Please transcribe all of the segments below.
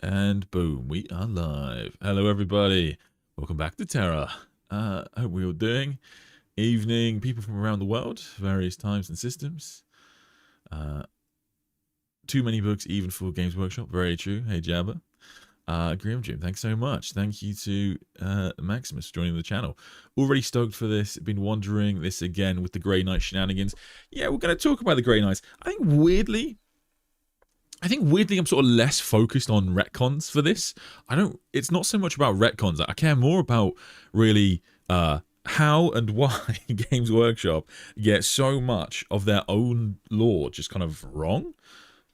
And boom, we are live. Hello, everybody. Welcome back to Terra. I hope we're all doing. Evening, people from around the world, various times and systems. Too many books, even for Games Workshop. Very true. Hey, Jabba. Graham Jim, thanks so much. Thank you to Maximus for joining the channel. Already stoked for this. Been wondering this again with the Grey Knight shenanigans. Yeah, we're going to talk about the Grey Knights. I think weirdly, I'm sort of less focused on retcons for this. It's not so much about retcons. I care more about really how and why Games Workshop get so much of their own lore just kind of wrong.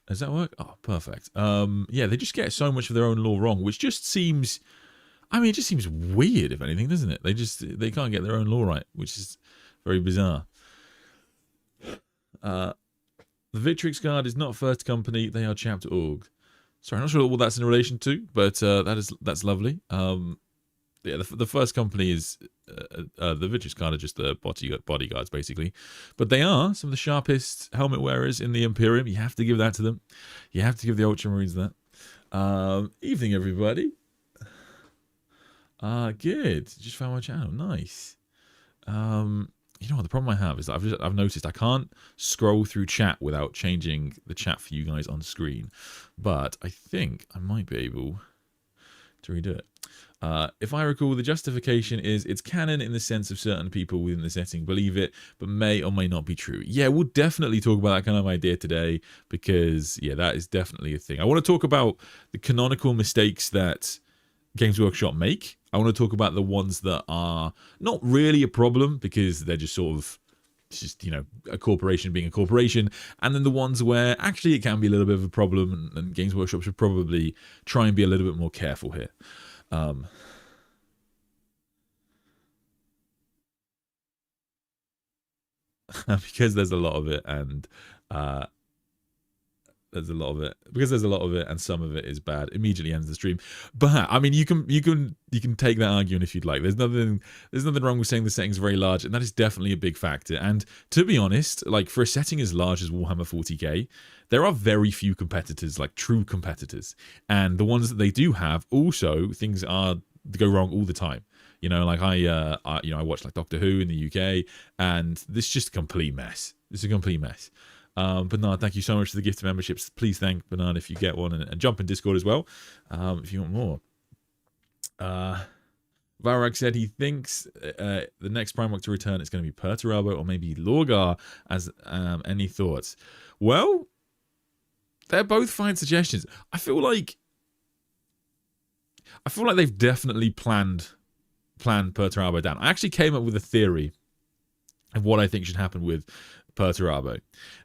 Does that work? Oh, perfect. Yeah, they just get so much of their own lore wrong, which just seems, it just seems weird, if anything, doesn't it? They can't get their own lore right, which is very bizarre. The Victrix Guard is not First Company, they are Chapter Org. Sorry, I'm not sure what that's in relation to, but that's lovely. Yeah, the First Company is the Victrix Guard are just the bodyguards, basically. But they are some of the sharpest helmet wearers in the Imperium. You have to give that to them. You have to give the Ultramarines that. Evening, everybody. Good. Just found my channel. Nice. You know what the problem I have is that I've noticed I can't scroll through chat without changing the chat for you guys on screen, but I think I might be able to redo it. If I recall, the justification is it's canon in the sense of certain people within the setting believe it, but may or may not be true. Yeah, we'll definitely talk about that kind of idea today because, yeah, that is definitely a thing. I want to talk about the canonical mistakes that Games Workshop make. I want to talk about the ones that are not really a problem because they're just sort of just, a corporation being a corporation, and then the ones where actually it can be a little bit of a problem, and Games Workshop should probably try and be a little bit more careful here. Because there's a lot of it, and there's a lot of it, and some of it is bad. Immediately ends the stream. But you can take that argument if you'd like. There's nothing wrong with saying the setting's very large, and that is definitely a big factor. And to be honest, like for a setting as large as Warhammer 40k, there are very few competitors, like true competitors. And the ones that they do have, also things go wrong all the time. Like I watch like Doctor Who in the UK, and this is just a complete mess. It's a complete mess. Bernard, thank you so much for the gift of memberships. Please thank Bernard if you get one, and jump in Discord as well if you want more. Varag said he thinks the next Primarch to return is going to be Perturabo or maybe Lorgar. As any thoughts? Well, they're both fine suggestions. I feel like they've definitely planned Perturabo down. I actually came up with a theory of what I think should happen with Perturabo,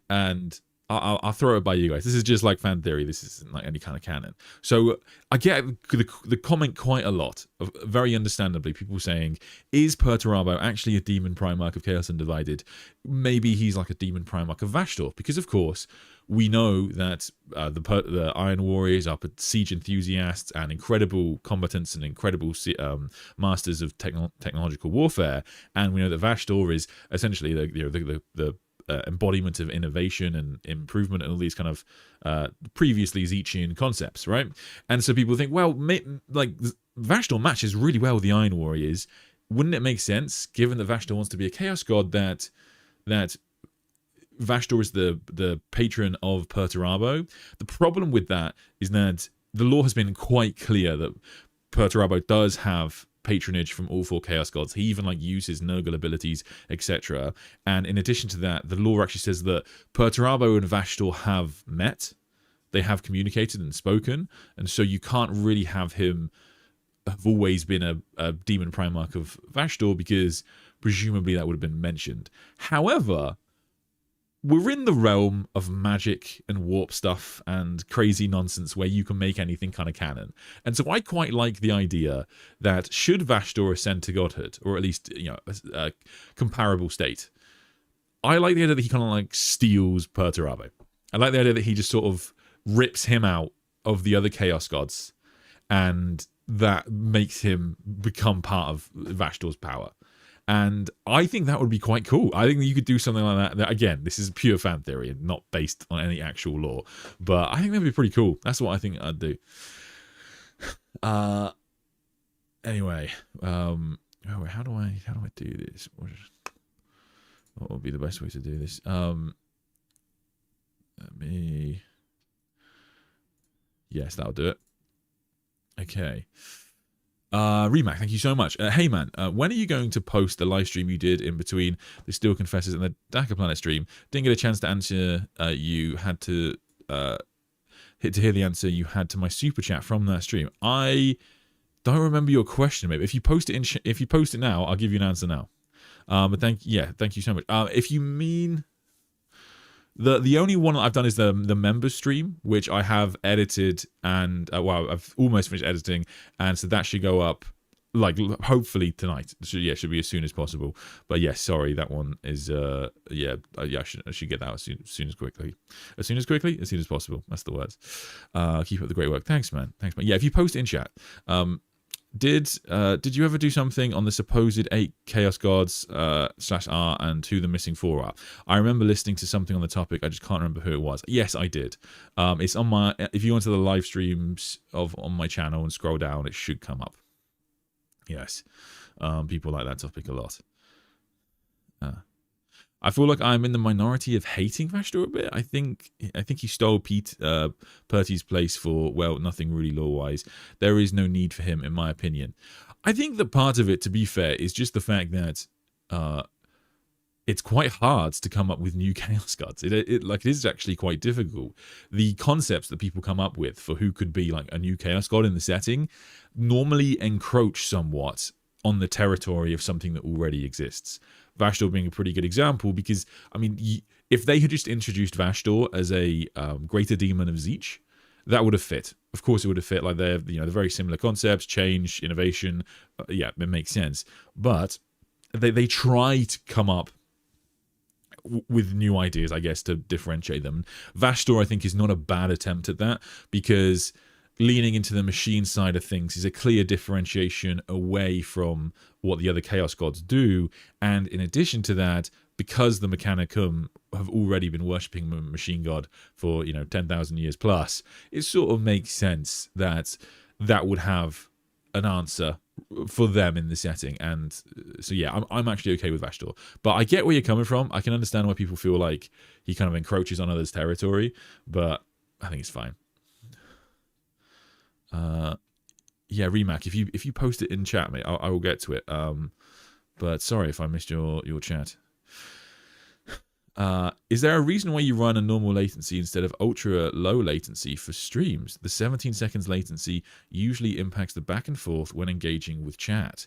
and I'll throw it by you guys. This is just like fan theory. This isn't like any kind of canon. So I get the comment quite a lot, very understandably, people saying, is Perturabo actually a demon Primarch of Chaos Undivided? Maybe he's like a demon Primarch of Vashtor, because of course we know that the Iron Warriors are siege enthusiasts and incredible combatants and incredible masters of technological warfare, and we know that Vashtor is essentially the embodiment of innovation and improvement and all these kind of previously Zechian concepts, right? And so people think, well, like Vashtor matches really well with the Iron Warriors. Wouldn't it make sense, given that Vashtor wants to be a Chaos God, that Vashtor is the patron of Perturabo? The problem with that is that the lore has been quite clear that Perturabo does have patronage from all four Chaos Gods. He even uses Nurgle abilities, etc. And in addition to that, the lore actually says that Perturabo and Vashtor have met. They have communicated and spoken, and so you can't really have him have always been a demon Primarch of Vashtor, because presumably that would have been mentioned. However, we're in the realm of magic and warp stuff and crazy nonsense where you can make anything kind of canon. And so I quite like the idea that should Vashtor ascend to godhood, or at least, a comparable state, I like the idea that he kind of steals Perturabo. I like the idea that he just sort of rips him out of the other Chaos Gods, and that makes him become part of Vashtor's power. And I think that would be quite cool. I think that you could do something like that. Again, this is pure fan theory and not based on any actual lore, but I think that would be pretty cool. That's what I think I'd do. Anyway, oh, how do I do this? What would be the best way to do this? Let me. Yes, that'll do it. Okay. Remac, thank you so much. Hey man, when are you going to post the live stream you did in between the Steel Confessors and the Dakkaplanet stream? Didn't get a chance to answer. You had to hear the answer you had to my super chat from that stream. I don't remember your question, maybe. If you post it now, I'll give you an answer now. But thank you so much. If you mean the only one I've done is the members stream, which I have edited and well, I've almost finished editing, and so that should go up like hopefully tonight. Should be as soon as possible. But yes, sorry, that one is I should get that as soon as possible. That's the words. Keep up the great work. Thanks, man. Yeah, if you post in chat, did you ever do something on the supposed 8 Chaos Gods /R and 2 the missing 4 are? I remember listening to something on the topic. I just can't remember who it was. Yes, I did. It's on my. If you go into the live streams on my channel and scroll down, it should come up. Yes, people like that topic a lot. I feel like I'm in the minority of hating Vashtor a bit. I think he stole Perty's place for, well, nothing really lore-wise. There is no need for him, in my opinion. I think that part of it, to be fair, is just the fact that it's quite hard to come up with new Chaos Gods. It is actually quite difficult. The concepts that people come up with for who could be like a new Chaos God in the setting normally encroach somewhat on the territory of something that already exists. Vashtor being a pretty good example, because I mean, if they had just introduced Vashtor as a greater demon of Zeech, that would have fit. Of course, it would have fit. Like they're very similar concepts, change, innovation. Yeah, it makes sense. But they try to come up with new ideas, I guess, to differentiate them. Vashtor, I think, is not a bad attempt at that, because leaning into the machine side of things is a clear differentiation away from what the other Chaos Gods do. And in addition to that, because the Mechanicum have already been worshipping a machine god for 10,000 years plus, it sort of makes sense that that would have an answer for them in the setting. And so yeah, I'm actually okay with Vashtor, but I get where you're coming from. I can understand why people feel like he kind of encroaches on others' territory, but I think it's fine. Yeah, Remac, if you post it in chat, mate, I will get to it. But sorry if I missed your chat. Is there a reason why you run a normal latency instead of ultra low latency for streams? The 17 seconds latency usually impacts the back and forth when engaging with chat.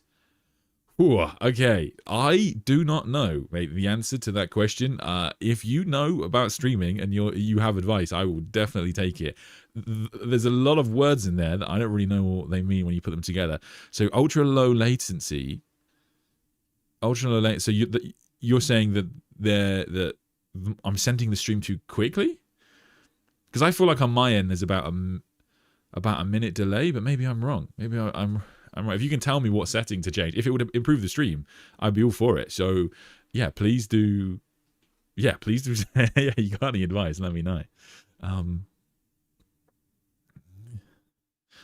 Ooh, okay, I do not know, mate, the answer to that question. If you know about streaming and you have advice, I will definitely take it. There's a lot of words in there that I don't really know what they mean when you put them together. So ultra low latency. So you're saying that I'm sending the stream too quickly? Because I feel like on my end there's about a minute delay, but maybe I'm wrong. Maybe I'm right. If you can tell me what setting to change, if it would improve the stream, I'd be all for it. So yeah, please do. Yeah, please do. Yeah, you got any advice? Let me know.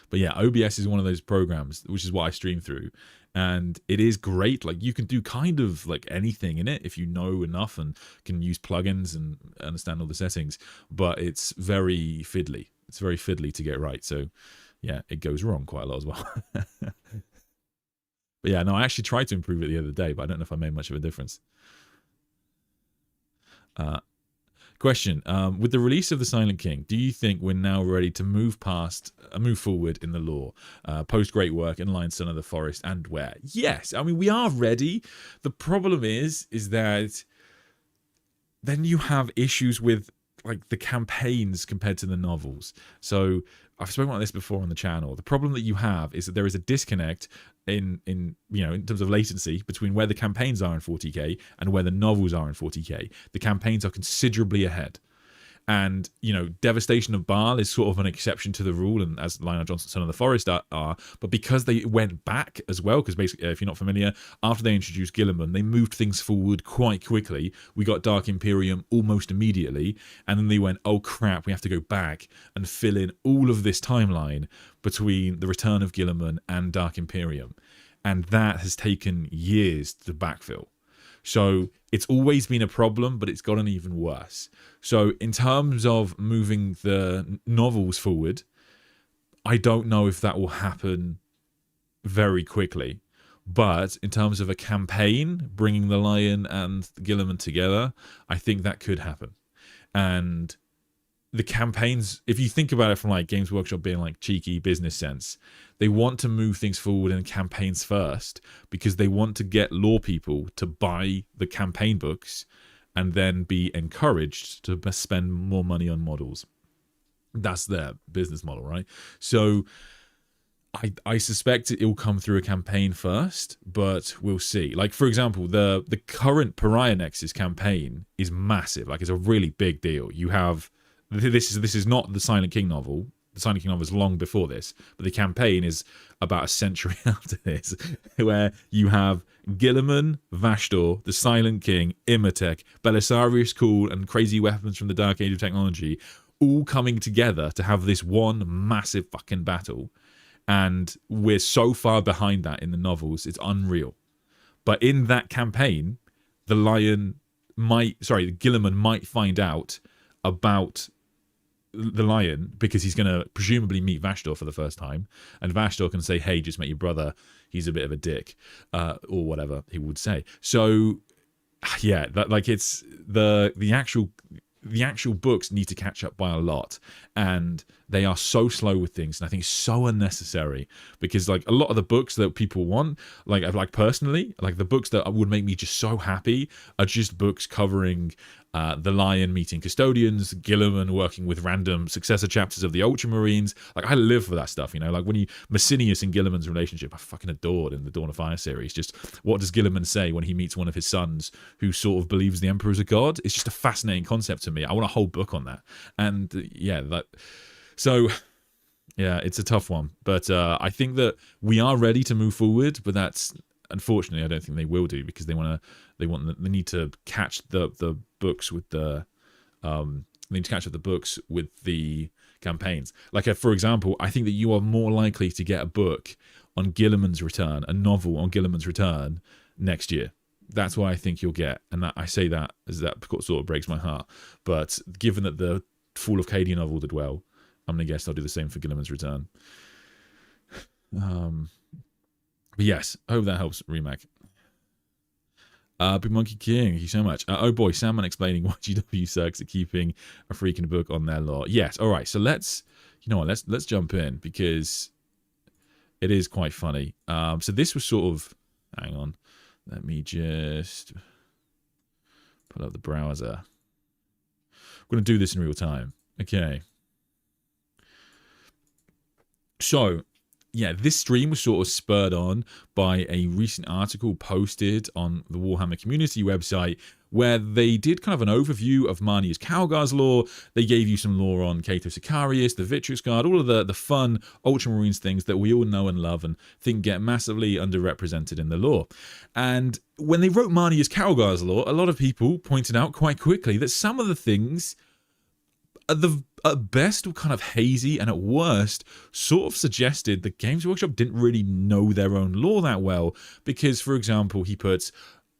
But yeah, OBS is one of those programs, which is what I stream through, and it is great. Like you can do kind of like anything in it if you know enough and can use plugins and understand all the settings. But it's very fiddly. It's very fiddly to get right. So yeah, it goes wrong quite a lot as well. But yeah, no, I actually tried to improve it the other day, but I don't know if I made much of a difference. Question: with the release of the Silent King, do you think we're now ready to move forward in the lore, post great work in Lion, Son of the Forest, and where? Yes, I mean we are ready. The problem is that then you have issues with like the campaigns compared to the novels. So I've spoken about this before on the channel. The problem that you have is that there is a disconnect in terms of latency between where the campaigns are in 40k and where the novels are in 40k. The campaigns are considerably ahead. And, you know, Devastation of Baal is sort of an exception to the rule, and as Lionel Johnson, Son of the Forest are, but because they went back as well, because basically, if you're not familiar, after they introduced Guilliman, they moved things forward quite quickly. We got Dark Imperium almost immediately, and then they went, oh crap, we have to go back and fill in all of this timeline between the return of Guilliman and Dark Imperium. And that has taken years to backfill. So it's always been a problem, but it's gotten even worse. So in terms of moving the novels forward, I don't know if that will happen very quickly. But in terms of a campaign, bringing the Lion and Guilliman together, I think that could happen. And the campaigns, if you think about it from like Games Workshop being like cheeky business sense, they want to move things forward in campaigns first because they want to get lore people to buy the campaign books and then be encouraged to spend more money on models. That's their business model, right? So I suspect it will come through a campaign first, but we'll see. Like, for example, the current Pariah Nexus campaign is massive. Like, it's a really big deal. You have... This is not the Silent King novel. The Silent King novel is long before this, but the campaign is about a century after this, where you have Guilliman, Vashdor, the Silent King, Imhotep, Belisarius Cawl, and crazy weapons from the Dark Age of technology, all coming together to have this one massive fucking battle. And we're so far behind that in the novels, it's unreal. But in that campaign, the Guilliman might find out about the Lion because he's going to presumably meet Vashdor for the first time, and Vashdor can say, hey, just met your brother, he's a bit of a dick, or whatever he would say. So yeah, that, like, it's the actual books need to catch up by a lot, and they are so slow with things, and I think so unnecessary, because like a lot of the books that people want, like personally, like the books that would make me just so happy are just books covering the Lion meeting custodians, Guilliman working with random successor chapters of the Ultramarines. Like, I live for that stuff, you know. Like when Massinius and Guilliman's relationship, I fucking adored in the Dawn of Fire series. Just what does Guilliman say when he meets one of his sons who sort of believes the Emperor is a god? It's just a fascinating concept to me. I want a whole book on that. And yeah, so yeah, it's a tough one. But I think that we are ready to move forward, but that's, unfortunately, I don't think they will do, because they need to catch the books with the they need to catch up the books with the campaigns. Like, for example, I think that you are more likely to get a book on Guilliman's return, a novel on Guilliman's return next year. That's what I think you'll get, and that, I say that as that sort of breaks my heart. But given that the Fall of Cadia novel did well, I'm gonna guess they'll do the same for Guilliman's return. But yes, I hope that helps, Remac. Big Monkey King, thank you so much. Oh boy, Sandman explaining why GW sucks at keeping a freaking book on their lore. Yes, all right. So let's jump in, because it is quite funny. So this was sort of, hang on, let me just pull up the browser. I'm going to do this in real time. Okay. So yeah, this stream was sort of spurred on by a recent article posted on the Warhammer community website, where they did kind of an overview of Marnius Calgar's lore. They gave you some lore on Cato Sicarius, the Vitrix Guard, all of the fun Ultramarines things that we all know and love and think get massively underrepresented in the lore. And when they wrote Marnius Calgar's lore, a lot of people pointed out quite quickly that some of the things at best were kind of hazy, and at worst sort of suggested that Games Workshop didn't really know their own lore that well, because, for example, he puts,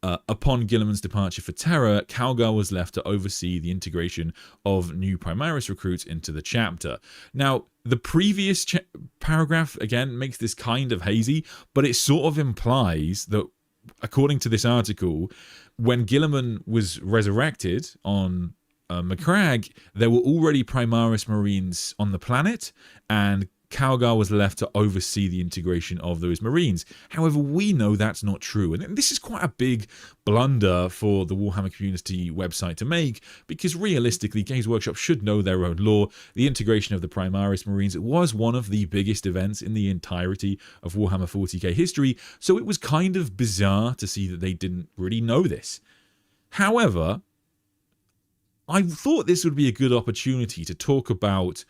upon Guilliman's departure for Terra, Calgar was left to oversee the integration of new Primaris recruits into the chapter. Now, the previous paragraph, again, makes this kind of hazy, but it sort of implies that, according to this article, when Guilliman was resurrected on Macragge, there were already Primaris Marines on the planet, and Calgar was left to oversee the integration of those Marines. However, we know that's not true, and this is quite a big blunder for the Warhammer community website to make, because realistically, Games Workshop should know their own lore. The integration of the Primaris Marines was one of the biggest events in the entirety of Warhammer 40k history, so it was kind of bizarre to see that they didn't really know this. However, I thought this would be a good opportunity to talk about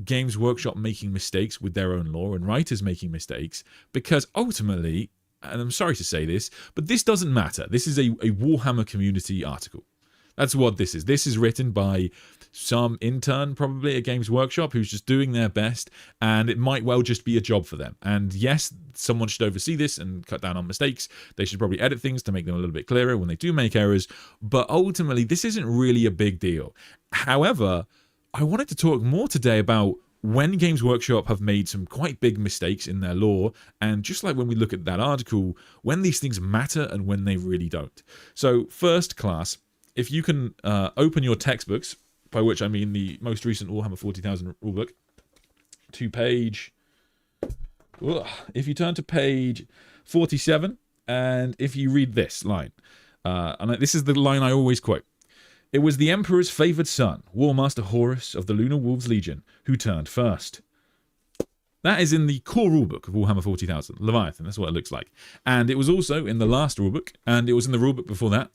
Games Workshop making mistakes with their own lore and writers making mistakes, because ultimately, and I'm sorry to say this, but this doesn't matter. This is a Warhammer community article. That's what this is. This is written by some intern, probably at Games Workshop, who's just doing their best, and it might well just be a job for them. And yes, someone should oversee this and cut down on mistakes. They should probably edit things to make them a little bit clearer when they do make errors, but ultimately, this isn't really a big deal. However, I wanted to talk more today about when Games Workshop have made some quite big mistakes in their lore, and just like when we look at that article, when these things matter and when they really don't. So first class, if you can open your textbooks, by which I mean the most recent Warhammer 40,000 rulebook, to page... if you turn to page 47, and if you read this line, and this is the line I always quote, "It was the Emperor's favoured son, Warmaster Horus of the Lunar Wolves Legion, who turned first." That is in the core rulebook of Warhammer 40,000, Leviathan, that's what it looks like. And it was also in the last rulebook, and it was in the rulebook before that,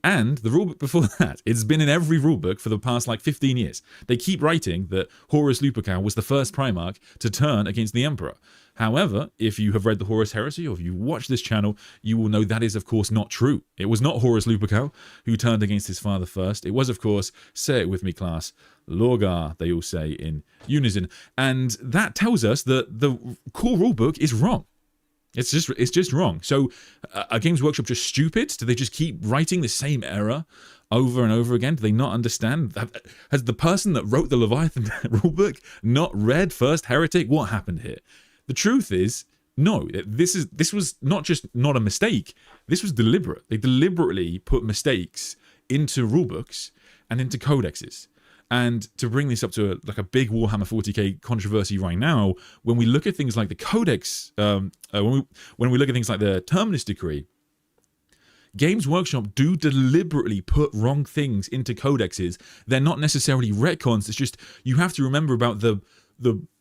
and the rulebook before that. It's been in every rulebook for the past, 15 years. They keep writing that Horus Lupercal was the first Primarch to turn against the Emperor. However, if you have read the Horus Heresy, or if you watch this channel, you will know that is, of course, not true. It was not Horus Lupercal who turned against his father first. It was, of course, say it with me, class, Lorgar, they all say in unison. And that tells us that the core rulebook is wrong. It's just wrong. So, are Games Workshop just stupid? Do they just keep writing the same error over and over again? Do they not understand? Has the person that wrote the Leviathan rulebook not read First Heretic? What happened here? The truth is, no, this was not just not a mistake, this was deliberate. They deliberately put mistakes into rulebooks and into codexes. And to bring this up to a big Warhammer 40k controversy right now, when we look at things like the codex, when we look at things like the Terminus Decree, Games Workshop do deliberately put wrong things into codexes. They're not necessarily retcons. It's just, you have to remember about the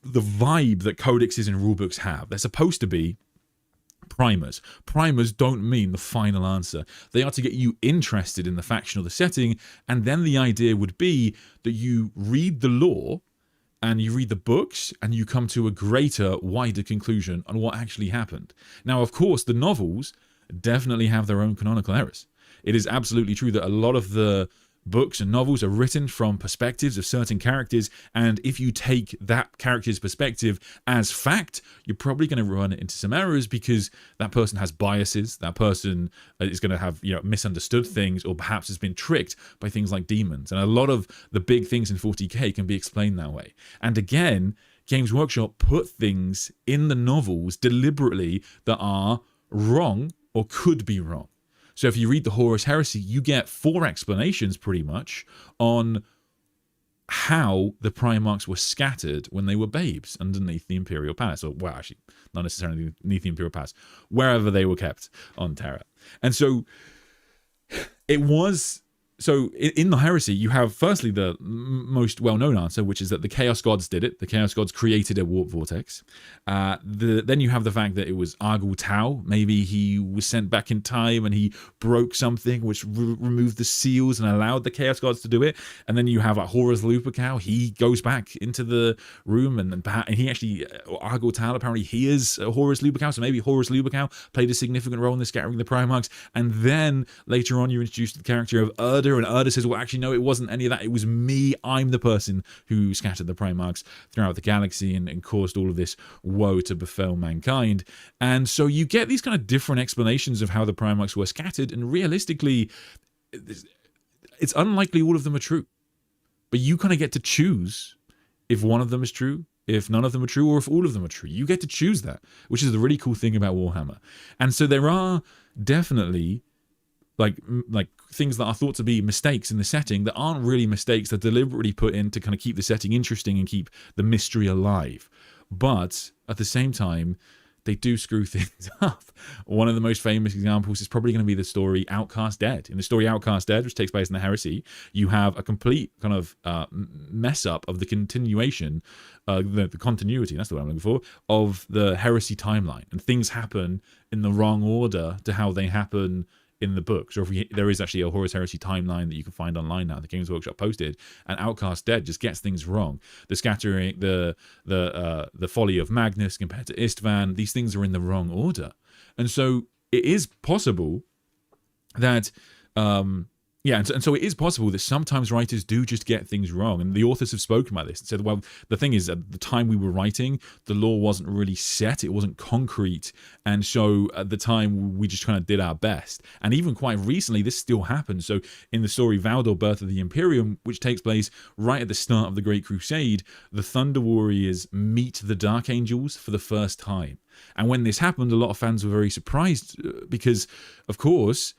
vibe that codexes and rulebooks have. They're supposed to be primers. Primers don't mean the final answer. They are to get you interested in the faction or the setting, and then the idea would be that you read the lore and you read the books and you come to a greater, wider conclusion on what actually happened. Now, of course, the novels definitely have their own canonical errors. It is absolutely true that a lot of the books and novels are written from perspectives of certain characters, and if you take that character's perspective as fact, you're probably going to run into some errors because that person has biases, that person is going to have misunderstood things, or perhaps has been tricked by things like demons. And a lot of the big things in 40k can be explained that way. And again, Games Workshop put things in the novels deliberately that are wrong or could be wrong. So if you read the Horus Heresy, you get 4 explanations pretty much on how the Primarchs were scattered when they were babes underneath the Imperial Palace. Or, well, actually, not necessarily underneath the Imperial Palace, wherever they were kept on Terra. And so it was... So in the Heresy, you have firstly the most well-known answer, which is that the Chaos Gods did it. The Chaos Gods created a warp vortex. Then you have the fact that it was Argul Tau. Maybe he was sent back in time and he broke something which removed the seals and allowed the Chaos Gods to do it. And then you have Horus Lupercal. He goes back into the room and he actually, Argul Tau apparently hears Horus Lupercal. So maybe Horus Lupercal played a significant role in the scattering of the Primarchs. And then later on, you're introduced to the character of Urda, and Urda says, well, actually, no, it wasn't any of that. It was me. I'm the person who scattered the Primarchs throughout the galaxy and caused all of this woe to befell mankind. And so you get these kind of different explanations of how the Primarchs were scattered, and realistically, it's unlikely all of them are true. But you kind of get to choose if one of them is true, if none of them are true, or if all of them are true. You get to choose that, which is the really cool thing about Warhammer. And so there are definitely like things that are thought to be mistakes in the setting that aren't really mistakes. They're deliberately put in to kind of keep the setting interesting and keep the mystery alive. But at the same time, they do screw things up. One of the most famous examples is probably going to be the story Outcast Dead. In the story Outcast Dead, which takes place in the Heresy, you have a complete kind of mess up of the continuation, the continuity, that's the word I'm looking for, of the Heresy timeline. And things happen in the wrong order to how they happen in the books, or if there is actually a Horus Heresy timeline that you can find online now, the Games Workshop posted, and Outcast Dead just gets things wrong. The scattering, the folly of Magnus compared to Istvan, these things are in the wrong order. And so it is possible that and so it is possible that sometimes writers do just get things wrong, and the authors have spoken about this and said, well, the thing is, at the time we were writing, the lore wasn't really set, it wasn't concrete, and so at the time we just kind of did our best. And even quite recently, this still happens. So in the story Valdor, Birth of the Imperium, which takes place right at the start of the Great Crusade, the Thunder Warriors meet the Dark Angels for the first time. And when this happened, a lot of fans were very surprised because, of course,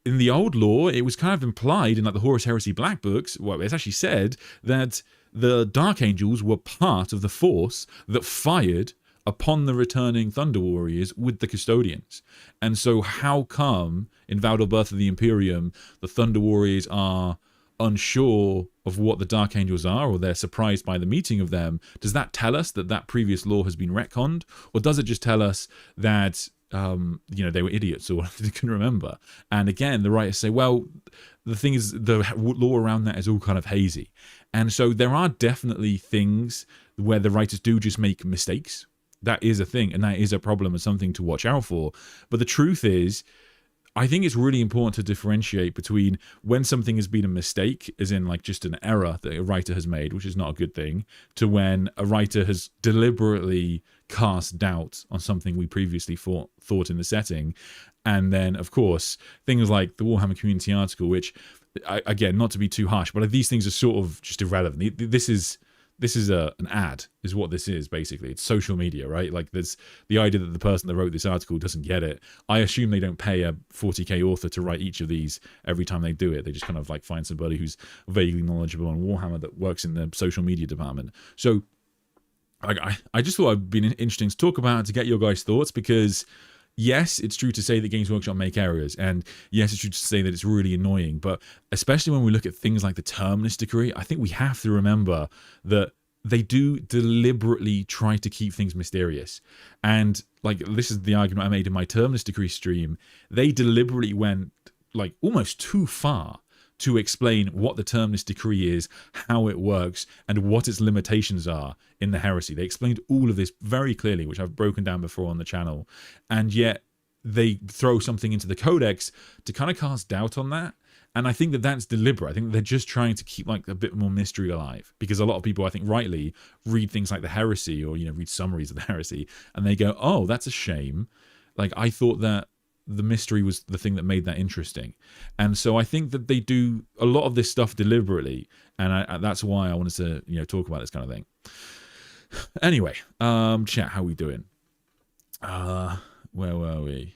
in the old lore, it was kind of implied in like the Horus Heresy Black Books, well, it's actually said that the Dark Angels were part of the force that fired upon the returning Thunder Warriors with the Custodians. And so how come in Valdor, Birth of the Imperium, the Thunder Warriors are unsure of what the Dark Angels are, or they're surprised by the meeting of them? Does that tell us that that previous lore has been retconned? Or does it just tell us that they were idiots or they couldn't remember? And again, the writers say, well, the thing is, the lore around that is all kind of hazy. And so there are definitely things where the writers do just make mistakes. That is a thing, and that is a problem and something to watch out for. But the truth is, I think it's really important to differentiate between when something has been a mistake, as in like just an error that a writer has made, which is not a good thing, to when a writer has deliberately cast doubt on something we previously thought in the setting. And then, of course, things like the Warhammer community article, which, again, not to be too harsh, but these things are sort of just irrelevant. This is an ad, is what this is, basically. It's social media, right? Like, there's the idea that the person that wrote this article doesn't get it. I assume they don't pay a 40k author to write each of these every time they do it. They just kind of like find somebody who's vaguely knowledgeable on Warhammer that works in the social media department. So I just thought it'd be interesting to talk about, to get your guys' thoughts, because yes, it's true to say that Games Workshop make errors, and yes, it's true to say that it's really annoying, but especially when we look at things like the Terminus Decree, I think we have to remember that they do deliberately try to keep things mysterious. And like, this is the argument I made in my Terminus Decree stream. They deliberately went like almost too far to explain what the Terminus Decree is, how it works, and what its limitations are in the heresy. They explained all of this very clearly, which I've broken down before on the channel, and yet they throw something into the Codex to kind of cast doubt on that. And I think that that's deliberate. I think they're just trying to keep like a bit more mystery alive, because a lot of people, I think rightly, read things like the heresy, or read summaries of the heresy, and they go, oh, that's a shame. Like, I thought that the mystery was the thing that made that interesting. And so I think that they do a lot of this stuff deliberately, and that's why I wanted to talk about this kind of thing. Anyway, chat, how we doing? Where were we?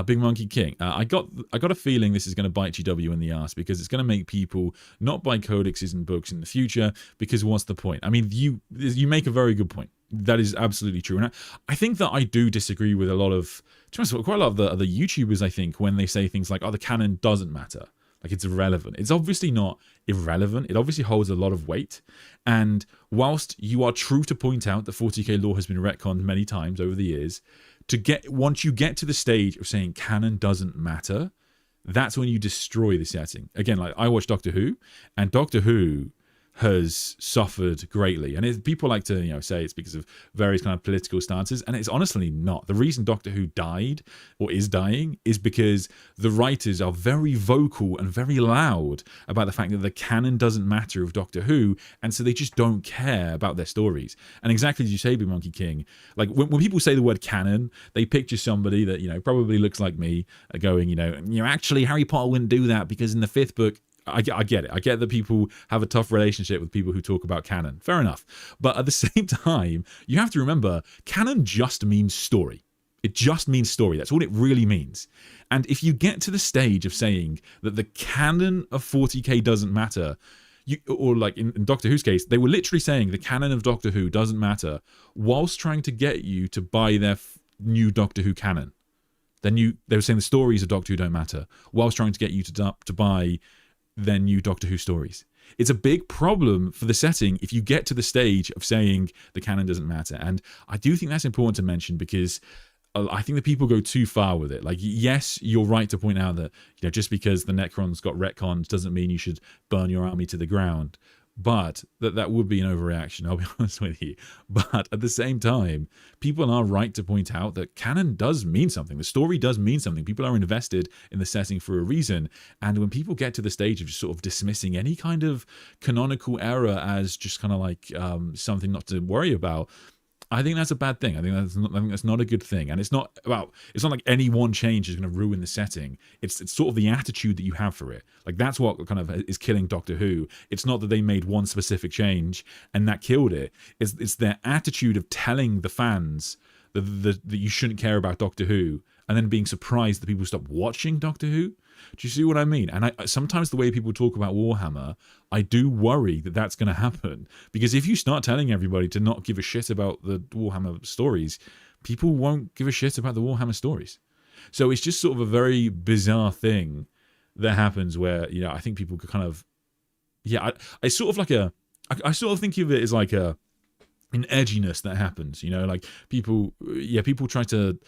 Big Monkey King. I got a feeling this is going to bite GW in the ass, because it's going to make people not buy codexes and books in the future, because what's the point? I mean, you make a very good point. That is absolutely true. And I think that I do disagree with quite a lot of the other YouTubers, I think, when they say things like, oh, the canon doesn't matter. Like, it's irrelevant. It's obviously not irrelevant. It obviously holds a lot of weight. And whilst you are true to point out that 40k lore has been retconned many times over the years, once you get to the stage of saying canon doesn't matter, that's when you destroy the setting. Again, like, I watch Doctor Who, and Doctor Who has suffered greatly, and people like to say it's because of various kind of political stances, and it's honestly not. The reason Doctor Who died, or is dying, is because the writers are very vocal and very loud about the fact that the canon doesn't matter of Doctor Who, and so they just don't care about their stories. And exactly as you say, Big Monkey King, like when people say the word canon, they picture somebody that probably looks like me going actually Harry Potter wouldn't do that because in the 5th book. I get it. I get that people have a tough relationship with people who talk about canon. Fair enough. But at the same time, you have to remember, canon just means story. It just means story. That's all it really means. And if you get to the stage of saying that the canon of 40k doesn't matter, or like in Doctor Who's case, they were literally saying the canon of Doctor Who doesn't matter, whilst trying to get you to buy their new Doctor Who canon. They were saying the stories of Doctor Who don't matter, whilst trying to get you to buy their new Doctor Who stories. It's a big problem for the setting if you get to the stage of saying the canon doesn't matter. And I do think that's important to mention, because I think that people go too far with it. Like, yes, you're right to point out that, just because the Necrons got retconned doesn't mean you should burn your army to the ground. But that would be an overreaction, I'll be honest with you. But at the same time, people are right to point out that canon does mean something. The story does mean something. People are invested in the setting for a reason. And when people get to the stage of just sort of dismissing any kind of canonical error as just kind of like something not to worry about, I think that's a bad thing. I think that's not a good thing. And it's not like any one change is going to ruin the setting. It's sort of the attitude that you have for it. Like, that's what kind of is killing Doctor Who. It's not that they made one specific change and that killed it. It's their attitude of telling the fans that you shouldn't care about Doctor Who, and then being surprised that people stop watching Doctor Who. Do you see what I mean? And sometimes the way people talk about Warhammer, I do worry that that's going to happen. Because if you start telling everybody to not give a shit about the Warhammer stories, people won't give a shit about the Warhammer stories. So it's just sort of a very bizarre thing that happens where, I think people could kind of, I sort of like I sort of think of it as like an edginess that happens, like people try to,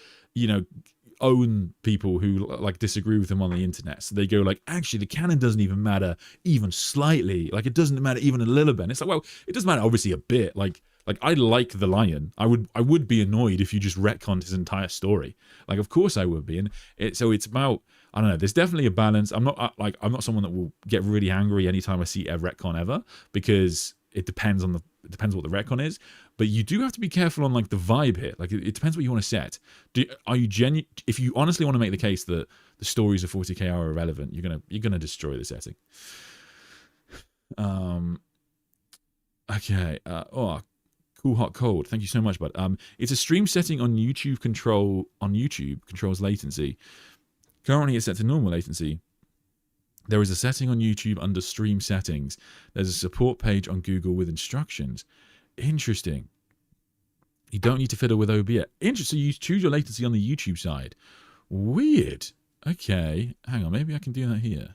own people who like disagree with them on the internet. So they go like, actually the canon doesn't even matter even slightly. Like, it doesn't matter even a little bit. And it's like, well, it does matter obviously a bit. Like I like the Lion. I would be annoyed if you just retconned his entire story. Like, of course I would be. And so it's about, I don't know, there's definitely a balance. I'm not someone that will get really angry anytime I see a retcon ever, because it depends what the retcon is. But you do have to be careful on like the vibe here. Like, it depends what you want to set. If you honestly want to make the case that the stories of 40k are irrelevant, you're gonna destroy the setting. Okay. Cool hot cold. Thank you so much, bud. It's a stream setting on YouTube controls latency. Currently it's set to normal latency. There is a setting on YouTube under stream settings. There's a support page on Google with instructions. Interesting. You don't need to fiddle with OBS. Interesting. So you choose your latency on the YouTube side. Weird. Okay. Hang on. Maybe I can do that here.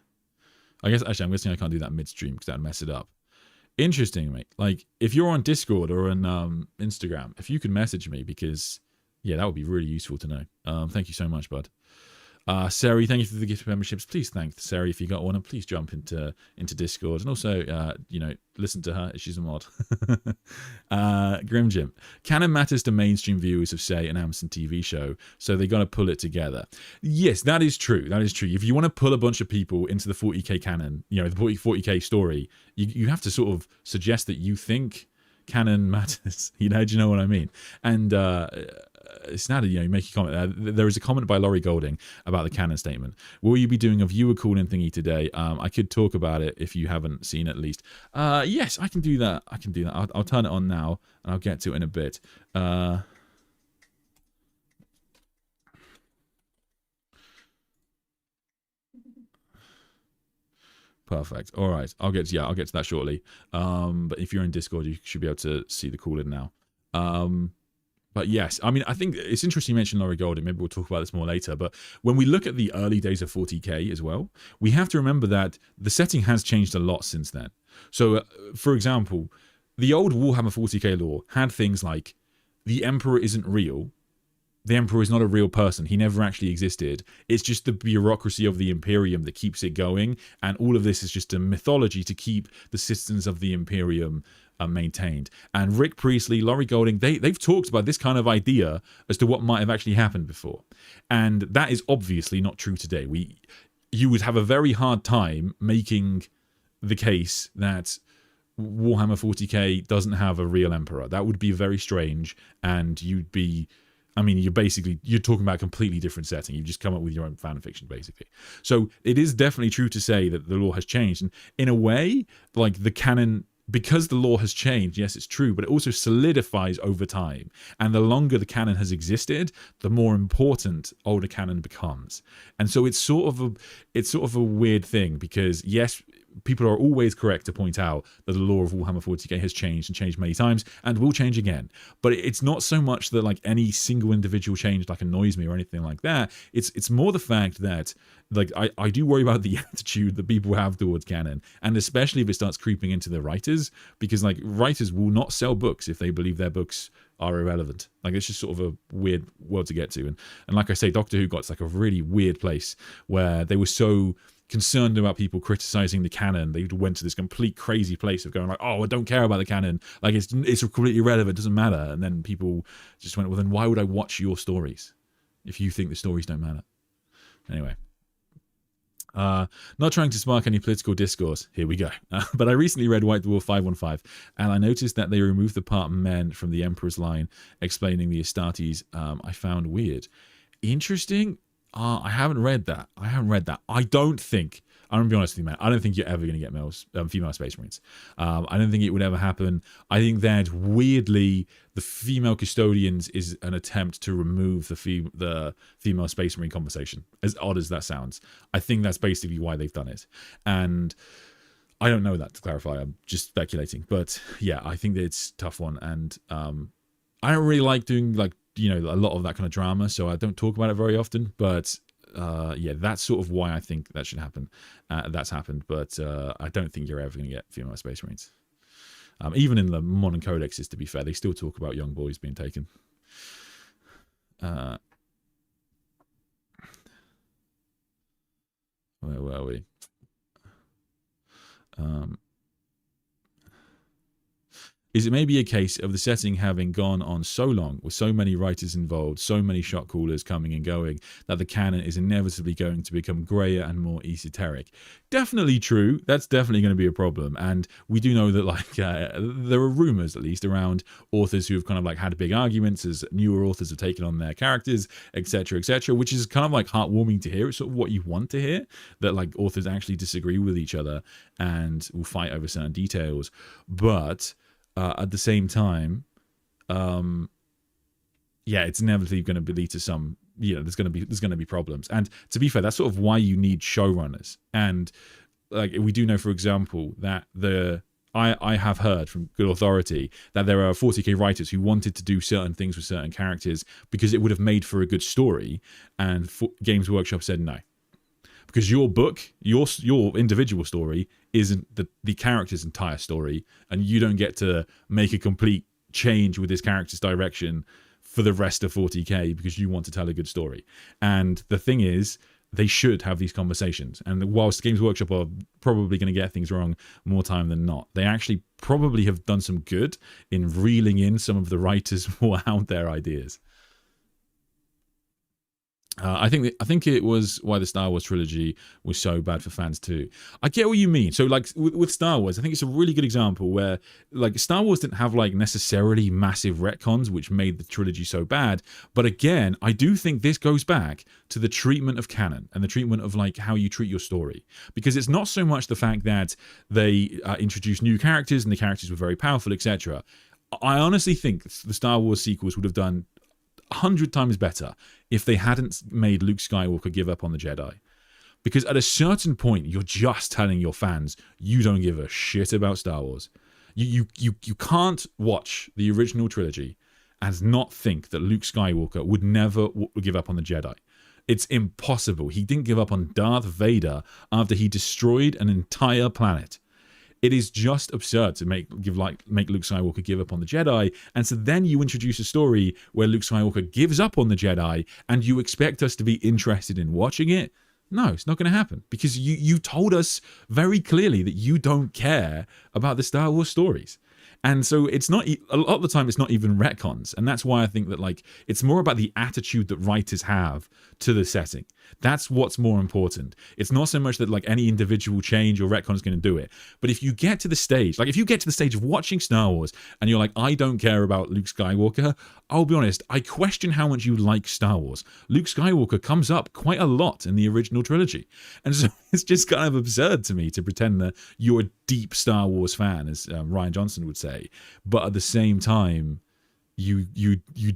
I'm guessing I can't do that midstream because that'd mess it up. Interesting, mate. Like, if you're on Discord or on Instagram, if you could message me, because that would be really useful to know. Thank you so much, bud. Sari, thank you for the gift memberships. Please thank Sari if you got one, and please jump into Discord, and also listen to her if she's a mod. Grim Jim, canon matters to mainstream viewers of, say, an Amazon TV show, so they got to pull it together. Yes, that is true. That is true. If you want to pull a bunch of people into the 40k canon, the 40k story, you have to sort of suggest that you think canon matters. Do you know what I mean? And Snadder, you make a comment. There is a comment by Laurie Golding about the canon statement. Will you be doing a viewer call-in thingy today? I could talk about it if you haven't seen it at least. Yes, I can do that. I'll turn it on now, and I'll get to it in a bit. Perfect. All right. I'll get to that shortly. But if you're in Discord, you should be able to see the call-in now. But yes, I mean, I think it's interesting you mentioned Laurie Golding. Maybe we'll talk about this more later. But when we look at the early days of 40k as well, we have to remember that the setting has changed a lot since then. So, for example, the old Warhammer 40k lore had things like the Emperor isn't real. The Emperor is not a real person. He never actually existed. It's just the bureaucracy of the Imperium that keeps it going. And all of this is just a mythology to keep the systems of the Imperium maintained. And Rick Priestley, Laurie Golding, they've talked about this kind of idea as to what might have actually happened before. And that is obviously not true today. You would have a very hard time making the case that Warhammer 40k doesn't have a real Emperor. That would be very strange, and you're talking about a completely different setting. You've just come up with your own fan fiction, basically. So it is definitely true to say that the lore has changed. And in a way, like the canon, because the lore has changed, yes, it's true, but it also solidifies over time. And the longer the canon has existed, the more important older canon becomes. And so it's sort of a weird thing, because yes, people are always correct to point out that the lore of Warhammer 40k has changed and changed many times and will change again. But it's not so much that like any single individual change like annoys me or anything like that. It's more the fact that like I do worry about the attitude that people have towards canon, and especially if it starts creeping into the writers, because like writers will not sell books if they believe their books are irrelevant. Like it's just sort of a weird world to get to, and like I say, Doctor Who got to like a really weird place where they were so concerned about people criticizing the canon, they went to this complete crazy place of going like, oh, I don't care about the canon, like it's completely irrelevant, it doesn't matter. And then people just went, well then why would I watch your stories if you think the stories don't matter? Anyway, not trying to spark any political discourse, here we go. But I recently read White Dwarf 515, and I noticed that they removed the part men from the Emperor's line explaining the Astartes. I found weird. Interesting. I haven't read that. I don't think, I'm going to be honest with you, man, I don't think you're ever going to get female Space Marines. I don't think it would ever happen. I think that weirdly, the female custodians is an attempt to remove the female Space Marine conversation, as odd as that sounds. I think that's basically why they've done it. And I don't know that, to clarify. I'm just speculating. But yeah, I think that it's a tough one. And I don't really like doing like, you know, a lot of that kind of drama, so I don't talk about it very often. But yeah, that's sort of why I think that should happen. That's happened, but I don't think you're ever going to get female Space Marines. Even in the modern codexes, to be fair, they still talk about young boys being taken. Where were we? Is it maybe a case of the setting having gone on so long, with so many writers involved, so many shot callers coming and going, that the canon is inevitably going to become grayer and more esoteric? Definitely true. That's definitely going to be a problem. And we do know that like there are rumors, at least, around authors who have kind of like had big arguments as newer authors have taken on their characters, etc., which is kind of like heartwarming to hear. It's sort of what you want to hear, that like authors actually disagree with each other and will fight over certain details. But at the same time, yeah, it's inevitably going to lead to some, you know, there's going to be problems. And to be fair, that's sort of why you need showrunners. And like we do know, for example, that I have heard from good authority that there are 40k writers who wanted to do certain things with certain characters because it would have made for a good story, and Games Workshop said no. Because your book, your individual story isn't the character's entire story, and you don't get to make a complete change with this character's direction for the rest of 40k because you want to tell a good story. And the thing is, they should have these conversations. And whilst Games Workshop are probably going to get things wrong more time than not, they actually probably have done some good in reeling in some of the writers more out there ideas. I think it was why the Star Wars trilogy was so bad for fans too. I get what you mean. So like with Star Wars, I think it's a really good example where like Star Wars didn't have like necessarily massive retcons which made the trilogy so bad. But again, I do think this goes back to the treatment of canon and the treatment of like how you treat your story, because it's not so much the fact that they introduced new characters and the characters were very powerful, etc. I honestly think the Star Wars sequels would have done 100 times better if they hadn't made Luke Skywalker give up on the Jedi. Because at a certain point, you're just telling your fans you don't give a shit about Star Wars. You can't watch the original trilogy and not think that Luke Skywalker would never give up on the Jedi. It's impossible. He didn't give up on Darth Vader after he destroyed an entire planet. It is just absurd to make Luke Skywalker give up on the Jedi. And so then you introduce a story where Luke Skywalker gives up on the Jedi and you expect us to be interested in watching it? No, it's not going to happen, because you told us very clearly that you don't care about the Star Wars stories. And so it's not, a lot of the time, it's not even retcons. And that's why I think that like it's more about the attitude that writers have to the setting. That's what's more important. It's not so much that like any individual change or retcon is going to do it. But if you get to the stage, like if you get to the stage of watching Star Wars and you're like, I don't care about Luke Skywalker, I'll be honest, I question how much you like Star Wars. Luke Skywalker comes up quite a lot in the original trilogy. And so it's just kind of absurd to me to pretend that you're a deep Star Wars fan, as Ryan Johnson would say. But at the same time, you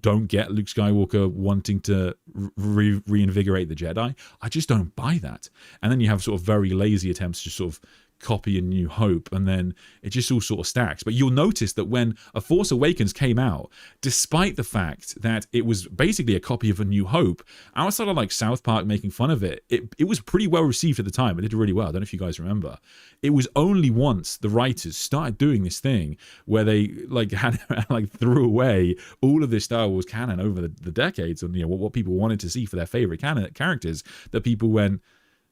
don't get Luke Skywalker wanting to reinvigorate the Jedi. I just don't buy that. And then you have sort of very lazy attempts to sort of copy A New Hope, and then it just all sort of stacks. But you'll notice that when A Force Awakens came out, despite the fact that it was basically a copy of A New Hope, outside of like South Park making fun of it, it was pretty well received at the time. It did really well. I don't know if you guys remember. It was only once the writers started doing this thing where they like had like threw away all of this Star Wars canon over the decades, and what people wanted to see for their favorite characters, that people went,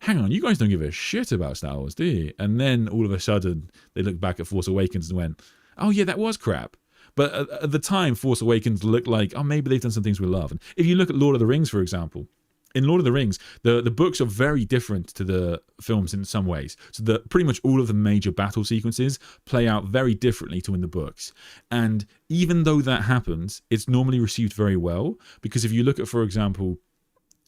hang on, you guys don't give a shit about Star Wars, do you? And then all of a sudden they looked back at Force Awakens and went, oh yeah, that was crap. But at the time, Force Awakens looked like, oh, maybe they've done some things we love. And if you look at Lord of the Rings, for example, in Lord of the Rings, the books are very different to the films in some ways. So pretty much all of the major battle sequences play out very differently to in the books. And even though that happens, it's normally received very well, because if you look at, for example,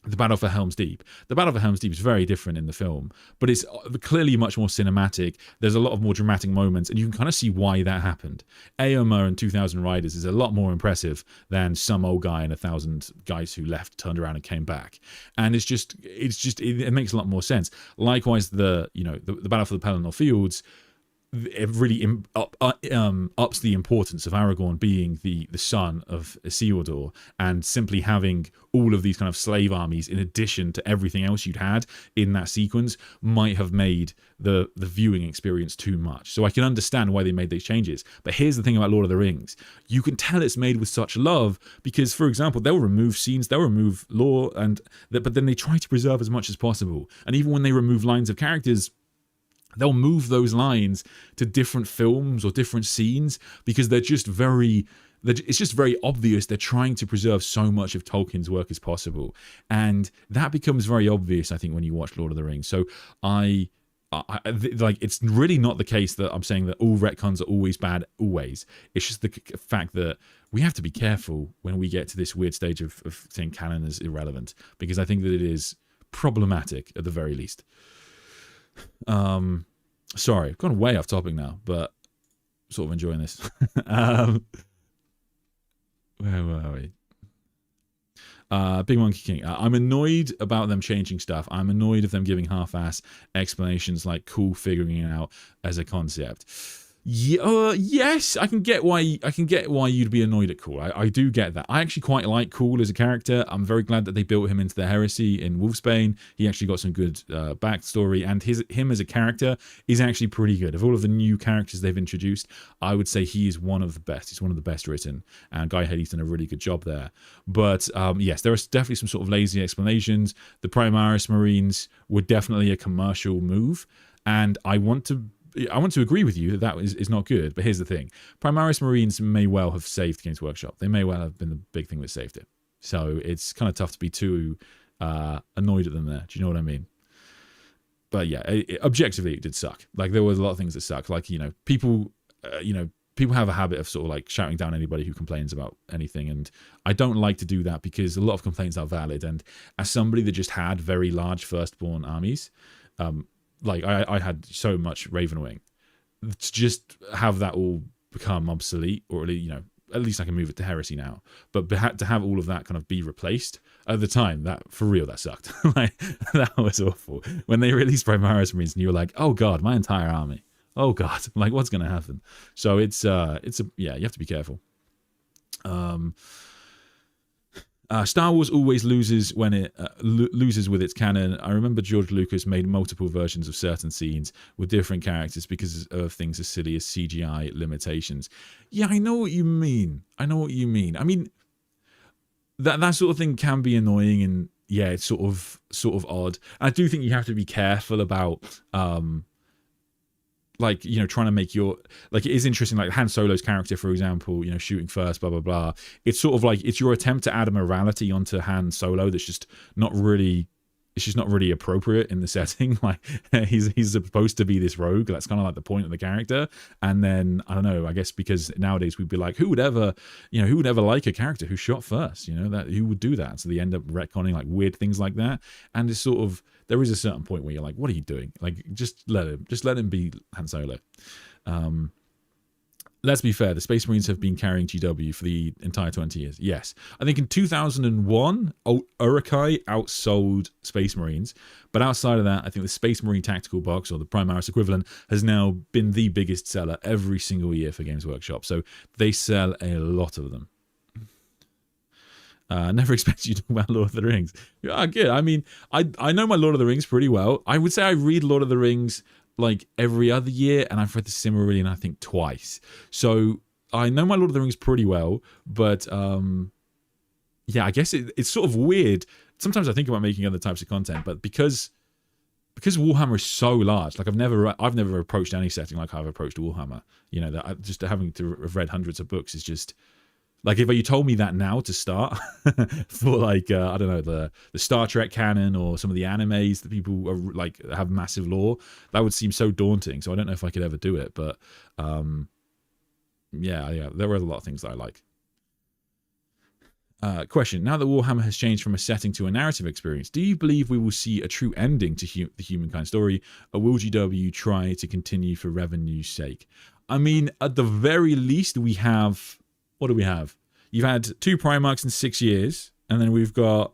the Battle for Helm's Deep. The Battle for Helm's Deep is very different in the film, but it's clearly much more cinematic. There's a lot of more dramatic moments, and you can kind of see why that happened. Éomer and 2,000 Riders is a lot more impressive than some old guy and 1,000 guys who left, turned around, and came back. And it makes a lot more sense. Likewise, the Battle for the Pelennor Fields, it really ups the importance of Aragorn being the son of Isildur, and simply having all of these kind of slave armies in addition to everything else you'd had in that sequence might have made the viewing experience too much. So I can understand why they made these changes. But here's the thing about Lord of the Rings. You can tell it's made with such love because, for example, they'll remove scenes, they'll remove lore, but then they try to preserve as much as possible. And even when they remove lines of characters, they'll move those lines to different films or different scenes because it's just very obvious they're trying to preserve so much of Tolkien's work as possible. And that becomes very obvious, I think, when you watch Lord of the Rings. So it's really not the case that I'm saying that all retcons are always bad, always. It's just the fact that we have to be careful when we get to this weird stage of saying canon is irrelevant, because I think that it is problematic at the very least. Sorry, I've gone way off topic now, but sort of enjoying this. Where were we? Big Monkey King. I'm annoyed about them changing stuff. I'm annoyed of them giving half-ass explanations like cool figuring it out as a concept. Yes, I can get why you'd be annoyed at Cool. I do get that. I actually quite like Cool as a character. I'm very glad that they built him into the heresy in Wolfsbane. He actually got some good backstory, and him as a character is actually pretty good. Of all of the new characters they've introduced, I would say he is one of the best. He's one of the best written, and Guy Haley's done a really good job there. But yes, there are definitely some sort of lazy explanations. The Primaris Marines were definitely a commercial move, and I want to agree with you that is not good, but here's the thing. Primaris Marines may well have saved Games Workshop. They may well have been the big thing that saved it. So it's kind of tough to be too annoyed at them there. Do you know what I mean? But yeah, objectively, it did suck. Like, there was a lot of things that suck. Like, people have a habit of sort of like shouting down anybody who complains about anything. And I don't like to do that because a lot of complaints are valid. And as somebody that just had very large firstborn armies, like I had so much Ravenwing, to just have that all become obsolete, or at least I can move it to Heresy now. But to have all of that kind of be replaced at the time, that for real, that sucked. Like, that was awful. When they released Primaris Marines, and you were like, oh god, my entire army. Oh god, like, what's gonna happen? So you have to be careful. Star Wars always loses when it loses with its canon. I remember George Lucas made multiple versions of certain scenes with different characters because of things as silly as CGI limitations. Yeah, I know what you mean. I mean, that sort of thing can be annoying, and yeah, it's sort of odd. I do think you have to be careful about trying to make your, like, it is interesting, like Han Solo's character, for example, shooting first, blah, blah, blah. It's sort of like, it's your attempt to add a morality onto Han Solo that's just not really appropriate in the setting. Like, he's supposed to be this rogue. That's kind of like the point of the character. And then, I don't know, I guess because nowadays we'd be like, who would ever like a character who shot first? Who would do that? So they end up retconning like weird things like that. And it's sort of, there is a certain point where you're like, what are you doing? Like, just let him be Han Solo. let's be fair, the Space Marines have been carrying GW for the entire 20 years. Yes. I think in 2001, Uruk-hai outsold Space Marines. But outside of that, I think the Space Marine Tactical Box, or the Primaris equivalent, has now been the biggest seller every single year for Games Workshop. So they sell a lot of them. Never expected you to talk about Lord of the Rings. Yeah, good. I mean, I know my Lord of the Rings pretty well. I would say I read Lord of the Rings like every other year, and I've read the Silmarillion I think twice. So I know my Lord of the Rings pretty well, but yeah, I guess it's sort of weird. Sometimes I think about making other types of content, but because Warhammer is so large, like I've never approached any setting like I've approached Warhammer. You know, that just having to have read hundreds of books is just like, if you told me that now to start for like I don't know, the Star Trek canon or some of the animes that people are like have massive lore, that would seem so daunting. So I don't know if I could ever do it, but yeah, there are a lot of things that I like. Question: now that Warhammer has changed from a setting to a narrative experience, do you believe we will see a true ending to the Humankind story, or will GW try to continue for revenue's sake? I mean, at the very least, we have... What do we have? You've had 2 Primarchs in 6 years, and then we've got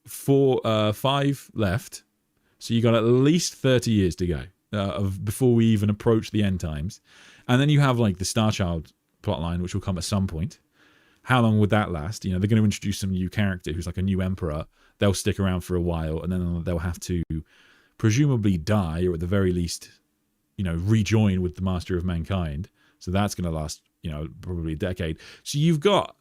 5 left. So you got at least 30 years to go before we even approach the end times. And then you have like the Starchild plotline, which will come at some point. How long would that last? You know, they're going to introduce some new character who's like a new emperor. They'll stick around for a while, and then they'll have to presumably die, or at the very least, you know, rejoin with the Master of Mankind. So that's going to last, you know, probably a decade. So you've got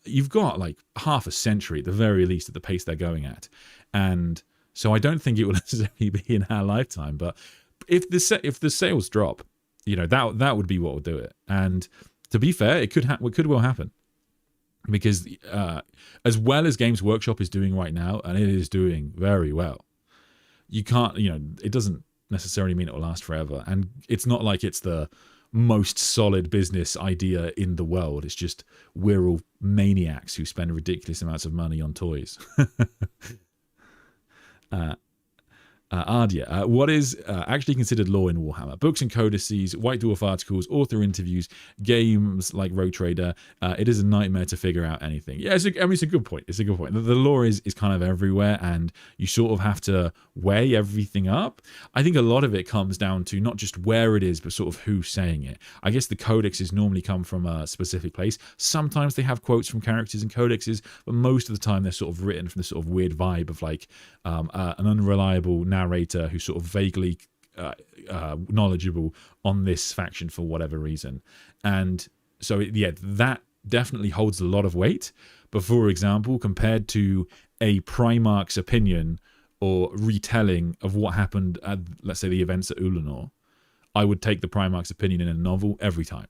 like half a century at the very least at the pace they're going at. And so I don't think it will necessarily be in our lifetime. But if the sales drop, you know, that would be what would do it. And to be fair, it could well happen. Because as well as Games Workshop is doing right now, and it is doing very well, you can't, you know, it doesn't necessarily mean it will last forever. And it's not like it's the most solid business idea in the world. It's just we're all maniacs who spend ridiculous amounts of money on toys. Ardia, what is actually considered lore in Warhammer? Books and codices, White Dwarf articles, author interviews, games like Rogue Trader. It is a nightmare to figure out anything. Yeah, it's a good point. It's a good point. The lore is kind of everywhere, and you sort of have to weigh everything up. I think a lot of it comes down to not just where it is, but sort of who's saying it. I guess the codexes normally come from a specific place. Sometimes they have quotes from characters in codexes, but most of the time they're sort of written from this sort of weird vibe of like an unreliable narrator who's sort of vaguely knowledgeable on this faction for whatever reason. And so yeah, that definitely holds a lot of weight. But for example, compared to a Primarch's opinion or retelling of what happened at, let's say, the events at Ulanor, I would take the Primarch's opinion in a novel every time.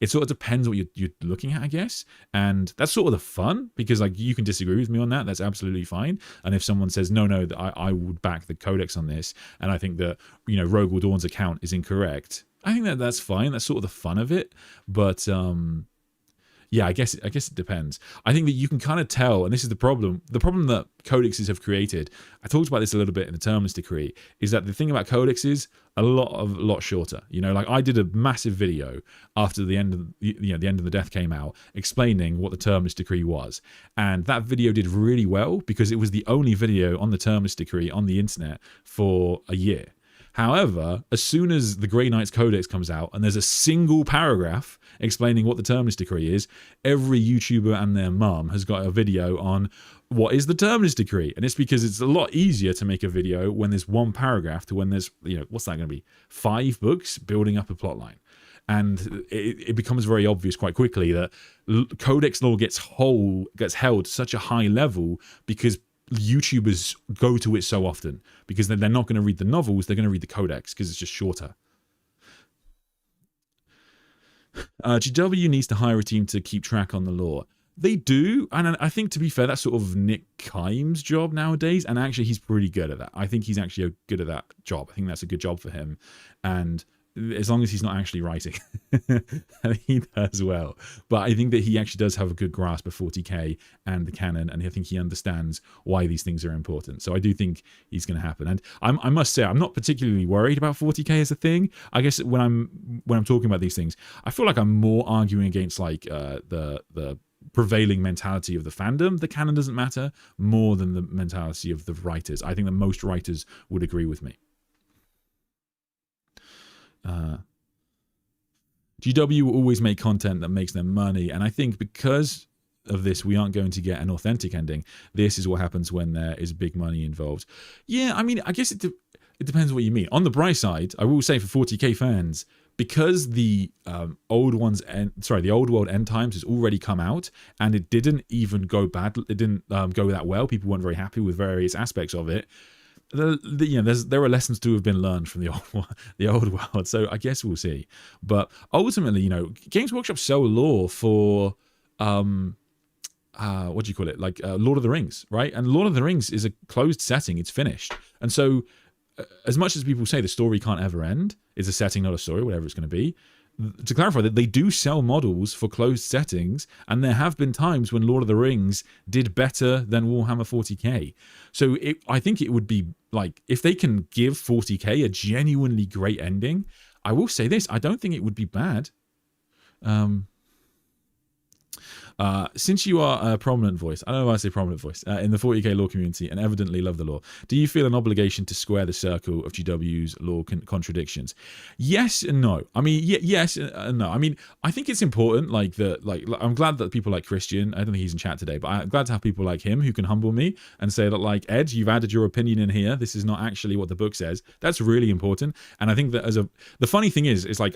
It sort of depends what you're looking at, I guess. And that's sort of the fun, because like you can disagree with me on that. That's absolutely fine. And if someone says, no, that I would back the codex on this, and I think that, you know, Rogue Dawn's account is incorrect, I think that's fine. That's sort of the fun of it. But yeah, I guess it depends. I think that you can kind of tell, and this is the problem that codexes have created. I talked about this a little bit in the Terminus Decree, is that the thing about codexes, a lot shorter. You know, like I did a massive video after the end of the end of the Death came out, explaining what the Terminus Decree was, and that video did really well because it was the only video on the Terminus Decree on the internet for a year. However, as soon as the Grey Knights Codex comes out and there's a single paragraph explaining what the Terminus Decree is, every YouTuber and their mum has got a video on what is the Terminus Decree. And it's because it's a lot easier to make a video when there's one paragraph to when there's, you know, what's that going to be? 5 books building up a plotline. And it becomes very obvious quite quickly that Codex lore gets held to such a high level because YouTubers go to it so often, because they're not going to read the novels, they're going to read the codex because it's just shorter. GW needs to hire a team to keep track on the lore. They do, and I think, to be fair, that's sort of Nick Kime's job nowadays, and actually he's pretty good at that. I think he's actually good at that job. I think that's a good job for him, and as long as he's not actually writing. He does well. But I think that he actually does have a good grasp of 40k and the canon, and I think he understands why these things are important. So I do think he's going to happen. And I must say, I'm not particularly worried about 40k as a thing. I guess when I'm talking about these things, I feel like I'm more arguing against like the prevailing mentality of the fandom. The canon doesn't matter more than the mentality of the writers. I think that most writers would agree with me. GW will always make content that makes them money, and I think because of this we aren't going to get an authentic ending. This is what happens when there is big money involved. Yeah, I mean, I guess it depends what you mean. On the bright side, I will say for 40k fans, because the old world end times has already come out and it didn't even go bad, it didn't go that well, people weren't very happy with various aspects of it. There are lessons to have been learned from the old world, so I guess we'll see. But ultimately, Games Workshop sell lore for what do you call it? Like Lord of the Rings, right? And Lord of the Rings is a closed setting; it's finished. And so, as much as people say the story can't ever end, it's a setting, not a story, whatever it's going to be. To clarify that, they do sell models for closed settings, and there have been times when Lord of the Rings did better than Warhammer 40k. So I think it would be like, if they can give 40k a genuinely great ending, I will say this, I don't think it would be bad. Since you are a prominent voice, I don't know why I say prominent voice, in the 40k lore community and evidently love the lore, do you feel an obligation to square the circle of GW's lore contradictions? Yes and no. I mean, yes and no. I mean, I think it's important, like I'm glad that people like Christian, I don't think he's in chat today, but I'm glad to have people like him who can humble me and say that, like, Ed, you've added your opinion in here. This is not actually what the book says. That's really important. And I think that the funny thing is like,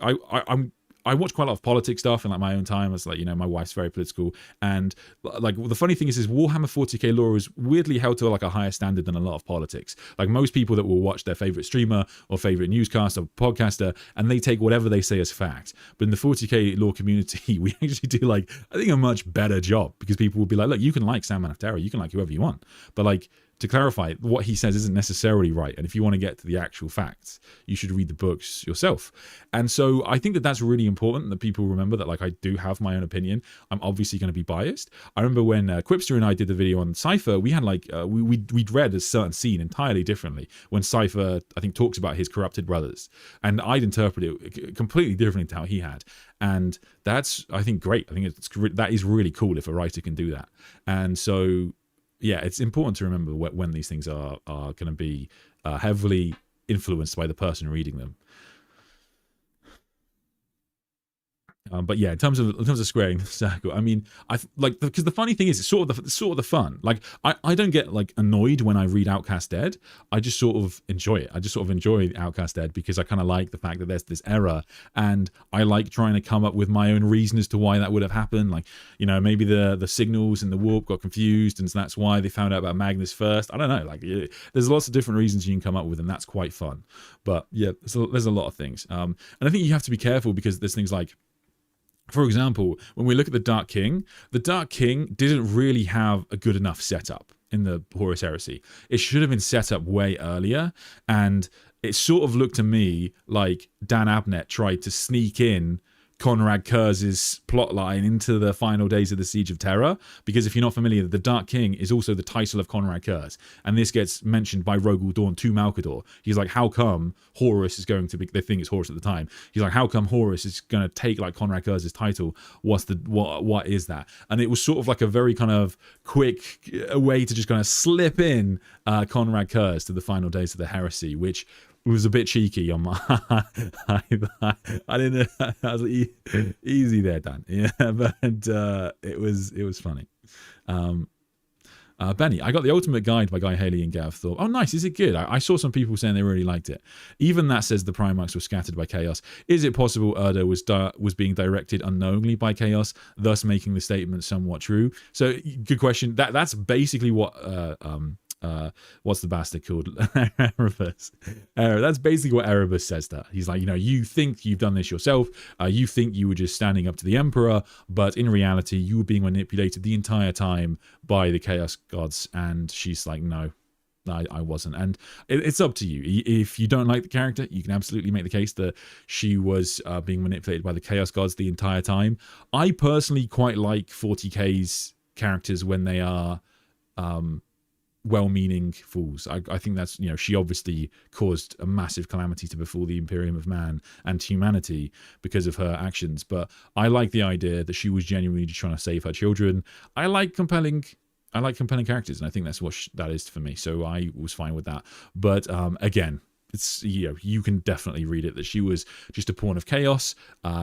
I watch quite a lot of politics stuff in like my own time. It's like, my wife's very political, and like the funny thing is Warhammer 40k lore is weirdly held to like a higher standard than a lot of politics. Like most people that will watch their favorite streamer or favorite newscaster or podcaster, and they take whatever they say as fact. But in the 40k lore community, we actually do like, I think, a much better job, because people will be like, look, you can like Sandman of Terra, you can like whoever you want, but like, to clarify, what he says isn't necessarily right. And if you want to get to the actual facts, you should read the books yourself. And so I think that that's really important, that people remember that, like, I do have my own opinion. I'm obviously going to be biased. I remember when Quipster and I did the video on Cypher, we had like, we'd read a certain scene entirely differently when Cypher, I think, talks about his corrupted brothers. And I'd interpret it completely differently to how he had. And that's, I think, great. I think that is really cool if a writer can do that. And so, yeah, it's important to remember when these things are going to be heavily influenced by the person reading them. But yeah, in terms of squaring the circle, I mean, because the funny thing is, it's sort of the fun. Like, I don't get like annoyed when I read Outcast Dead. I just sort of enjoy it. I just sort of enjoy Outcast Dead because I kind of like the fact that there's this error, and I like trying to come up with my own reason as to why that would have happened. Like, maybe the signals in the warp got confused, and so that's why they found out about Magnus first. I don't know. Like, there's lots of different reasons you can come up with, and that's quite fun. But yeah, there's a lot of things, and I think you have to be careful, because there's things like, for example, when we look at the Dark King didn't really have a good enough setup in the Horus Heresy. It should have been set up way earlier, and it sort of looked to me like Dan Abnett tried to sneak in Conrad Kurz's plotline into the final days of the Siege of Terra, because if you're not familiar, the Dark King is also the title of Conrad Kurz, and this gets mentioned by Rogel Dawn to Malkador. He's like, how come Horus is going to be, they think it's Horus at the time, he's like, how come Horus is going to take like Conrad Kurz's title? What is that? And it was sort of like a very kind of quick way to just kind of slip in Conrad Kurz to the final days of the Heresy, which was a bit cheeky on my I didn't I was like, easy there, Dan. Yeah, but it was funny. Benny, I got the Ultimate Guide by Guy Haley and Gav Thorpe. Oh, nice. Is it good? I saw some people saying they really liked it. Even that says the Primarchs were scattered by chaos. Is it possible Erdo was being directed unknowingly by chaos, thus making the statement somewhat true? So, good question. That's basically what what's the bastard called? Erebus. That's basically what Erebus says. That he's like, you think you've done this yourself. You think you were just standing up to the Emperor, but in reality, you were being manipulated the entire time by the Chaos Gods. And she's like, no, I wasn't. And it's up to you. If you don't like the character, you can absolutely make the case that she was being manipulated by the Chaos Gods the entire time. I personally quite like 40k's characters when they are well-meaning fools. I think that's, she obviously caused a massive calamity to befall the Imperium of Man and humanity because of her actions, but I like the idea that she was genuinely just trying to save her children. I like compelling characters, and I think that's what that is for me, so I was fine with that. But again, it's, you can definitely read it that she was just a pawn of chaos.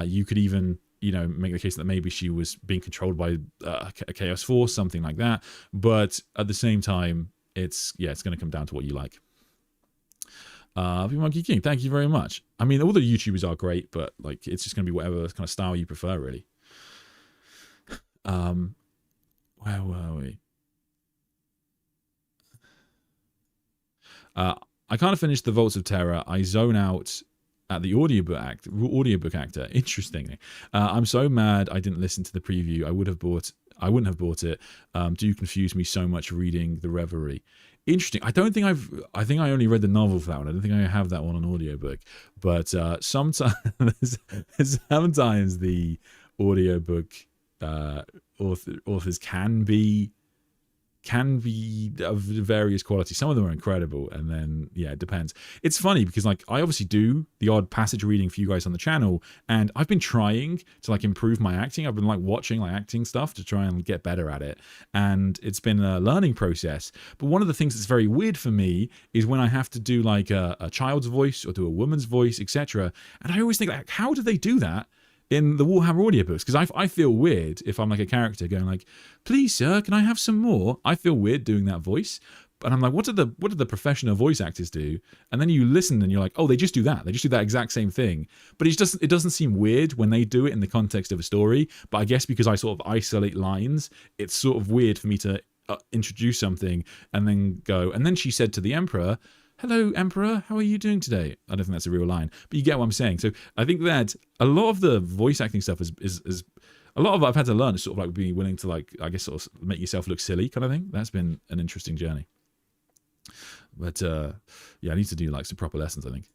You could even make the case that maybe she was being controlled by a chaos force, something like that. But at the same time, it's going to come down to what you like. Monkey King, thank you very much. I mean, all the YouTubers are great, but like, it's just going to be whatever kind of style you prefer, really. Where were we? I can't finish the Vaults of Terror. I zone out at the audiobook actor. Interestingly, I'm so mad I didn't listen to the preview. I wouldn't have bought it. Do confuse me so much reading The Reverie. Interesting. I think I only read the novel for that one. I don't think I have that one on audiobook. But sometimes the audiobook authors can be of various quality. Some of them are incredible, and then it depends. It's funny because like I obviously do the odd passage reading for you guys on the channel, and I've been trying to like improve my acting. I've been like watching like acting stuff to try and get better at it, and it's been a learning process. But one of the things that's very weird for me is when I have to do like a child's voice or do a woman's voice, etc. And I always think like, how do they do that in the Warhammer audiobooks? Because I feel weird if I'm like a character going like, please sir, can I have some more? I feel weird doing that voice. And I'm like, what do the professional voice actors do? And then you listen and you're like, oh, they just do that. They just do that exact same thing. But it doesn't seem weird when they do it in the context of a story. But I guess because I sort of isolate lines, it's sort of weird for me to introduce something and then go, and then she said to the Emperor, hello, Emperor, how are you doing today? I don't think that's a real line, but you get what I'm saying. So I think that a lot of the voice acting stuff is a lot of it I've had to learn is sort of like being willing to like, I guess, sort of make yourself look silly kind of thing. That's been an interesting journey. But I need to do like some proper lessons, I think.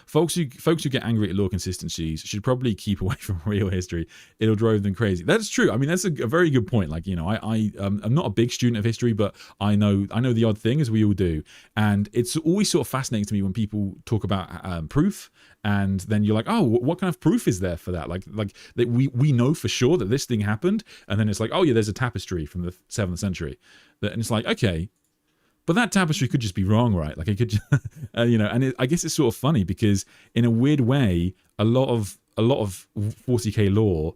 Folks who get angry at lore consistencies should probably keep away from real history. It'll drive them crazy. That's true. I mean, that's a very good point. Like, I'm not a big student of history, but I know the odd thing, as we all do. And it's always sort of fascinating to me when people talk about proof, and then you're like, oh, what kind of proof is there for that? Like that we know for sure that this thing happened, and then it's like, oh yeah, there's a tapestry from the 7th century, and it's like, okay. But that tapestry could just be wrong, right? Like it could, and I guess it's sort of funny because in a weird way, a lot of 40k lore,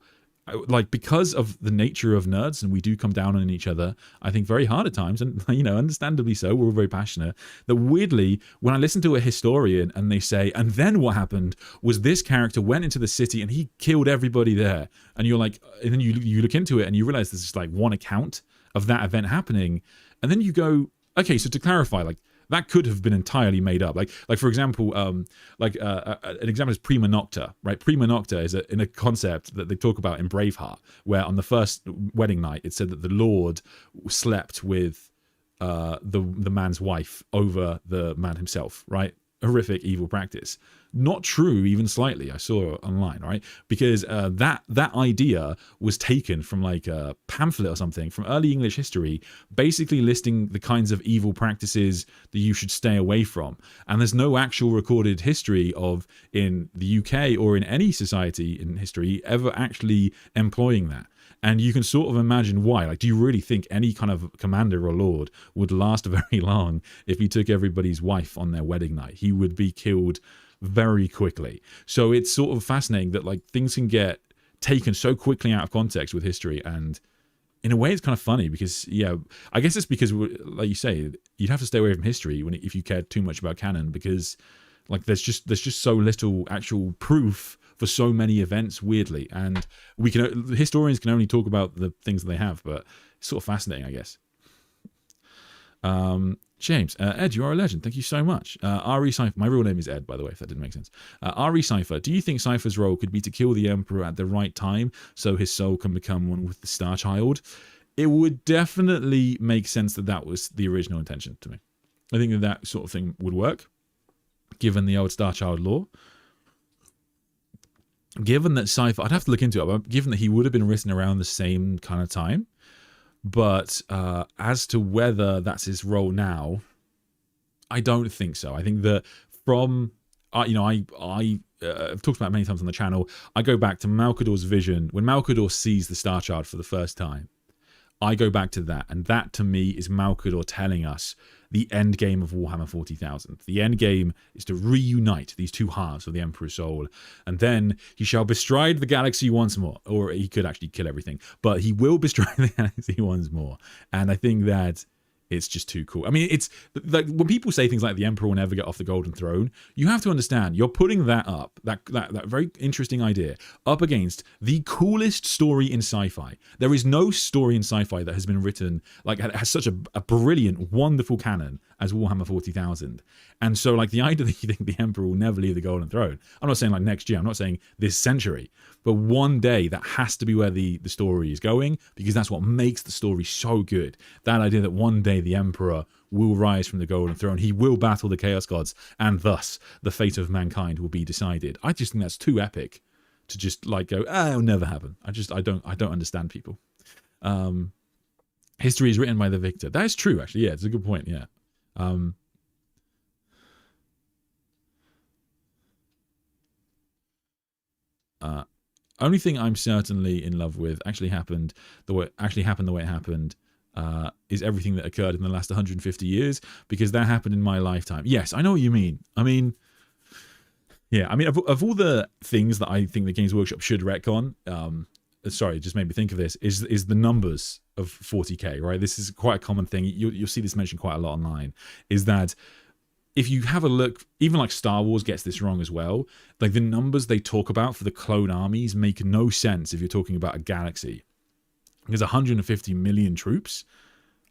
like because of the nature of nerds and we do come down on each other, I think very hard at times, and understandably so, we're all very passionate, that weirdly, when I listen to a historian and they say, and then what happened was this character went into the city and he killed everybody there. And you're like, and then you look into it and you realize there's just like one account of that event happening. And then you go, okay, so to clarify, like that could have been entirely made up. Like for example, an example is Prima Nocta, right? Prima Nocta is in a concept that they talk about in Braveheart, where on the first wedding night, it said that the Lord slept with the man's wife over the man himself, right? Horrific, evil practice. Not true, even slightly. I saw it online, right? Because that idea was taken from like a pamphlet or something from early English history, basically listing the kinds of evil practices that you should stay away from. And there's no actual recorded history of, in the UK or in any society in history, ever actually employing that. And you can sort of imagine why. Like, do you really think any kind of commander or lord would last very long if he took everybody's wife on their wedding night? He would be killed very quickly. So it's sort of fascinating that like things can get taken so quickly out of context with history, and in a way it's kind of funny because I guess it's because, like you say, you'd have to stay away from history if you cared too much about canon, because like there's just so little actual proof for so many events, weirdly, and historians can only talk about the things that they have, but it's sort of fascinating, I guess. James, Ed, you are a legend. Thank you so much. Ari Cypher, my real name is Ed, by the way, if that didn't make sense. Ari Cypher, do you think Cypher's role could be to kill the Emperor at the right time so his soul can become one with the Star Child? it would definitely make sense that that was the original intention to me. I think that that sort of thing would work, given the old Star Child lore. Given that sci-fi, I'd have to look into it, but given that he would have been written around the same kind of time. But as to whether that's his role now, I don't think so. I think that from, you know, I've talked about it many times on the channel. I go back to Malkador's vision. When Malkador sees the Star Child for the first time, I go back to that. And that, to me, is Malkador telling us the end game of Warhammer 40,000. The end game is to reunite these two halves of the Emperor's soul. And then he shall bestride the galaxy once more. Or he could actually kill everything. But he will bestride the galaxy once more. And I think that it's just too cool. I mean, it's like when people say things like the Emperor will never get off the Golden Throne, you have to understand you're putting that up, that very interesting idea, up against the coolest story in sci-fi. There is no story in sci-fi that has been written, like, has such a brilliant, wonderful canon as Warhammer 40,000. And so, like, the idea that you think the Emperor will never leave the Golden Throne, I'm not saying like next year, I'm not saying this century, but one day that has to be where the story is going, because that's what makes the story so good. That idea that one day the Emperor will rise from the Golden Throne, he will battle the Chaos Gods, and thus the fate of mankind will be decided. I just think that's too epic to just like go, it'll never happen. I don't understand people. History is written by the victor. That is true, actually. Yeah, it's a good point. Yeah. Only thing I'm certainly in love with actually happened the way it happened is everything that occurred in the last 150 years, because that happened in my lifetime. Yes, I know what you mean. I mean, yeah, I mean, of all the things that I think the Games Workshop should retcon, sorry, it just made me think of this, is the numbers of 40k, right? This is quite a common thing. You'll see this mentioned quite a lot online, is that if you have a look, even like Star Wars gets this wrong as well. Like the numbers they talk about for the clone armies make no sense if you're talking about a galaxy. Because 150 million troops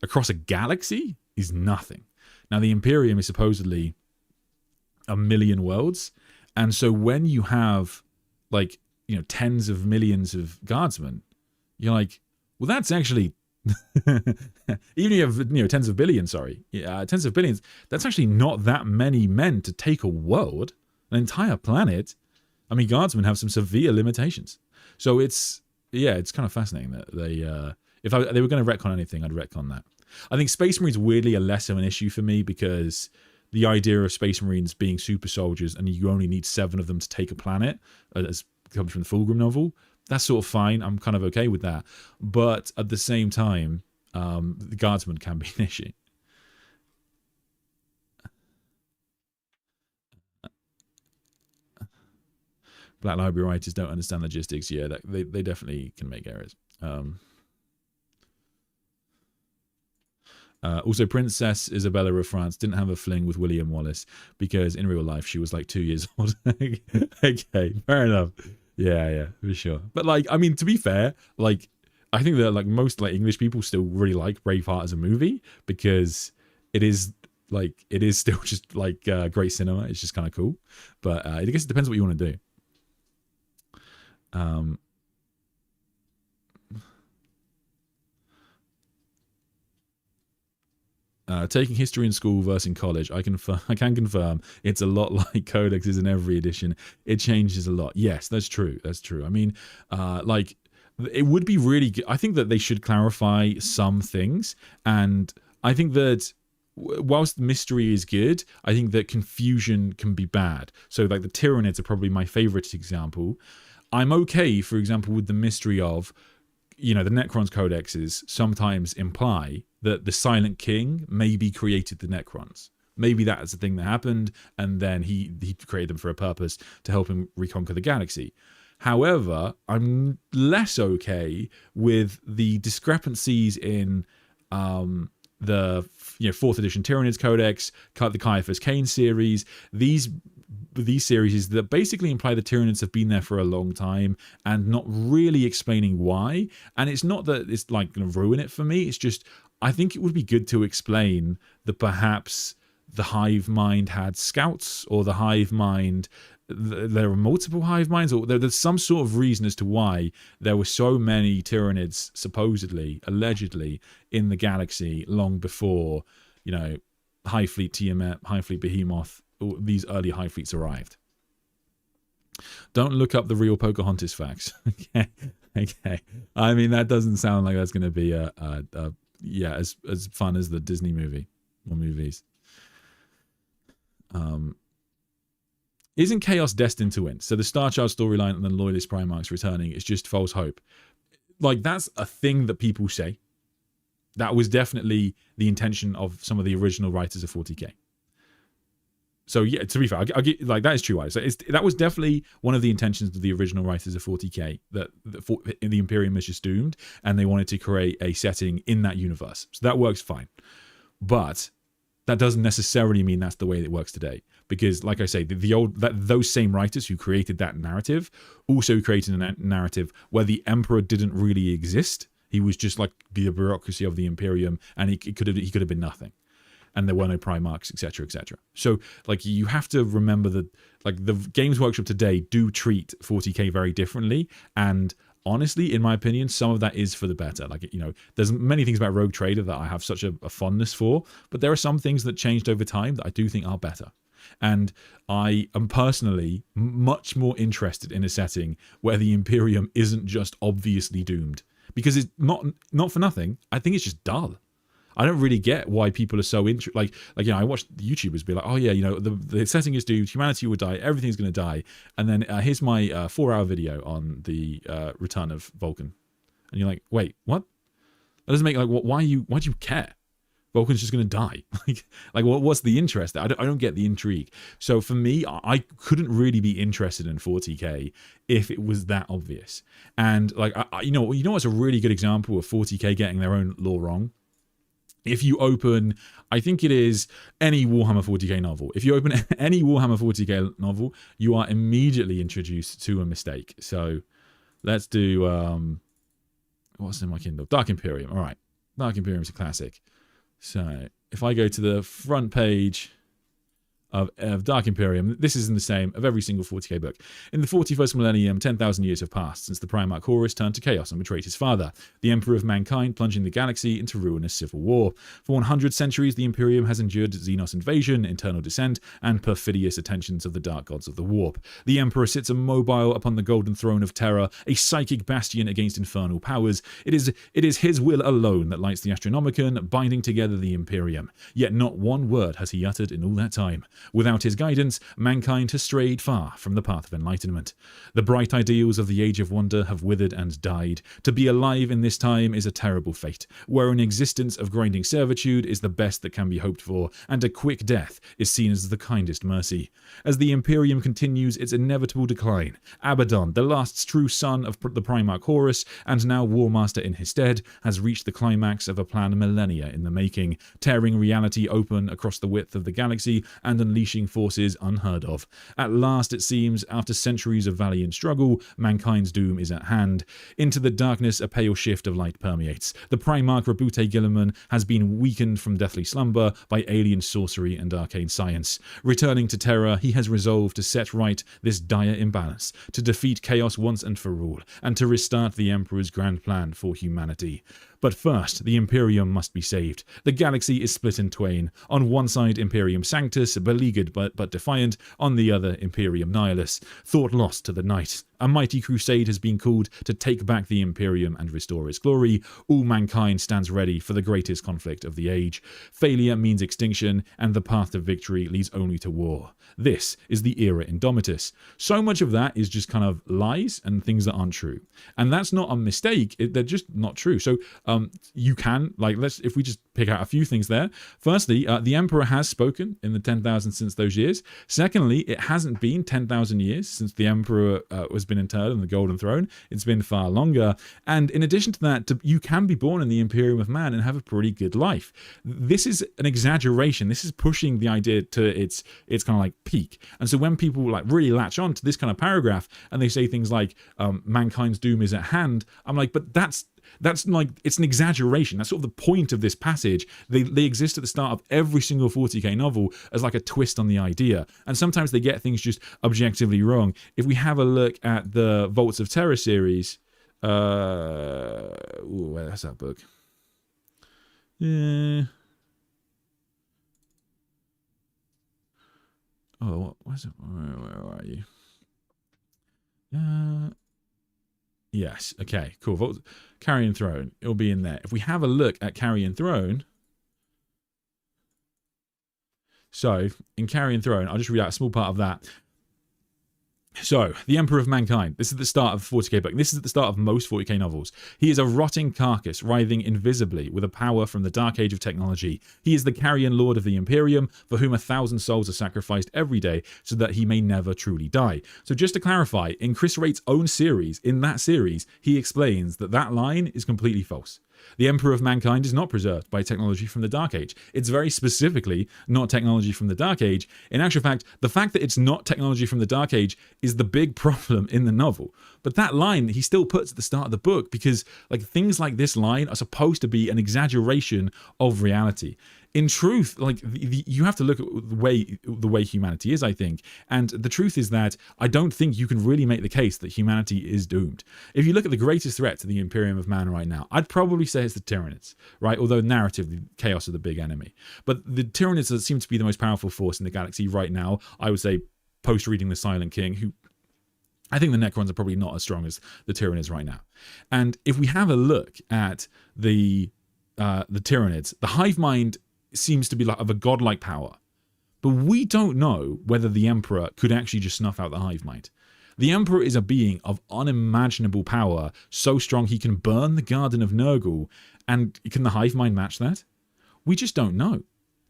across a galaxy is nothing. Now the Imperium is supposedly 1 million worlds. And so when you have like, you know, tens of millions of guardsmen, you're like, well, that's actually even if you have, you know, tens of billions, tens of billions, that's actually not that many men to take a world, an entire planet. I mean, guardsmen have some severe limitations. So it's, yeah, it's kind of fascinating that they, if they were going to retcon anything, I'd retcon that. I think Space Marines weirdly are less of an issue for me, because the idea of Space Marines being super soldiers and you only need 7 of them to take a planet, as comes from the Fulgrim novel, that's sort of fine. I'm kind of okay with that. But at the same time, the guardsmen can be an issue. Black Library writers don't understand logistics. Yeah, they definitely can make errors. Also, Princess Isabella of France didn't have a fling with William Wallace because in real life she was like 2 years old. Okay, fair enough. Yeah, for sure. But like, I mean, to be fair, like, I think that like most like English people still really like Braveheart as a movie, because it is still just like great cinema. It's just kind of cool. But I guess it depends what you want to do. Taking history in school versus in college, I can confirm it's a lot like codexes in every edition. It changes a lot. Yes, that's true. That's true. I mean, like, it would be really good. I think that they should clarify some things, and I think that whilst mystery is good, I think that confusion can be bad. So like the Tyranids are probably my favorite example. I'm okay, for example, with the mystery of, you know, the Necrons codexes sometimes imply that the Silent King maybe created the Necrons. Maybe that is the thing that happened, and then he created them for a purpose to help him reconquer the galaxy. However, I'm less okay with the discrepancies in the 4th edition Tyranids Codex, the Caiaphas Cain series. These series that basically imply the Tyranids have been there for a long time and not really explaining why. And it's not that it's like going to ruin it for me. It's just, I think it would be good to explain that perhaps the hive mind had scouts, or the hive mind there are multiple hive minds, or there's some sort of reason as to why there were so many Tyranids supposedly, allegedly, in the galaxy long before, Hive Fleet Tiamat, Hive Fleet Behemoth, these early Hive Fleets arrived. Don't look up the real Pocahontas facts. Okay. I mean, that doesn't sound like that's going to be as fun as the Disney movie or movies. Isn't Chaos destined to win? So the Star Child storyline and the Loyalist Primarchs returning is just false hope. Like, that's a thing that people say. That was definitely the intention of some of the original writers of 40k. So yeah, to be fair, I'll get, like, that is true. So that was definitely one of the intentions of the original writers of 40k, that the Imperium is just doomed, and they wanted to create a setting in that universe. So that works fine. But that doesn't necessarily mean that's the way it works today. Because, like I say, those same writers who created that narrative also created a narrative where the Emperor didn't really exist. He was just like the bureaucracy of the Imperium, and he could have been nothing. And there were no Primarchs, etc., etc. So, like, you have to remember that, like, the Games Workshop today do treat 40k very differently, and honestly, in my opinion, some of that is for the better. Like, there's many things about Rogue Trader that I have such a fondness for, but there are some things that changed over time that I do think are better. And I am personally much more interested in a setting where the Imperium isn't just obviously doomed, because it's not for nothing. I think it's just dull. I don't really get why people are so interested. Like I watched YouTubers be like, oh yeah, the setting is doomed, humanity will die, everything's going to die, and then here's my 4-hour video on the return of Vulcan, and you're like, wait, what? That doesn't make, like, why do you care? Vulcan's just going to die. like what's the interest? I don't get the intrigue. So for me, I couldn't really be interested in 40k if it was that obvious. And like, what's a really good example of 40k getting their own lore wrong? If you open, I think it is any Warhammer 40k novel. If you open any Warhammer 40k novel, you are immediately introduced to a mistake. So let's do, what's in my Kindle? Dark Imperium. All right. Dark Imperium is a classic. So if I go to the front page of Dark Imperium, this is in the same of every single 40k book. In the 41st millennium, 10,000 years have passed since the Primarch Horus turned to chaos and betrayed his father, the Emperor of Mankind, plunging the galaxy into ruinous civil war. For 100 centuries, the Imperium has endured Xenos invasion, internal dissent, and perfidious attentions of the dark gods of the warp. The Emperor sits immobile upon the golden throne of terror, a psychic bastion against infernal powers. It is his will alone that lights the Astronomicon, binding together the Imperium. Yet not one word has he uttered in all that time. Without his guidance, mankind has strayed far from the path of enlightenment. The bright ideals of the Age of Wonder have withered and died. To be alive in this time is a terrible fate, where an existence of grinding servitude is the best that can be hoped for, and a quick death is seen as the kindest mercy. As the Imperium continues its inevitable decline, Abaddon, the last true son of the Primarch Horus, and now Warmaster in his stead, has reached the climax of a plan millennia in the making, tearing reality open across the width of the galaxy and unleashing forces unheard of. At last, it seems, after centuries of valiant struggle, mankind's doom is at hand. Into the darkness, a pale shift of light permeates. The Primarch Rabute Gilliman has been weakened from deathly slumber by alien sorcery and arcane science. Returning to Terra, he has resolved to set right this dire imbalance, to defeat chaos once and for all, and to restart the Emperor's grand plan for humanity. But first, the Imperium must be saved. The galaxy is split in twain. On one side, Imperium Sanctus, beleaguered but defiant. On the other, Imperium Nihilus, thought lost to the night. A mighty crusade has been called to take back the Imperium and restore its glory. All mankind stands ready for the greatest conflict of the age. Failure means extinction, and the path to victory leads only to war. This is the era Indomitus. So much of that is just kind of lies and things that aren't true. And that's not a mistake, they're just not true. So you can, if we just pick out a few things there. Firstly, the Emperor has spoken in the 10,000 since those years. Secondly, it hasn't been 10,000 years since the Emperor has been interred on the Golden Throne. It's been far longer. And in addition to that, you can be born in the Imperium of Man and have a pretty good life. This is an exaggeration. This is pushing the idea to its kind of like peak. And so when people like really latch on to this kind of paragraph and they say things like mankind's doom is at hand, I'm like, but that's that's like, it's an exaggeration. That's sort of the point of this passage. They exist at the start of every single 40k novel as like a twist on the idea, and sometimes they get things just objectively wrong. If we have a look at the Vaults of Terror series, where's that book? Yeah. Oh, where's it? Where are you? Yes. Okay. Cool. Carrion Throne. It'll be in there. If we have a look at Carrion Throne, so in Carrion Throne, I'll just read out a small part of that. So, the Emperor of Mankind. This is the start of 40k book. This is at the start of most 40k novels. He is a rotting carcass, writhing invisibly with a power from the dark age of technology. He is the carrion lord of the Imperium, for whom 1,000 souls are sacrificed every day so that he may never truly die. So just to clarify, in Chris Wraight's own series, in that series, he explains that that line is completely false. The Emperor of Mankind is not preserved by technology from the Dark Age. It's very specifically not technology from the Dark Age. In actual fact, the fact that it's not technology from the Dark Age is the big problem in the novel. But that line he still puts at the start of the book because like things like this line are supposed to be an exaggeration of reality. In truth, like you have to look at the way humanity is, I think. And the truth is that I don't think you can really make the case that humanity is doomed. If you look at the greatest threat to the Imperium of Man right now, I'd probably say it's the Tyranids, right? Although narratively, chaos are the big enemy. But the Tyranids seem to be the most powerful force in the galaxy right now. I would say post-reading The Silent King, who I think the Necrons are probably not as strong as the Tyranids right now. And if we have a look at the Tyranids, the hive mind seems to be like of a godlike power, but we don't know whether the Emperor could actually just snuff out the hive mind. The Emperor is a being of unimaginable power, so strong he can burn the Garden of Nurgle, and can the hive mind match that? We just don't know.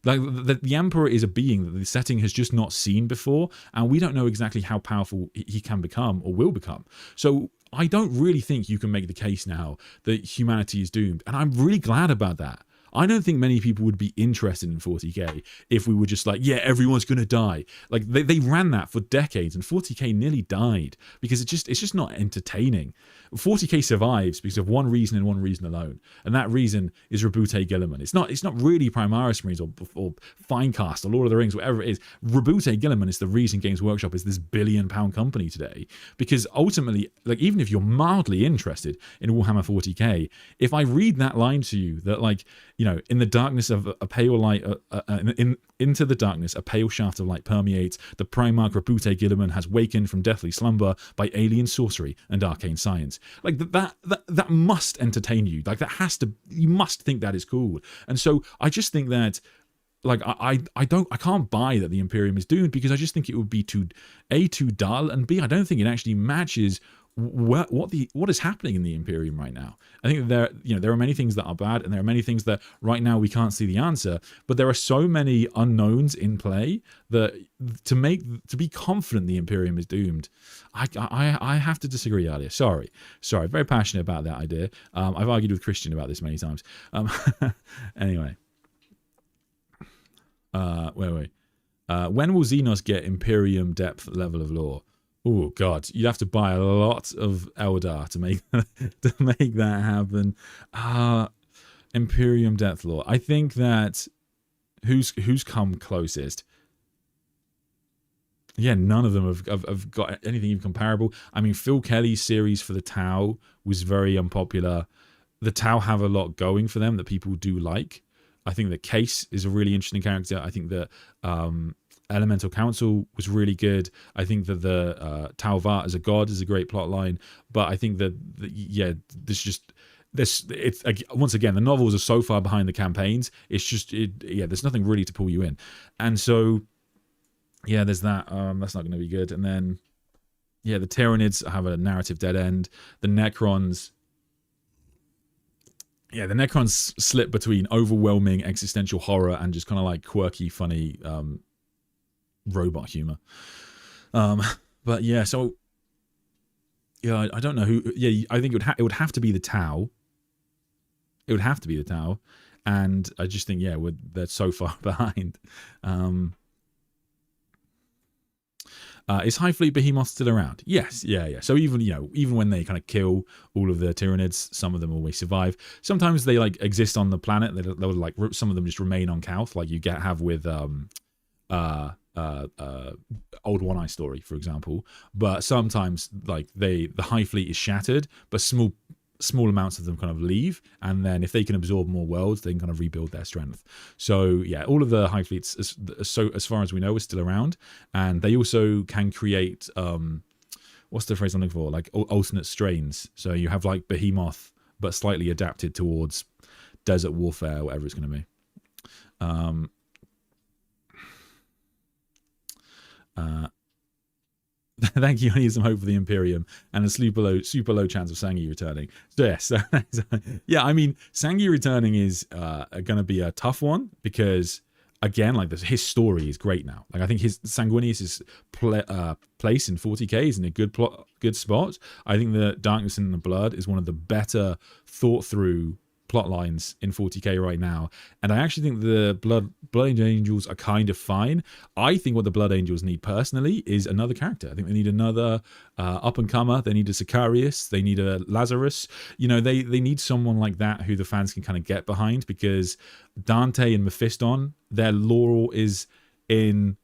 Like the Emperor is a being that the setting has just not seen before, and we don't know exactly how powerful he can become or will become. So I don't really think you can make the case now that humanity is doomed, and I'm really glad about that. I don't think many people would be interested in 40k if we were just like, yeah, everyone's going to die. Like they ran that for decades, and 40k nearly died because it's just not entertaining. 40k survives because of one reason and one reason alone, and that reason is Rabute Gilliman. It's not really Primaris Marines or Finecast or Lord of the Rings, whatever it is. Rabute Gilliman is the reason Games Workshop is this billion-pound company today, because ultimately, like even if you're mildly interested in Warhammer 40k, if I read that line to you that like, you know, in the darkness of a pale light, into the darkness, a pale shaft of light permeates. The Primarch Rabute Gilliman has wakened from deathly slumber by alien sorcery and arcane science. Like that must entertain you. Like that has to. You must think that is cool. And so I just think that, like I can't buy that the Imperium is doomed, because I just think it would be too dull, and B, I don't think it actually matches what is happening in the Imperium right now. I think there are many things that are bad, and there are many things that right now we can't see the answer, but there are so many unknowns in play that to be confident the Imperium is doomed, I have to disagree, Alia. Sorry, very passionate about that idea. I've argued with Christian about this many times. Anyway, where were we? When will Xenos get Imperium depth level of lore? Oh God, you'd have to buy a lot of Eldar to make that happen. Imperium depth lore. I think that who's come closest? Yeah, none of them have got anything even comparable. I mean, Phil Kelly's series for the Tau was very unpopular. The Tau have a lot going for them that people do like. I think that Case is a really interesting character. I think that Elemental Council was really good. I think that the Tau Vat as a god is a great plot line. But I think that once again, the novels are so far behind the campaigns. It's just there's nothing really to pull you in. And so yeah, there's that. That's not going to be good. And then yeah, the Tyranids have a narrative dead end. The Necrons. Yeah, the Necrons slip between overwhelming existential horror and just kind of like quirky, funny robot humor. But yeah, so yeah, I don't know who. Yeah, I think it would have to be the Tau. It would have to be the Tau, and I just think they're so far behind. Is High Fleet Behemoth still around? Yes, yeah. So even when they kind of kill all of the Tyranids, some of them always survive. Sometimes they like exist on the planet. They'll like some of them just remain on Calth, like you have with old One Eye story, for example. But sometimes like the High Fleet is shattered, but small amounts of them kind of leave, and then if they can absorb more worlds, they can kind of rebuild their strength. So yeah, all of the High Fleets, as far as we know, are still around, and they also can create what's the phrase I'm looking for, like alternate strains. So you have like Behemoth but slightly adapted towards desert warfare, whatever it's going to be. Thank you. I need some hope for the Imperium and a super low chance of Sangi returning. So yes, yeah. I mean, Sangi returning is going to be a tough one because, again, like his story is great now. Like I think his Sanguinius' place in 40k is in a good spot. I think the Darkness in the Blood is one of the better thought through plot lines in 40k right now, and I actually think the Blood Angels are kind of fine. I think what the Blood Angels need personally is another character. I think they need another up and comer. They need a Sicarius. They need a Lazarus. You know, they need someone like that who the fans can kind of get behind, because Dante and Mephiston, their lore is in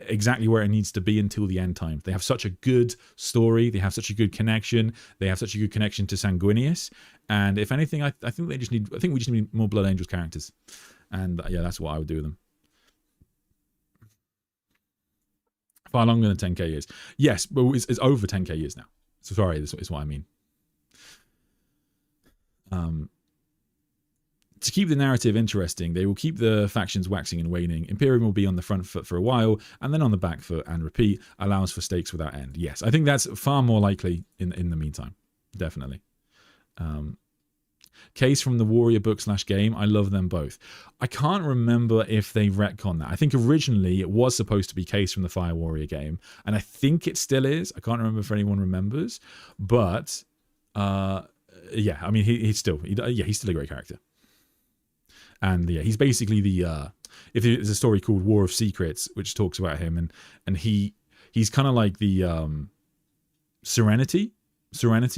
exactly where it needs to be until the end time. They have such a good story. They have such a good connection. They have such a good connection to Sanguinius. And if anything, I think we just need more Blood Angels characters. And yeah, that's what I would do with them. Far longer than 10k years. Yes, but it's over 10k years now. So sorry, this is what I mean. To keep the narrative interesting, they will keep the factions waxing and waning. Imperium will be on the front foot for a while, and then on the back foot, and repeat, allows for stakes without end. Yes, I think that's far more likely in the meantime. Definitely. Case from the Warrior book / game. I love them both. I can't remember if they retconned that. I think originally it was supposed to be Case from the Fire Warrior game, and I think it still is. I can't remember if anyone remembers, but yeah, I mean he's still a great character. And yeah, he's basically if there's a story called War of Secrets, which talks about him, and he's kind of like the Serenity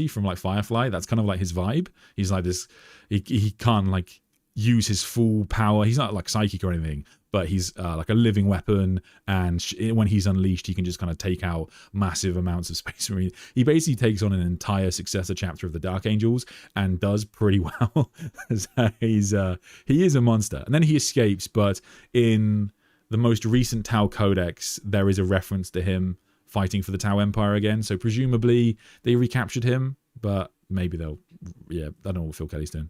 from like Firefly. That's kind of like his vibe. He's like this, he can't like use his full power. He's not like psychic or anything, but he's like a living weapon, and when he's unleashed, he can just kind of take out massive amounts of space marine. He basically takes on an entire successor chapter of the Dark Angels and does pretty well. So he is a monster. And then he escapes, but in the most recent Tau Codex, there is a reference to him fighting for the Tau Empire again. So presumably they recaptured him, but maybe they'll, yeah, I don't know what Phil Kelly's doing.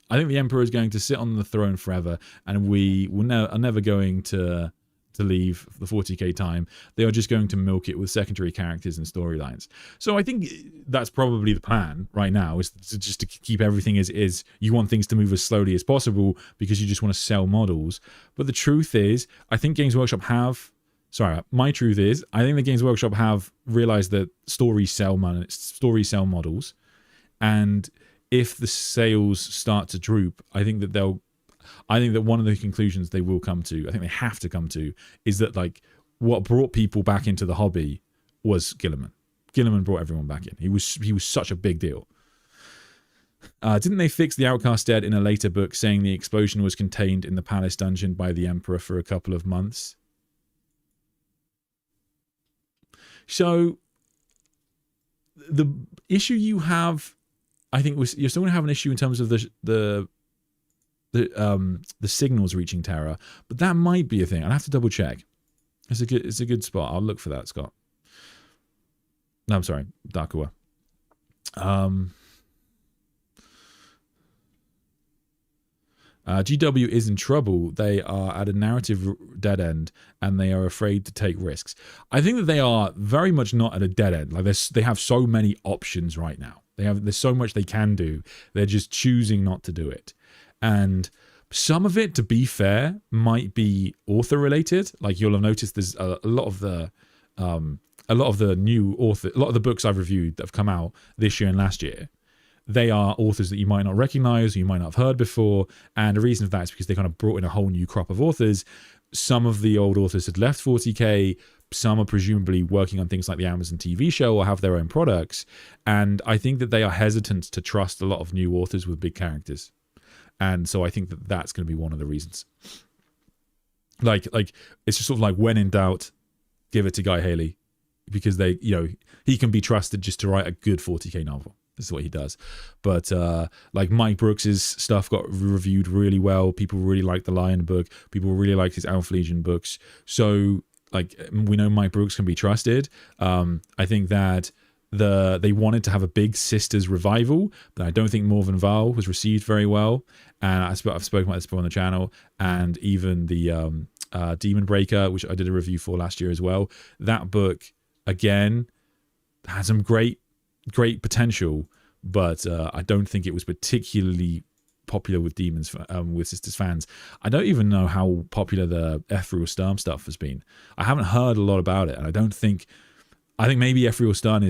I think the Emperor is going to sit on the throne forever, and we are never going to leave the 40k time. They are just going to milk it with secondary characters and storylines. So I think that's probably the plan right now, is just to keep everything as is. You want things to move as slowly as possible because you just want to sell models. But the truth is, I think Games Workshop have... my truth is, I think the Games Workshop have realized that stories sell models, and if the sales start to droop, I think that one of the conclusions they will come to, I think they have to come to, is that like what brought people back into the hobby was Guilliman. Guilliman brought everyone back in. He was such a big deal. Didn't they fix the Outcast Dead in a later book, saying the explosion was contained in the palace dungeon by the Emperor for a couple of months? So the issue you have, I think, you're still going to have an issue in terms of the signals reaching Terra, but that might be a thing. I'll have to double check. It's a good spot. I'll look for that, Scott. No, I'm sorry, Darkua. GW is in trouble. They are at a narrative dead end, and they are afraid to take risks. I think that they are very much not at a dead end. Like they have so many options right now. There's so much they can do. They're just choosing not to do it. And some of it, to be fair, might be author related. Like you'll have noticed, there's a lot of the new author, a lot of the books I've reviewed that have come out this year and last year. they are authors that you might not recognize or you might not have heard before. And the reason for that is because they kind of brought in a whole new crop of authors. Some of the old authors had left 40k. Some are presumably working on things like the Amazon TV show or have their own products. And I think that they are hesitant to trust a lot of new authors with big characters. And so I think that that's going to be one of the reasons. Like it's just sort of like, when in doubt, give it to Guy Haley, because they, he can be trusted just to write a good 40k novel. This is what he does. But like Mike Brooks's stuff got reviewed really well. People really liked the Lion book. People really liked his Alpha Legion books. So like, we know Mike Brooks can be trusted. I think that they wanted to have a big Sisters revival, but I don't think Morven Val was received very well. And I've spoken about this before on the channel, and even the Demon Breaker, which I did a review for last year as well. That book, again, has some great potential, but I don't think it was particularly popular with with Sisters fans. I don't even know how popular the Ethereal Sturm stuff has been. I haven't heard a lot about it, and I think maybe Ethereal Sturm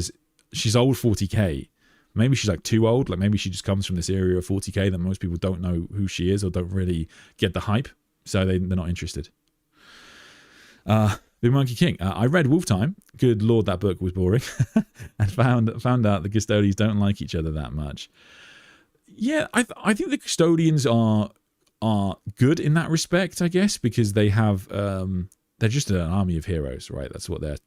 she's old 40k. Maybe she's like too old. Like maybe she just comes from this area of 40k that most people don't know who she is or don't really get the hype, so they're not interested. The Monkey King. I read Wolf Time. Good lord, that book was boring. And found out the Custodians don't like each other that much. Yeah, I think the Custodians are good in that respect, I guess, because they have they're just an army of heroes, right? That's what they're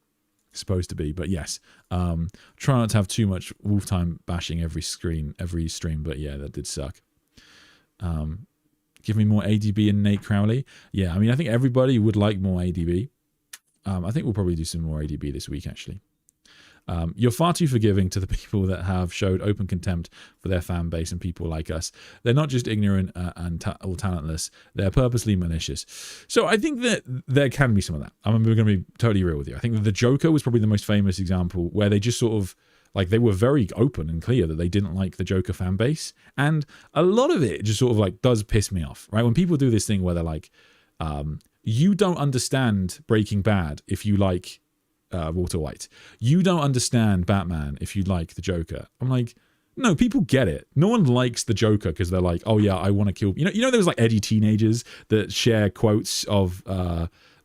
supposed to be. But yes, try not to have too much Wolf Time bashing every stream. But yeah, that did suck. Give me more ADB and Nate Crowley. Yeah, I mean, I think everybody would like more ADB. I think we'll probably do some more ADB this week, actually. You're far too forgiving to the people that have showed open contempt for their fan base and people like us. They're not just ignorant or talentless. They're purposely malicious. So I think that there can be some of that. We're going to be totally real with you. I think that the Joker was probably the most famous example where they just sort of, like, they were very open and clear that they didn't like the Joker fan base. And a lot of it just sort of like does piss me off, right? When people do this thing where they're like, you don't understand Breaking Bad if you like Walter White. You don't understand Batman if you like the Joker. I'm like, no, people get it. No one likes the Joker because they're like, oh yeah, I want to kill. There was like edgy teenagers that share quotes of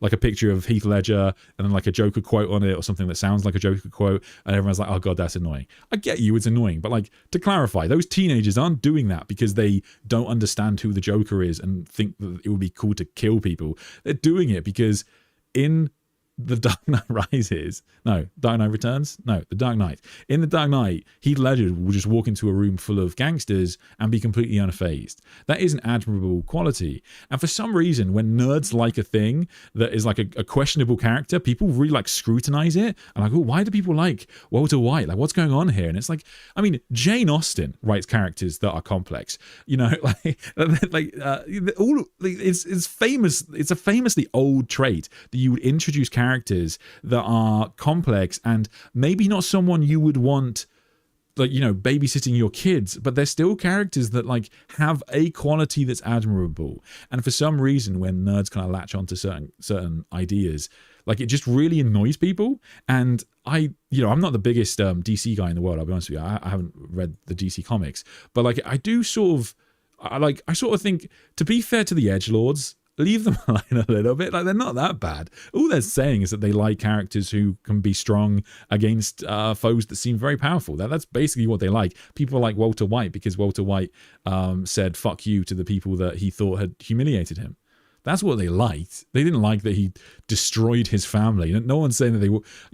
like a picture of Heath Ledger and then like a Joker quote on it or something that sounds like a Joker quote, and everyone's like, oh god, that's annoying. I get you, it's annoying, but like, to clarify, those teenagers aren't doing that because they don't understand who the Joker is and think that it would be cool to kill people. They're doing it because in The Dark Knight Rises, no, Dark Knight Returns, no, The Dark Knight. In The Dark Knight, Heath Ledger will just walk into a room full of gangsters and be completely unfazed. That is an admirable quality. And for some reason, when nerds like a thing that is like a questionable character, people really like scrutinize it. And like, oh, why do people like Walter White? Like, what's going on here? And it's like, I mean, Jane Austen writes characters that are complex. It's famous. It's a famously old trait that you would introduce characters that are complex and maybe not someone you would want, like, babysitting your kids, but they're still characters that like have a quality that's admirable. And for some reason, when nerds kind of latch onto certain ideas, like, it just really annoys people. And I'm not the biggest DC guy in the world, I'll be honest with you. I haven't read the DC comics, but like, I do sort of think, to be fair to the edgelords, leave them alone a little bit. Like, they're not that bad. All they're saying is that they like characters who can be strong against foes that seem very powerful. That's basically what they like. People like Walter White because Walter White said fuck you to the people that he thought had humiliated him. That's what they liked. They didn't like that he destroyed his family. No one's saying that they,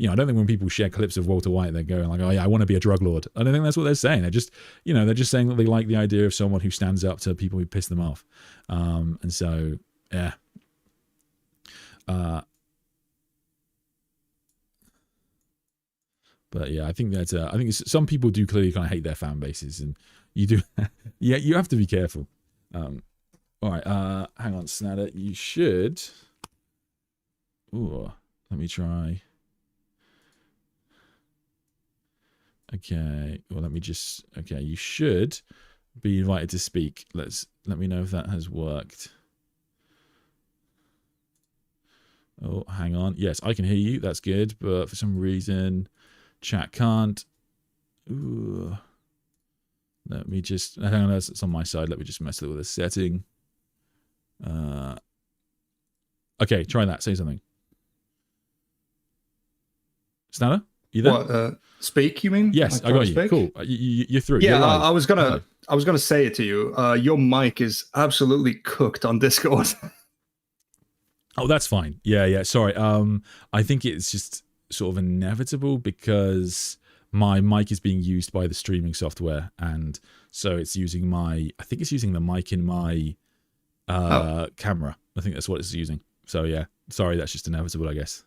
I don't think when people share clips of Walter White, they're going like, oh yeah, I want to be a drug lord. I don't think that's what they're saying. They're just, they're just saying that they like the idea of someone who stands up to people who piss them off. And so, yeah. But yeah, I think that some people do clearly kind of hate their fan bases, and you do, yeah, you have to be careful. All right, hang on, Snatter. You should. Ooh, let me try. Okay, well, let me just. Okay, you should be invited to speak. Let me know if that has worked. Oh, hang on. Yes, I can hear you. That's good, but for some reason, chat can't. Ooh. Let me just, hang on, it's on my side. Let me just mess with the setting. Okay, try that. Say something. Snada, you there? What, speak, you mean? Yes, I got you. Speak? Cool. You're through. Yeah, You're live. I was gonna say it to you. Your mic is absolutely cooked on Discord. Oh, that's fine. Yeah. Sorry. I think it's just sort of inevitable because my mic is being used by the streaming software, and so it's using I think it's using the mic in my camera. I think that's what it's using. So yeah, sorry, that's just inevitable, I guess.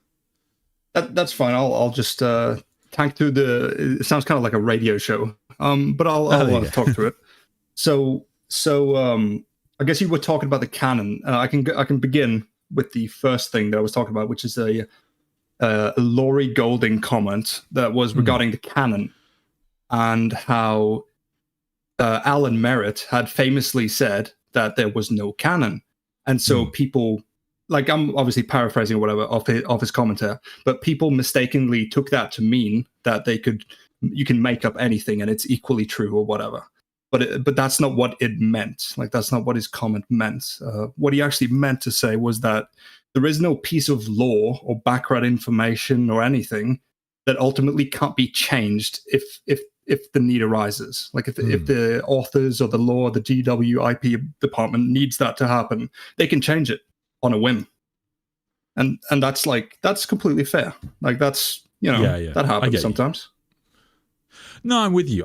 That's fine. I'll just tank through the. It sounds kind of like a radio show. But I'll talk through it. So I guess you were talking about the canon. I can begin with the first thing that I was talking about, which is a Laurie Golding comment that was regarding the canon and how Alan Merritt had famously said that there was no canon, and so people, like, I'm obviously paraphrasing or whatever of his commentary, but people mistakenly took that to mean that you can make up anything and it's equally true or whatever. But that's not what it meant. Like, that's not what his comment meant. What he actually meant to say was that there is no piece of lore or background information or anything that ultimately can't be changed if the need arises. Like, if the authors or the lore, the GW IP department needs that to happen, they can change it on a whim. And that's completely fair. Like, that's, that happens sometimes. No, I'm with you.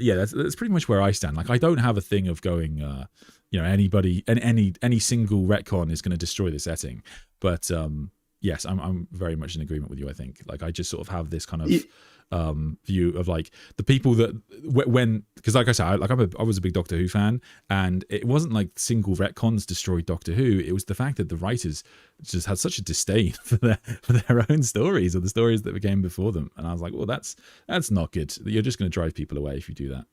Yeah, that's pretty much where I stand. Like, I don't have a thing of going, anybody and any single retcon is going to destroy the setting. But yes, I'm very much in agreement with you. I think, like, I just sort of have this kind of view of, like, the people that because, like I said, I was a big Doctor Who fan, and it wasn't like single retcons destroyed Doctor Who. It was the fact that the writers just had such a disdain for their own stories or the stories that came before them, and I was like, well, that's not good. You're just going to drive people away if you do that.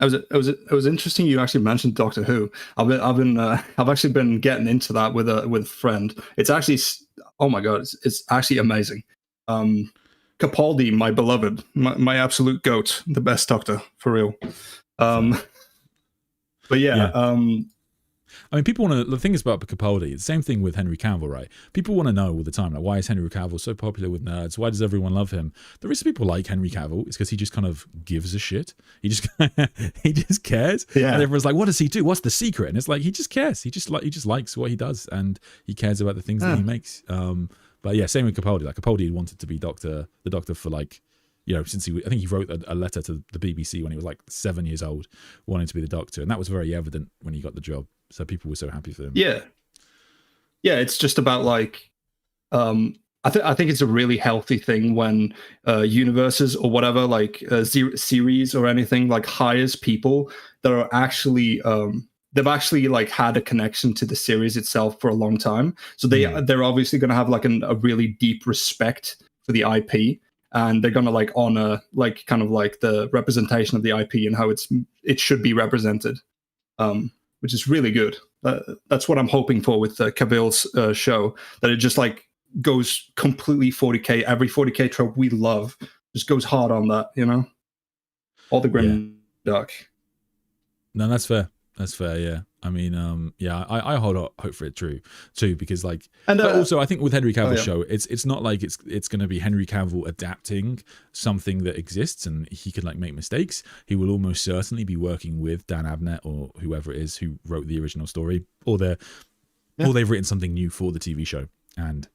It was interesting you actually mentioned Doctor Who. I've actually been getting into that with a friend. It's actually, oh my god, it's actually amazing. Capaldi, my beloved, my absolute goat, the best Doctor, for real. But yeah. I mean, people want to. The thing is about Capaldi, the same thing with Henry Cavill, right? People want to know all the time, like, why is Henry Cavill so popular with nerds? Why does everyone love him? The reason people like Henry Cavill is because he just kind of gives a shit. He just cares. Yeah. And everyone's like, what does he do? What's the secret? And it's like, he just cares. He just likes what he does, and he cares about the things that he makes. But yeah, same with Capaldi. Like, Capaldi wanted to be the Doctor for, like, since I think he wrote a letter to the BBC when he was like 7 years old, wanting to be the Doctor, and that was very evident when he got the job. So people were so happy for him. Yeah, it's just about, like, I think it's a really healthy thing when universes or whatever, like series or anything, like, hires people that are actually they've actually, like, had a connection to the series itself for a long time. So they're obviously going to have, like, a really deep respect for the IP. And they're gonna, like, honor, like, kind of like the representation of the IP and how it should be represented, which is really good. That's what I'm hoping for with Cavill's show. That it just, like, goes completely 40k. Every 40k trope we love just goes hard on that. All the grim dark. No, that's fair. That's fair. Yeah. I mean, I hold out hope for it too, because, like, and also I think with Henry Cavill's show, it's not like it's going to be Henry Cavill adapting something that exists and he could, like, make mistakes. He will almost certainly be working with Dan Abnett or whoever it is who wrote the original story, or they've written something new for the TV show. And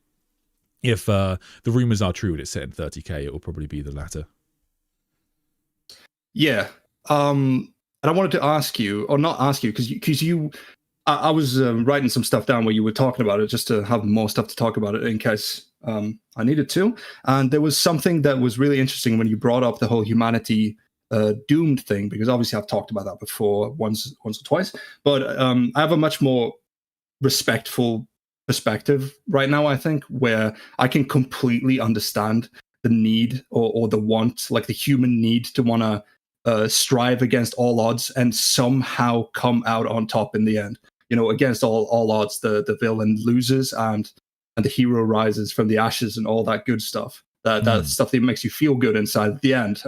if the rumors are true and it's set in 30k, it will probably be the latter. Yeah. And I wanted to ask you, or not ask you, because I was writing some stuff down where you were talking about it, just to have more stuff to talk about it in case I needed to. And there was something that was really interesting when you brought up the whole humanity doomed thing, because obviously I've talked about that before once or twice. But I have a much more respectful perspective right now, I think, where I can completely understand the need or the want, like the human need to want to strive against all odds and somehow come out on top in the end. Against all odds, the villain loses and the hero rises from the ashes and all that good stuff. That stuff that makes you feel good inside at the end.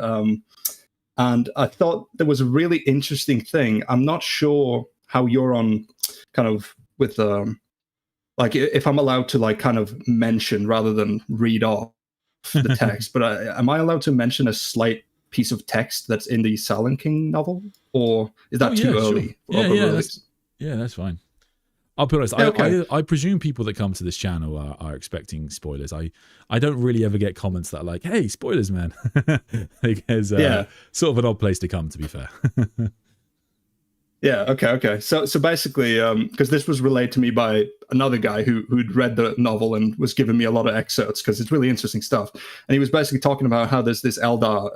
And I thought there was a really interesting thing. I'm not sure how you're on kind of with like if I'm allowed to like kind of mention rather than read off the text, but am I allowed to mention a slight piece of text that's in the Silent King novel, or is that too early? Sure. That's fine. I'll be honest. Okay. I presume people that come to this channel are expecting spoilers. I don't really ever get comments that are like, "Hey, spoilers, man." Because sort of an odd place to come, to be fair. Yeah. Okay. So basically, because this was relayed to me by another guy who'd read the novel and was giving me a lot of excerpts because it's really interesting stuff. And he was basically talking about how there's this Eldar,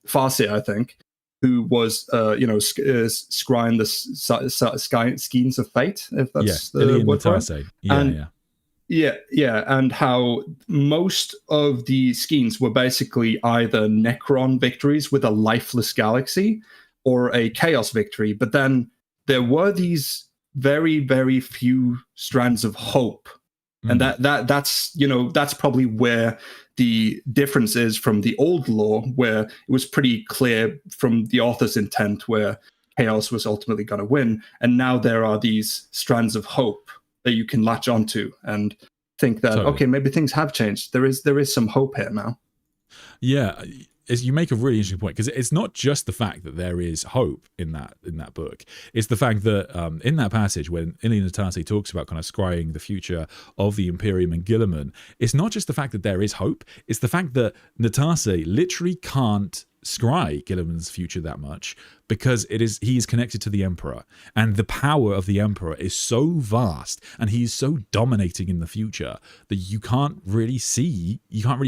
Farseer, I think, who was, scrying the skeins of fate, if that's the word for it. And how most of the skeins were basically either Necron victories with a lifeless galaxy or a chaos victory, but then there were these very, very few strands of hope. And that's probably where the difference is from the old lore, where it was pretty clear from the author's intent where chaos was ultimately going to win. And now there are these strands of hope that you can latch onto and think that, okay, maybe things have changed. There is some hope here now. Yeah. You make a really interesting point, because it's not just the fact that there is hope in that book. It's the fact that in that passage when Ili Natasi talks about kind of scrying the future of the Imperium and Guilliman, it's not just the fact that there is hope. It's the fact that Natasi literally can't scry Guilliman's future that much because he is connected to the Emperor, and the power of the Emperor is so vast and he's so dominating in the future that you can't really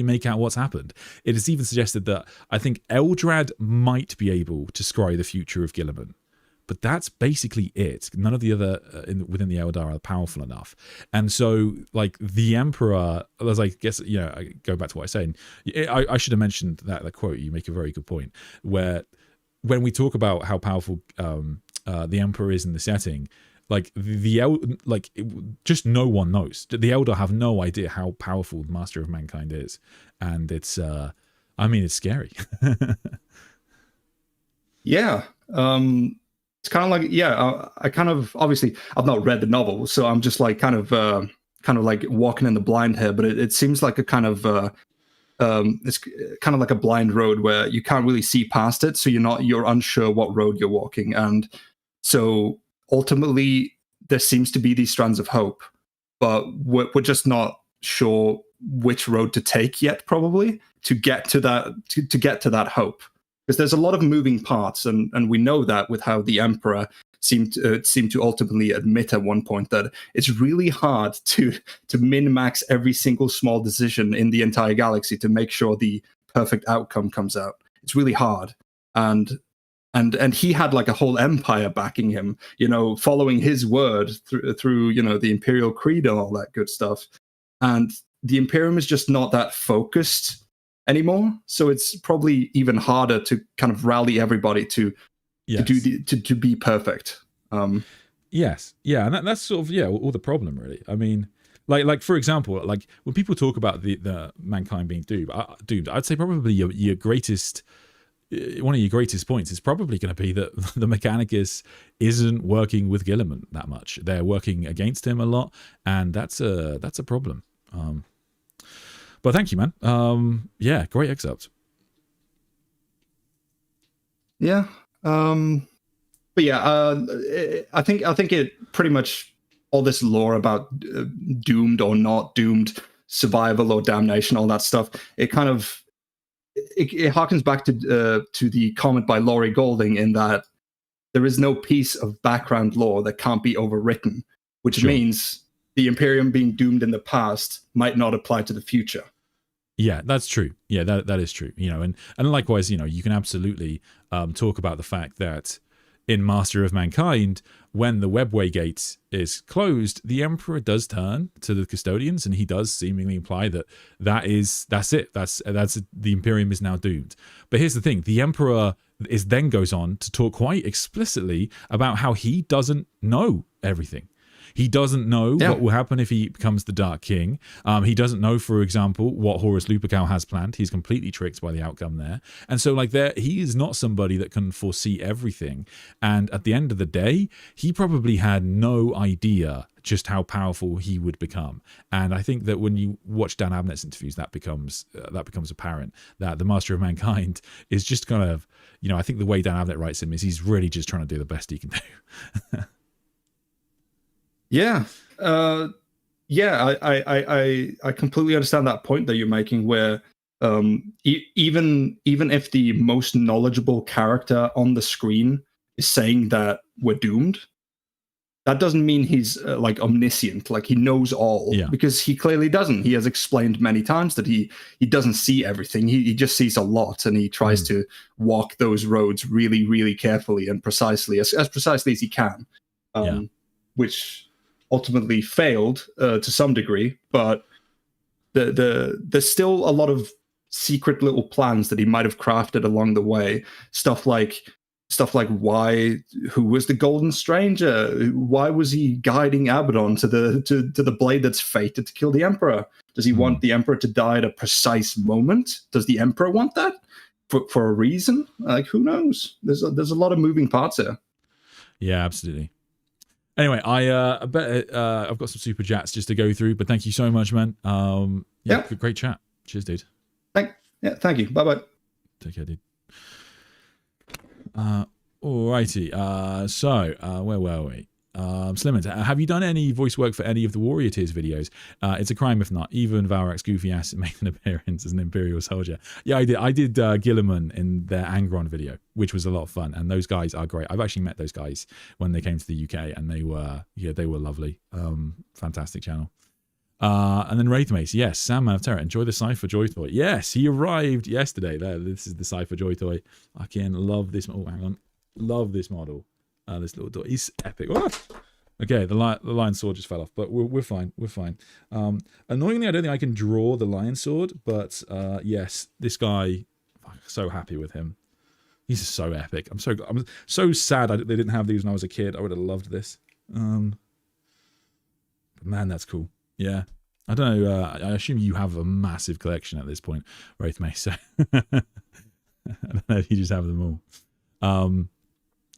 make out what's happened. It is even suggested that I think Eldrad might be able to scry the future of Guilliman, but that's basically it. None of the other within the Eldar are powerful enough. And so, like, the Emperor, as I guess, I go back to what I was saying, I should have mentioned that quote. You make a very good point, where when we talk about how powerful the Emperor is in the setting, like, just no one knows. The Eldar have no idea how powerful the Master of Mankind is. And it's, it's scary. Yeah. It's kind of like, I kind of, obviously I've not read the novel, so I'm just like kind of like walking in the blind here, but it seems like a kind of it's kind of like a blind road where you can't really see past it, so you're unsure what road you're walking. And so ultimately there seems to be these strands of hope, but we're just not sure which road to take yet, probably to get to that hope. Because there's a lot of moving parts, and we know that with how the Emperor seemed to ultimately admit at one point that it's really hard to min-max every single small decision in the entire galaxy to make sure the perfect outcome comes out. It's really hard, and he had like a whole empire backing him, following his word through the Imperial Creed and all that good stuff. And the Imperium is just not that focused anymore, so it's probably even harder to kind of rally everybody to be perfect. Yes, yeah, and that's sort of all the problem, really. I mean, like for example, like when people talk about the mankind being doomed, I'd say probably your greatest, one of your greatest points is probably going to be that the Mechanicus isn't working with Guilliman that much. They're working against him a lot, and that's a problem. But thank you, man. Yeah, great excerpt. Yeah. But yeah, I think it pretty much, all this lore about doomed or not doomed, survival or damnation, all that stuff, it kind of it harkens back to the comment by Laurie Golding in that there is no piece of background lore that can't be overwritten, which means the Imperium being doomed in the past might not apply to the future. Yeah, that's true. Yeah, that is true. And likewise, you can absolutely talk about the fact that in Master of Mankind, when the Webway Gate is closed, the Emperor does turn to the Custodians, and he does seemingly imply that's it. That's the Imperium is now doomed. But here's the thing: the Emperor then goes on to talk quite explicitly about how he doesn't know everything. He doesn't know what will happen if he becomes the Dark King. He doesn't know, for example, what Horus Lupercal has planned. He's completely tricked by the outcome there. And so like he is not somebody that can foresee everything. And at the end of the day, he probably had no idea just how powerful he would become. And I think that when you watch Dan Abnett's interviews, that becomes apparent, that the Master of Mankind is just kind of, I think the way Dan Abnett writes him is he's really just trying to do the best he can do. Yeah. I completely understand that point that you're making, where even if the most knowledgeable character on the screen is saying that we're doomed, that doesn't mean he's like omniscient, like he knows all, because he clearly doesn't. He has explained many times that he doesn't see everything. He just sees a lot, and he tries to walk those roads really, really carefully and precisely, as precisely as he can, which ultimately failed to some degree. But there's still a lot of secret little plans that he might have crafted along the way. Stuff like who was the Golden Stranger? Why was he guiding Abaddon to the blade that's fated to kill the Emperor? Does he want the Emperor to die at a precise moment? Does the Emperor want that for a reason? Like, who knows? There's a lot of moving parts here. Yeah, absolutely. Anyway, I bet I've got some super chats just to go through, but thank you so much, man. Great chat. Cheers, dude. Thank you. Bye bye. Take care, dude. Alrighty. Where were we? Slimmons, have you done any voice work for any of the Warrior Tears videos? It's a crime if not. Even Valrak's goofy ass made an appearance as an Imperial soldier. Yeah, I did. I did Gilliman in their Angron video, which was a lot of fun. And those guys are great. I've actually met those guys when they came to the UK, and they were lovely. Fantastic channel. And then Wraith Mace, yes, Sandman of Terra, enjoy the Cypher Joy Toy. Yes, he arrived yesterday. This is the Cypher Joy Toy. I can love this. Oh, hang on. Love this model. This little toy. He's epic. Oh! Okay, the lion sword just fell off, but we're fine. We're fine. Annoyingly, I don't think I can draw the lion sword, but yes, this guy, I'm so happy with him. He's so epic. I'm so sad they didn't have these when I was a kid. I would have loved this. But man, that's cool. Yeah. I don't know. I assume you have a massive collection at this point, Wraith Mace. So I don't know if you just have them all.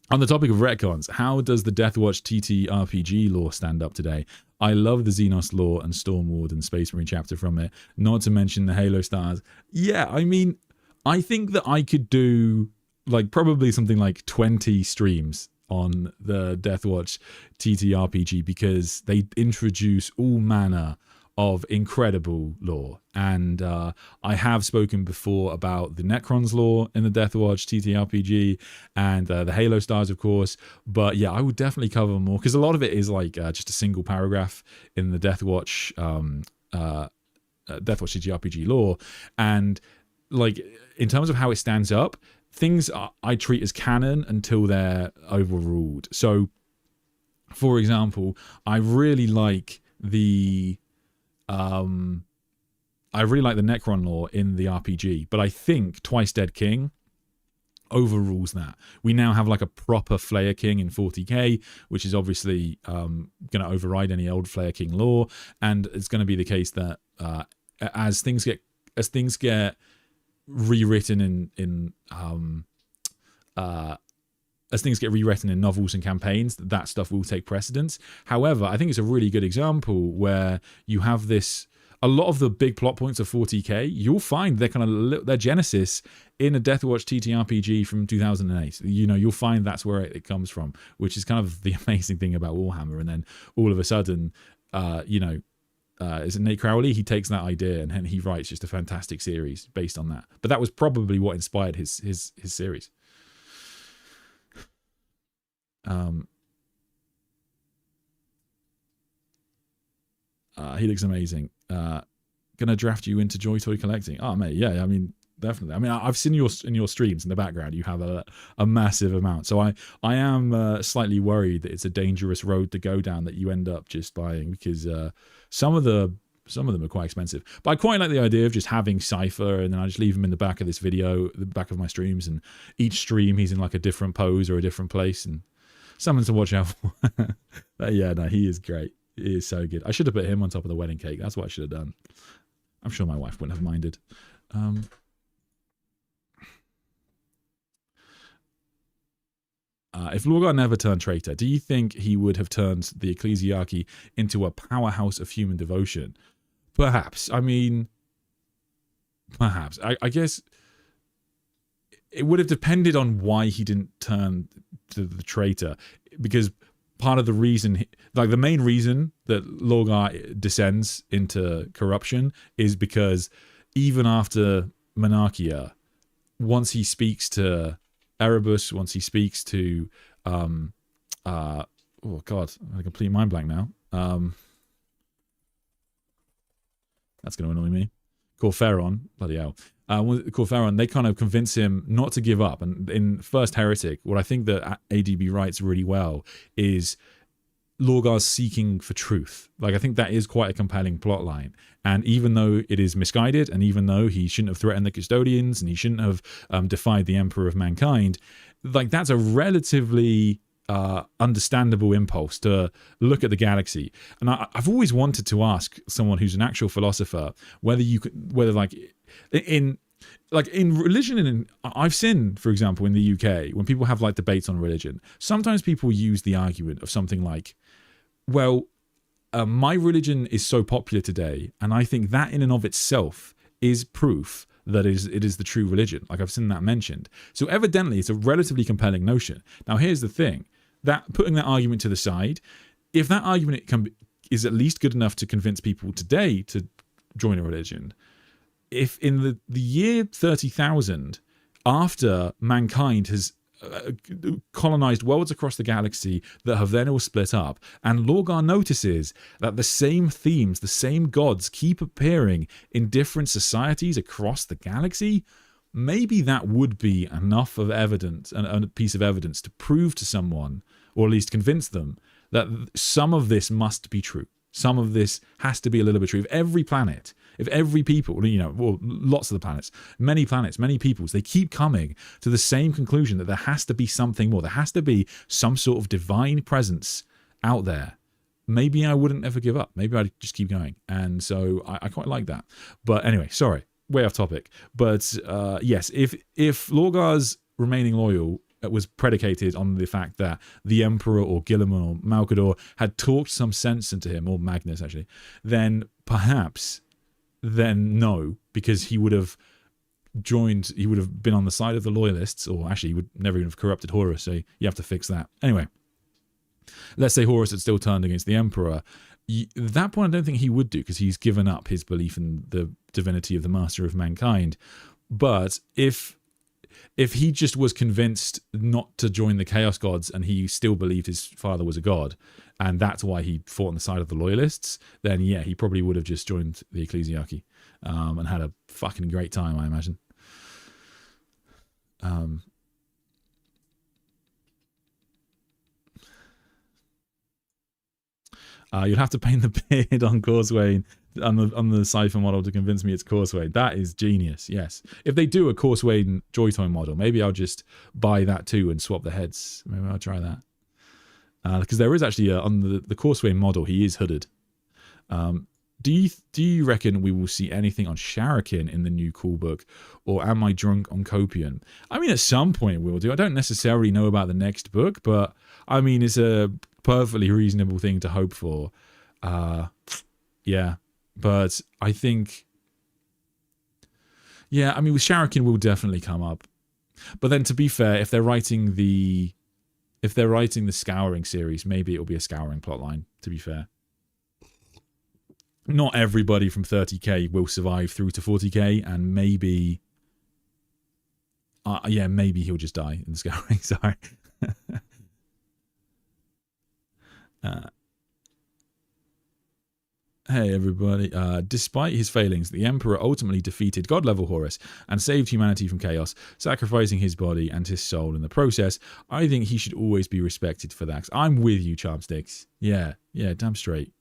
On the topic of retcons, how does the Deathwatch TTRPG lore stand up today? I love the Xenos lore and Stormward and Space Marine chapter from it, not to mention the Halo stars. Yeah, I mean, I think that I could do like probably something like 20 streams on the Deathwatch TTRPG, because they introduce all manner of incredible lore. And I have spoken before about the Necrons lore in the Deathwatch TTRPG and the Halo stars, of course. But yeah, I would definitely cover more, because a lot of it is like just a single paragraph in the Deathwatch TTRPG lore. And like in terms of how it stands up, things I treat as canon until they're overruled. So, for example, I really like the Necron lore in the RPG, but I think Twice Dead King overrules that. We now have like a proper Flayer King in 40k, which is obviously going to override any old Flayer King lore, and it's going to be the case that as things get rewritten in novels and campaigns, that stuff will take precedence. However, I think it's a really good example where you have this. A lot of the big plot points of 40k, you'll find their genesis in a Deathwatch TTRPG from 2008. You'll find that's where it comes from, which is kind of the amazing thing about Warhammer. And then all of a sudden, is it Nate Crowley? He takes that idea and he writes just a fantastic series based on that. But that was probably what inspired his series. He looks amazing. Gonna draft you into Joy Toy collecting. Oh mate, yeah, I mean definitely. I mean, I've seen in your streams in the background you have a massive amount. So I am slightly worried that it's a dangerous road to go down that you end up just buying, because some of them are quite expensive. But I quite like the idea of just having Cypher, and then I just leave him in the back of this video, the back of my streams, and each stream he's in like a different pose or a different place, and Someone to watch out for. But yeah, no, he is great. He is so good. I should have put him on top of the wedding cake. That's what I should have done. I'm sure my wife wouldn't have minded. If Lorgar never turned traitor, do you think he would have turned the ecclesiarchy into a powerhouse of human devotion? Perhaps. I mean, perhaps. I guess it would have depended on why he didn't turn to the traitor, because part of the reason, like the main reason that Lorgar descends into corruption is because even after Monarchia, once he speaks to Erebus, once he speaks to oh god, I'm a complete mind blank now. That's going to annoy me. Corferon, bloody hell. Corferon, they kind of convince him not to give up. And in First Heretic, what I think that ADB writes really well is Lorgar's seeking for truth. Like, I think that is quite a compelling plot line. And even though it is misguided, and even though he shouldn't have threatened the custodians, and he shouldn't have defied the Emperor of Mankind, like, that's a relatively understandable impulse to look at the galaxy. And I've always wanted to ask someone who's an actual philosopher whether you could, whether like in religion, and I've seen, for example, in the UK, when people have like debates on religion, sometimes people use the argument of something like, well, my religion is so popular today, and I think that in and of itself is proof that it is the true religion. Like, I've seen that mentioned. So evidently it's a relatively compelling notion. Now here's the thing, that putting that argument to the side, if that argument is at least good enough to convince people today to join a religion, if in the year 30,000, after mankind has colonized worlds across the galaxy that have then all split up, and Lorgar notices that the same themes, the same gods keep appearing in different societies across the galaxy, maybe that would be enough of evidence, a piece of evidence to prove to someone, or at least convince them, that some of this must be true. Some of this has to be a little bit true. If every planet, if every people, well, lots of the planets, many peoples, they keep coming to the same conclusion that there has to be something more. There has to be some sort of divine presence out there. Maybe I wouldn't ever give up. Maybe I'd just keep going. And so I quite like that. But anyway, sorry, way off topic. But yes, if Lorgar's remaining loyal was predicated on the fact that the Emperor or Guilliman or Malcador had talked some sense into him, or Magnus actually, then perhaps, then no, because he would have been on the side of the loyalists, or actually he would never even have corrupted Horus, so you have to fix that. Anyway, let's say Horus had still turned against the Emperor. At that point, I don't think he would do, because he's given up his belief in the divinity of the Master of Mankind. But if he just was convinced not to join the Chaos Gods, and he still believed his father was a god, and that's why he fought on the side of the loyalists, then yeah, he probably would have just joined the ecclesiarchy and had a fucking great time, I imagine. You'll have to paint the beard on Causeway on the Cypher model to convince me it's Causeway. That is genius. Yes, if they do a Causeway Joy-Toy model, maybe I'll just buy that too and swap the heads. Maybe I'll try that, because there is actually on the Causeway model, he is hooded. Do you reckon we will see anything on Sharakin in the new cool book, or am I drunk on copium? I mean, at some point we'll do. I don't necessarily know about the next book, but I mean, it's a perfectly reasonable thing to hope for. Yeah, but I think, yeah, I mean, with Sharakin will definitely come up. But then, to be fair, if they're writing the Scouring series, maybe it'll be a Scouring plotline. To be fair, not everybody from 30k will survive through to 40k, and maybe, yeah, maybe he'll just die in the Scouring. Sorry. Hey everybody, despite his failings, the Emperor ultimately defeated God-level Horus and saved humanity from chaos, sacrificing his body and his soul in the process. I think he should always be respected for that. I'm with you, Charmsticks. Yeah, damn straight.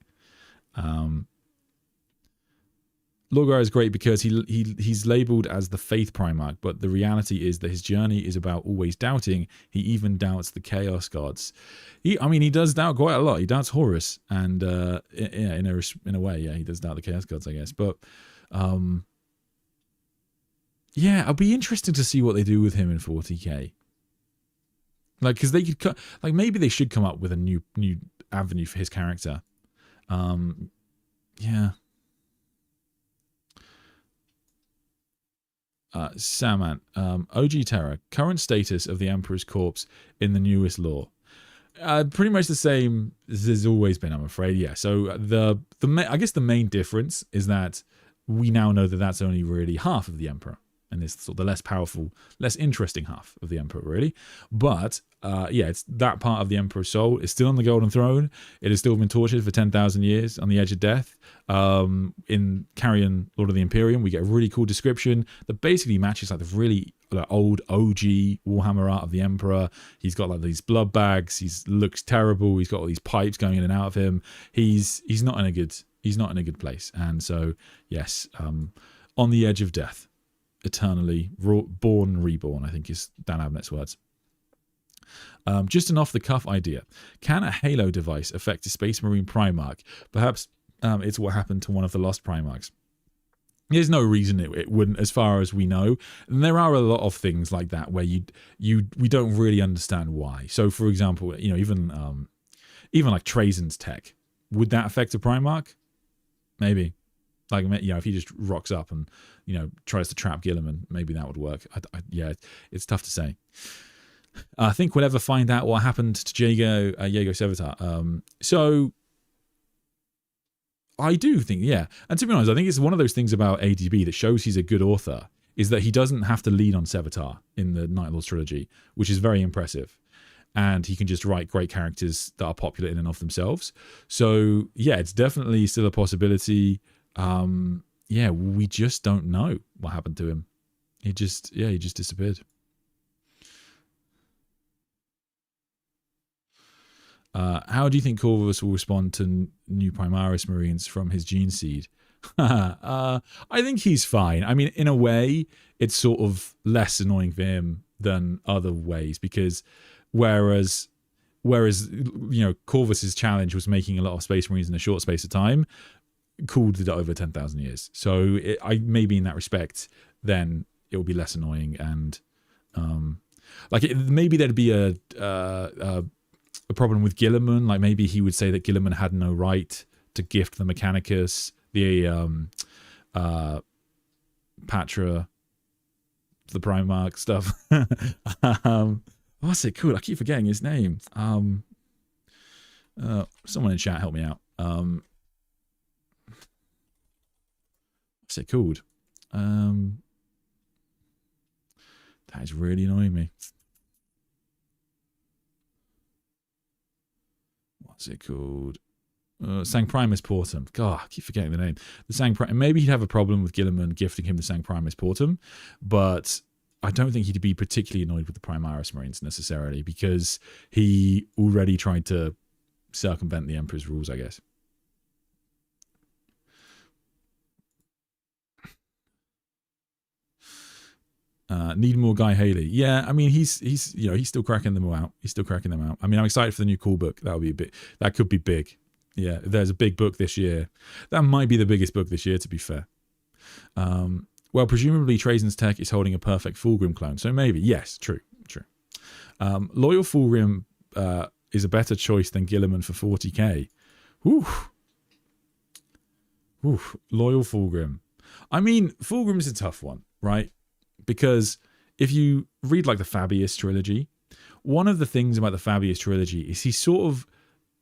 Lorgar is great because he's labeled as the Faith Primarch, but the reality is that his journey is about always doubting. He even doubts the Chaos Gods. He does doubt quite a lot. He doubts Horus, and in a way, he does doubt the Chaos Gods, I guess. But it'll be interesting to see what they do with him in 40k. Like, because they could maybe they should come up with a new avenue for his character. Sandman, OG Terra, current status of the Emperor's corpse in the newest lore. Pretty much the same as there's always been, I'm afraid. Yeah. So I guess the main difference is that we now know that that's only really half of the Emperor, and it's sort of the less powerful, less interesting half of the Emperor, really. But it's that part of the Emperor's soul is still on the Golden Throne. It has still been tortured for 10,000 years on the edge of death. In Carrion, Lord of the Imperium, we get a really cool description that basically matches like the really old OG Warhammer art of the Emperor. He's got like these blood bags. He looks terrible. He's got all these pipes going in and out of him. He's not in a good place. And so yes, on the edge of death, eternally born, reborn, I think is Dan Abnett's words. Just an off-the-cuff idea. Can a Halo device affect a Space Marine Primarch? Perhaps it's what happened to one of the Lost Primarchs. There's no reason it wouldn't, as far as we know. And there are a lot of things like that where we don't really understand why. So, for example, even like Trazen's tech, would that affect a Primarch? Maybe. Like, if he just rocks up and tries to trap Guilliman, maybe that would work. It's tough to say. I think we'll ever find out what happened to Jago Sevatar. So I do think, and to be honest, I think it's one of those things about ADB that shows he's a good author, is that he doesn't have to lean on Sevatar in the Night Lords trilogy, which is very impressive. And he can just write great characters that are popular in and of themselves. So it's definitely still a possibility. We just don't know what happened to him. He just disappeared. How do you think Corvus will respond to new Primaris Marines from his gene seed? I think he's fine. I mean, in a way, it's sort of less annoying for him than other ways, because whereas Corvus's challenge was making a lot of Space Marines in a short space of time, Cool did it over 10,000 years. So maybe in that respect, then it will be less annoying, and maybe there'd be a problem with Guilliman. Like, maybe he would say that Guilliman had no right to gift the Mechanicus, the Patra, the Primarch stuff. What's it called? I keep forgetting his name. Someone in chat help me out. What's it called? That is really annoying me. What's it called? Sancprimus Portum. God, I keep forgetting the name. Maybe he'd have a problem with Guilliman gifting him the Sancprimus Portum, but I don't think he'd be particularly annoyed with the Primaris Marines necessarily, because he already tried to circumvent the Emperor's rules, I guess. Need more Guy Haley. Yeah, I mean, he's still cracking them out. I mean, I'm excited for the new Cool book. That could be big. Yeah, if there's a big book this year, that might be the biggest book this year, to be fair. Well, presumably Trazen's tech is holding a perfect Fulgrim clone, so maybe. Yes, true. Loyal Fulgrim is a better choice than Guilliman for 40k. Loyal Fulgrim. I mean, Fulgrim is a tough one, right? Because if you read like the Fabius trilogy, one of the things about the Fabius trilogy is he sort of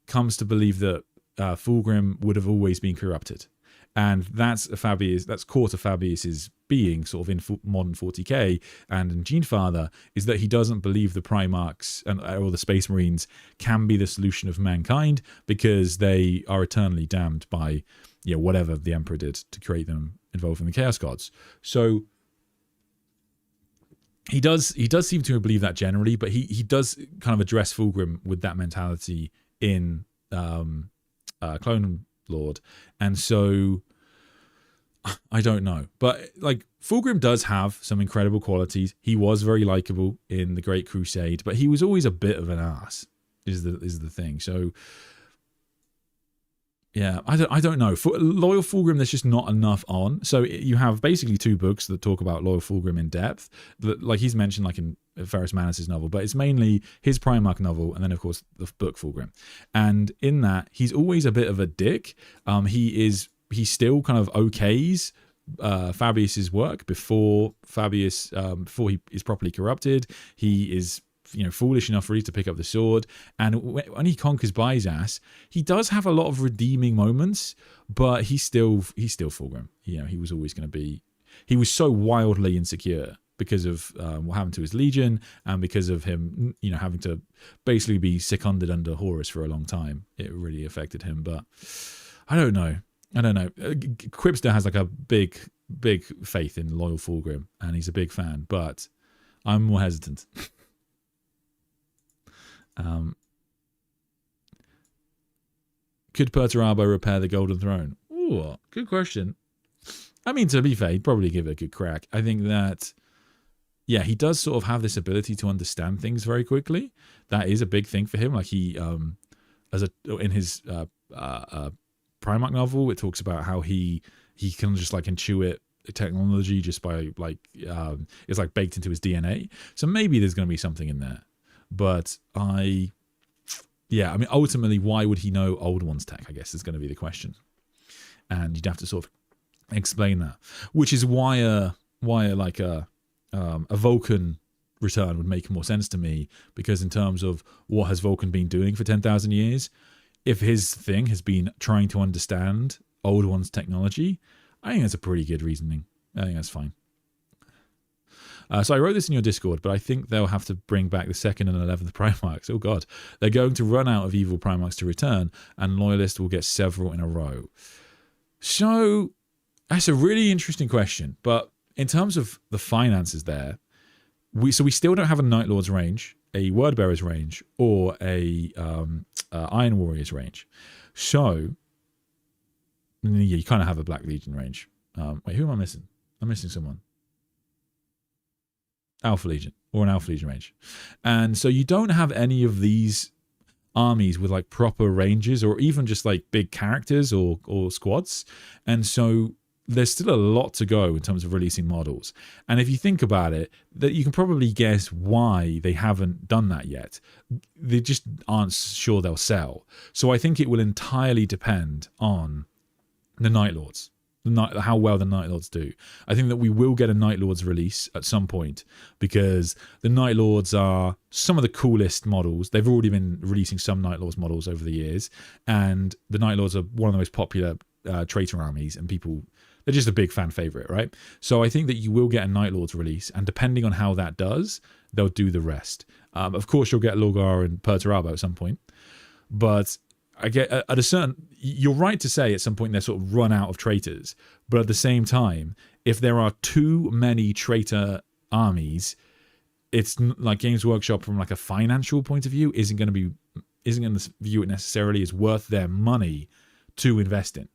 comes to believe that Fulgrim would have always been corrupted. And that's core to Fabius's being, sort of in modern 40k and in Genefather, is that he doesn't believe the Primarchs or the Space Marines can be the solution of mankind, because they are eternally damned by whatever the Emperor did to create them involved in the Chaos Gods. So he does seem to believe that generally, but he does kind of address Fulgrim with that mentality in Clone Lord. And so I don't know. But like Fulgrim does have some incredible qualities. He was very likable in the Great Crusade, but he was always a bit of an ass. Is the thing. So yeah, I don't know. For Loyal Fulgrim, there's just not enough on. So you have basically 2 books that talk about Loyal Fulgrim in depth. Like he's mentioned, like in Ferrus Manus' novel, but it's mainly his Primarch novel, and then of course the book Fulgrim. And in that, he's always a bit of a dick. He still kind of okays Fabius's work before Fabius, before he is properly corrupted. He is, foolish enough really to pick up the sword, and when he conquers Byzas, he does have a lot of redeeming moments, but he's still Fulgrim. He was always going to be. He was so wildly insecure because of what happened to his legion, and because of him, having to basically be seconded under Horus for a long time. It really affected him, but I don't know. Quipster has like a big faith in Loyal Fulgrim, and he's a big fan, but I'm more hesitant. Could Perturabo repair the Golden Throne? Ooh, good question. I mean, to be fair, he'd probably give it a good crack. I think that, yeah, he does sort of have this ability to understand things very quickly. That is a big thing for him. Like he, in his Primarch novel, it talks about how he can just like intuit technology just by like, it's like baked into his DNA. So maybe there's going to be something in there. But ultimately, why would he know Old One's tech, I guess, is going to be the question. And you'd have to sort of explain that. Which is why a Vulcan return would make more sense to me, because in terms of what has Vulcan been doing for 10,000 years, if his thing has been trying to understand Old One's technology, I think that's a pretty good reasoning. I think that's fine. So I wrote this in your Discord, but I think they'll have to bring back the 2nd and 11th Primarchs. Oh god. They're going to run out of evil Primarchs to return, and Loyalist will get several in a row. So that's a really interesting question, but in terms of the finances there, we still don't have a Night Lord's range, a Word Bearer's range, or a Iron Warrior's range. So yeah, you kind of have a Black Legion range. Wait, who am I missing? I'm missing someone. Alpha Legion, or an Alpha Legion range. And so you don't have any of these armies with like proper ranges, or even just like big characters or squads. And so there's still a lot to go in terms of releasing models. And if you think about it, that you can probably guess why they haven't done that yet. They just aren't sure they'll sell. So I think it will entirely depend on the Night Lords. How well the Night Lords do. I think that we will get a Night Lords release at some point, because the Night Lords are some of the coolest models. They've already been releasing some Night Lords models over the years, and the Night Lords are one of the most popular traitor armies, and they're just a big fan favorite, right? So I think that you will get a Night Lords release, and depending on how that does, they'll do the rest. Of course, you'll get Lorgar and Perturabo at some point, but I get at a certain. You're right to say at some point they're sort of run out of traitors, but at the same time, if there are too many traitor armies, it's like Games Workshop from like a financial point of view isn't going to view it necessarily as worth their money to invest in.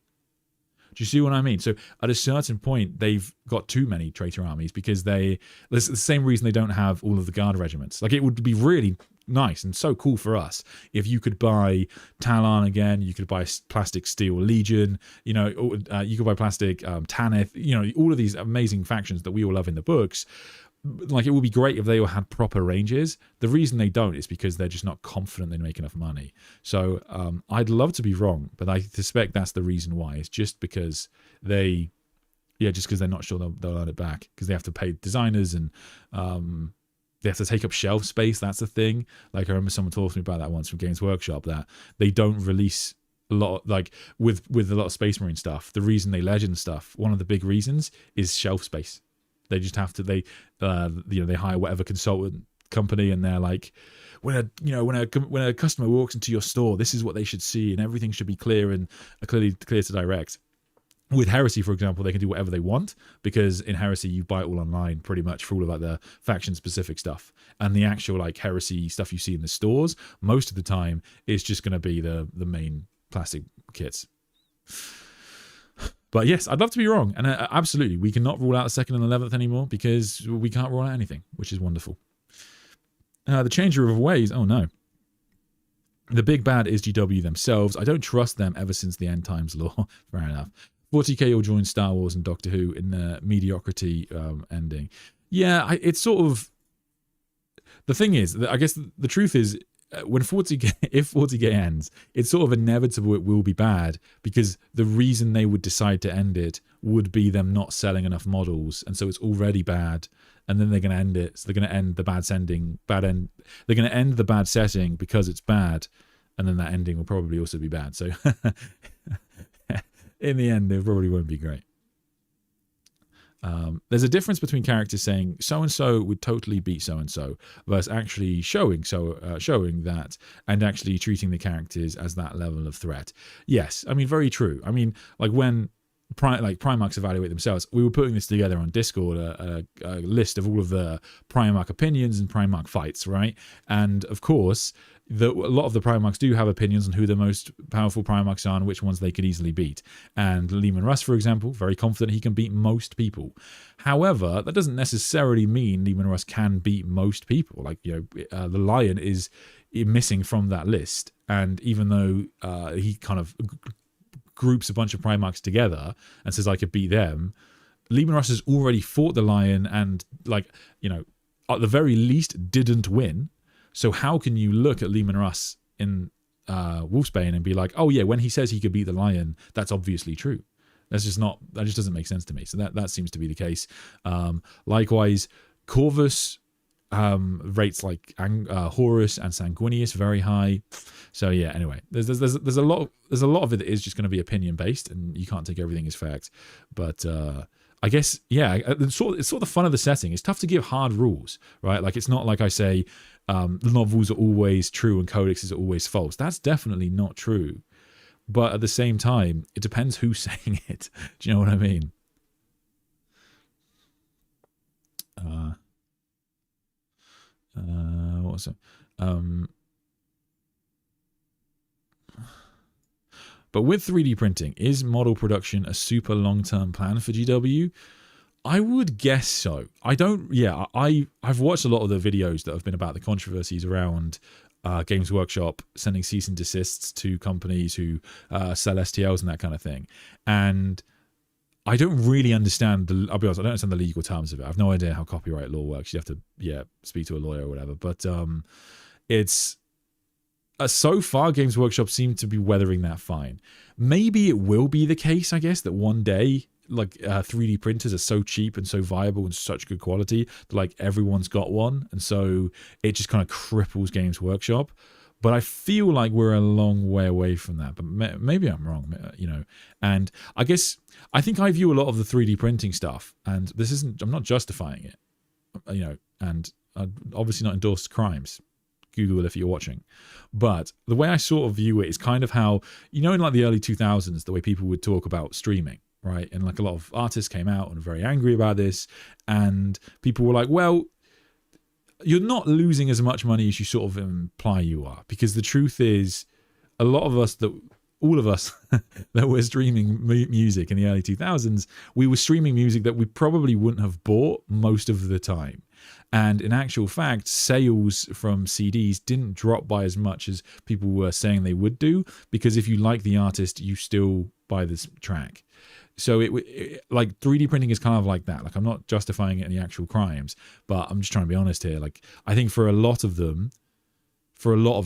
Do you see what I mean? So at a certain point, they've got too many traitor armies, because there's the same reason they don't have all of the guard regiments. Like, it would be really nice and so cool for us if you could buy Talon again, you could buy Plastic Steel Legion, you could buy Plastic Tanith, all of these amazing factions that we all love in the books. Like, it would be great if they all had proper ranges. The reason they don't is because they're just not confident they make enough money. So I'd love to be wrong, but I suspect that's the reason why. It's just because they're not sure they'll earn it back, because they have to pay designers, and they have to take up shelf space. That's the thing. Like, I remember someone talking to me about that once from Games Workshop, that they don't release a lot, like with a lot of Space Marine stuff. The reason they legend stuff, one of the big reasons, is shelf space. They just have to. They hire whatever consultant company, and they're like, when a customer walks into your store, this is what they should see, and everything should be clear and clear to direct. With Heresy, for example, they can do whatever they want, because in Heresy you buy it all online pretty much for all of like the faction specific stuff, and the actual like Heresy stuff you see in the stores most of the time is just going to be the main plastic kits. But yes, I'd love to be wrong. And absolutely, we cannot rule out the 2nd and 11th anymore because we can't rule out anything, which is wonderful. The changer of ways. Oh, no. The big bad is GW themselves. I don't trust them ever since the End Times Law. Fair enough. 40k will join Star Wars and Doctor Who in the mediocrity ending. Yeah, it's sort of... The thing is, I guess the truth is, when 40k, if 40k ends, it's sort of inevitable it will be bad, because the reason they would decide to end it would be them not selling enough models, and so it's already bad, and then they're going to end it. So they're going to end the they're going to end the bad setting because it's bad, and then that ending will probably also be bad. So in the end, it probably won't be great. There's a difference between characters saying so-and-so would totally beat so-and-so versus actually showing that and actually treating the characters as that level of threat. Yes, I mean, very true. I mean, like when Primarchs evaluate themselves, we were putting this together on Discord, a list of all of the Primarch opinions and Primarch fights, right? And of course, a lot of the Primarchs do have opinions on who the most powerful Primarchs are and which ones they could easily beat. And Leman Russ, for example, very confident he can beat most people. However, that doesn't necessarily mean Leman Russ can beat most people. Like, the Lion is missing from that list. And even though he kind of groups a bunch of Primarchs together and says I could beat them, Leman Russ has already fought the Lion and, at the very least didn't win. So how can you look at Leman Russ in Wolfsbane and be like, oh yeah, when he says he could beat the Lion, that's obviously true? That just doesn't make sense to me. So that seems to be the case. Likewise, Corvus rates like Horus and Sanguinius very high. So yeah, anyway, there's a lot of it that is just going to be opinion based, and you can't take everything as fact. But I guess, yeah, it's sort of the fun of the setting. It's tough to give hard rules, right? Like, it's not like I say the novels are always true and codexes are always false. That's definitely not true. But at the same time, it depends who's saying it. Do you know what I mean? What was it? But with 3D printing, is model production a super long-term plan for GW? I would guess so. I've watched a lot of the videos that have been about the controversies around Games Workshop sending cease and desists to companies who sell STLs and that kind of thing. And I don't really understand I'll be honest, I don't understand the legal terms of it. I've no idea how copyright law works. You have to, speak to a lawyer or whatever. But it's... so far, Games Workshop seem to be weathering that fine. Maybe it will be the case, I guess, that one day, 3D printers are so cheap and so viable and such good quality that, everyone's got one. And so it just kind of cripples Games Workshop. But I feel like we're a long way away from that. But maybe I'm wrong, And I guess, I think I view a lot of the 3D printing stuff, and I'm not justifying it, and I'd obviously not endorse crimes. Google if you're watching. But the way I sort of view it is kind of how, in the early 2000s, the way people would talk about streaming, right? And a lot of artists came out and were very angry about this. And people were like, well, you're not losing as much money as you sort of imply you are. Because the truth is, all of us that were streaming music in the early 2000s, we were streaming music that we probably wouldn't have bought most of the time. And in actual fact, sales from CDs didn't drop by as much as people were saying they would do, because if you like the artist, you still buy this track. So it 3D printing is kind of like that. I'm not justifying it in the actual crimes, but I'm just trying to be honest here. I think for a lot of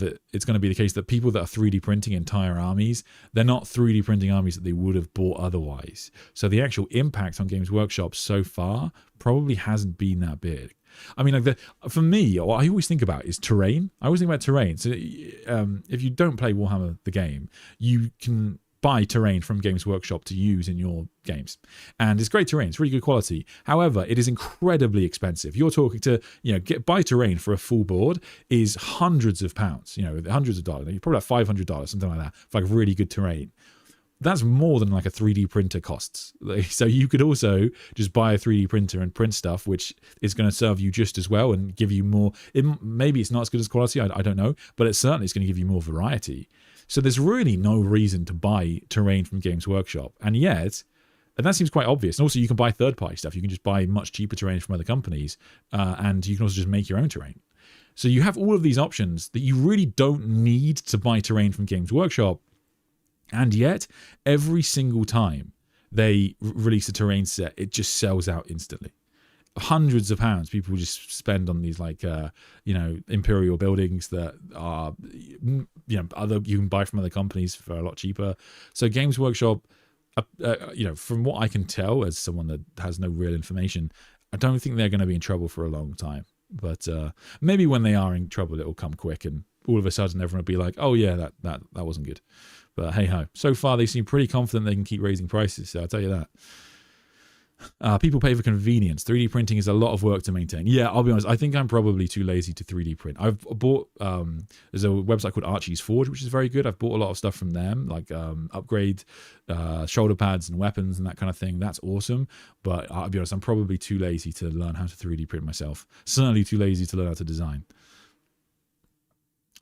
it, it's going to be the case that people that are 3D printing entire armies, they're not 3D printing armies that they would have bought otherwise. So the actual impact on Games Workshop so far probably hasn't been that big. I mean, for me, what I always think about is terrain. I always think about terrain. So if you don't play Warhammer the game, you can buy terrain from Games Workshop to use in your games. And it's great terrain. It's really good quality. However, it is incredibly expensive. You're talking to, buy terrain for a full board is hundreds of pounds, hundreds of dollars. You're probably like $500, something like that, for really good terrain. That's more than a 3D printer costs. So you could also just buy a 3D printer and print stuff, which is going to serve you just as well and give you more. Maybe it's not as good as quality, I don't know, but it certainly is going to give you more variety. So there's really no reason to buy terrain from Games Workshop. And yet, And that seems quite obvious. And also, you can buy third-party stuff. You can just buy much cheaper terrain from other companies, and you can also just make your own terrain. So you have all of these options that you really don't need to buy terrain from Games Workshop. And yet, every single time they release a terrain set, it just sells out instantly. Hundreds of pounds people just spend on these, like, imperial buildings that are, you can buy from other companies for a lot cheaper. So Games Workshop, from what I can tell as someone that has no real information, I don't think they're going to be in trouble for a long time. But maybe when they are in trouble, it'll come quick, and all of a sudden everyone will be like, oh yeah, that wasn't good. But hey ho, so far they seem pretty confident they can keep raising prices, so I'll tell you that. People pay for convenience. 3D printing is a lot of work to maintain. Yeah, I'll be honest, I think I'm probably too lazy to 3D print. I've bought, there's a website called Archie's Forge, which is very good. I've bought a lot of stuff from them, like upgrade shoulder pads and weapons and that kind of thing. That's awesome. But I'll be honest, I'm probably too lazy to learn how to 3D print myself. Certainly too lazy to learn how to design.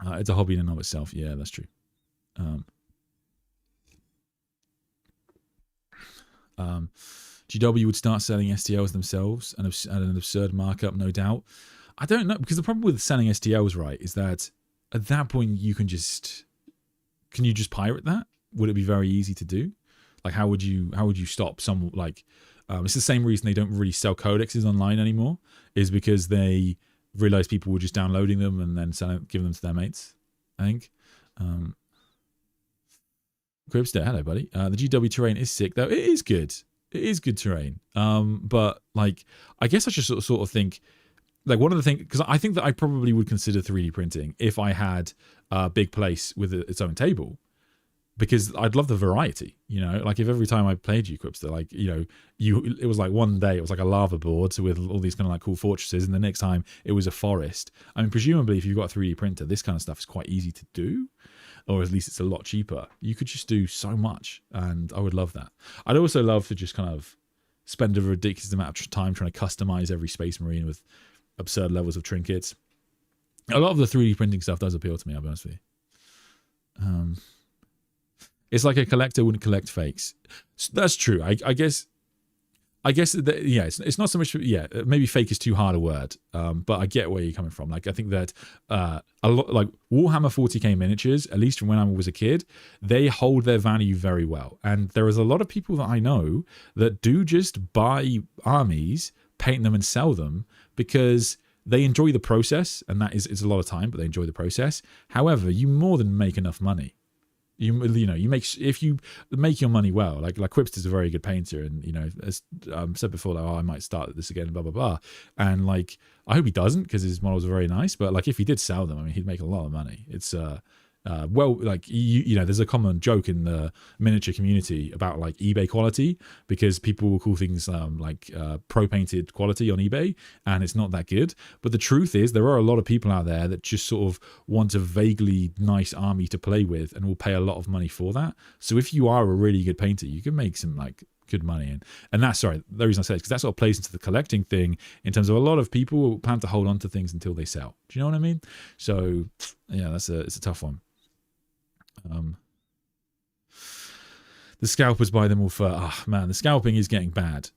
It's a hobby in and of itself. Yeah, that's true. GW would start selling STLs themselves and at an absurd markup, no doubt. I don't know, because the problem with selling STLs, right, is that at that point can you just pirate that? Would it be very easy to do? Like, how would you stop some, like, it's the same reason they don't really sell codexes online anymore, is because they realize people were just downloading them and then giving them to their mates, I think. Cribster, hello buddy. The GW terrain is sick though. It is good. It is good terrain. But like, I guess I just sort of think, like, one of the things, because I think that I probably would consider 3D printing if I had a big place with its own table, because I'd love the variety, like if every time I played you, Cribster, like, it was like one day it was like a lava board with all these kind of like cool fortresses, and the next time it was a forest. I mean, presumably if you've got a 3D printer, this kind of stuff is quite easy to do, or at least it's a lot cheaper. You could just do so much, and I would love that. I'd also love to just kind of spend a ridiculous amount of time trying to customize every Space Marine with absurd levels of trinkets. A lot of the 3D printing stuff does appeal to me, I'll be honest with you. It's like a collector wouldn't collect fakes. That's true. I guess that, yeah, it's not so much, yeah, maybe fake is too hard a word, but I get where you're coming from. Like, I think that a lot, like Warhammer 40k miniatures, at least from when I was a kid, they hold their value very well. And there is a lot of people that I know that do just buy armies, paint them and sell them because they enjoy the process, and that is a lot of time, but they enjoy the process. However, you more than make enough money. You make, if you make your money well, like Quipst is a very good painter, and as said before, like, I might start this again, blah blah blah, and like I hope he doesn't, because his models are very nice, but like if he did sell them, I mean, he'd make a lot of money. It's well, like there's a common joke in the miniature community about like eBay quality, because people will call things pro painted quality on eBay, and it's not that good. But the truth is, there are a lot of people out there that just sort of want a vaguely nice army to play with and will pay a lot of money for that. So if you are a really good painter, you can make some like good money. And that's, sorry, the reason I say it is because that sort of plays into the collecting thing, in terms of a lot of people will plan to hold on to things until they sell. Do you know what I mean? So yeah, it's a tough one. The scalpers buy them all for, man, the scalping is getting bad.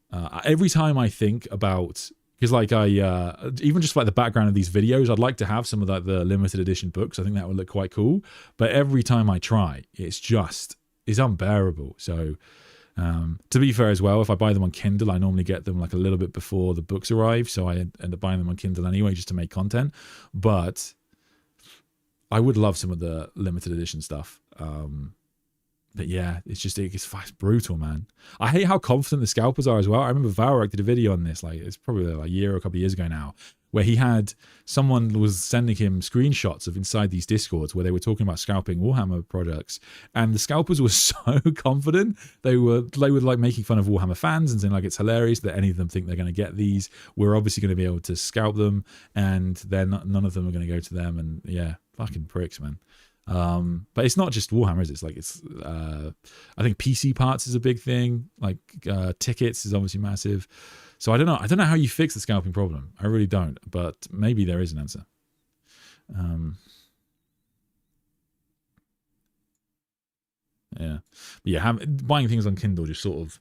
Every time I think about, because like even just like the background of these videos, I'd like to have some of the limited edition books. I think that would look quite cool. But every time I try, it's unbearable. So to be fair as well, if I buy them on Kindle, I normally get them like a little bit before the books arrive. So I end up buying them on Kindle anyway, just to make content. But I would love some of the limited edition stuff. But yeah, it's brutal, man. I hate how confident the scalpers are as well. I remember Valorek did a video on this, like it's probably like a year or a couple of years ago now, where someone was sending him screenshots of inside these discords where they were talking about scalping Warhammer products, and the scalpers were so confident. They were like making fun of Warhammer fans and saying like it's hilarious that any of them think they're going to get these. We're obviously going to be able to scalp them, and then none of them are going to go to them. And yeah, fucking pricks, man. But it's not just Warhammer, is it? I think PC parts is a big thing. Like tickets is obviously massive. So I don't know how you fix the scalping problem. I really don't, but maybe there is an answer. Yeah, but yeah, buying things on Kindle just sort of,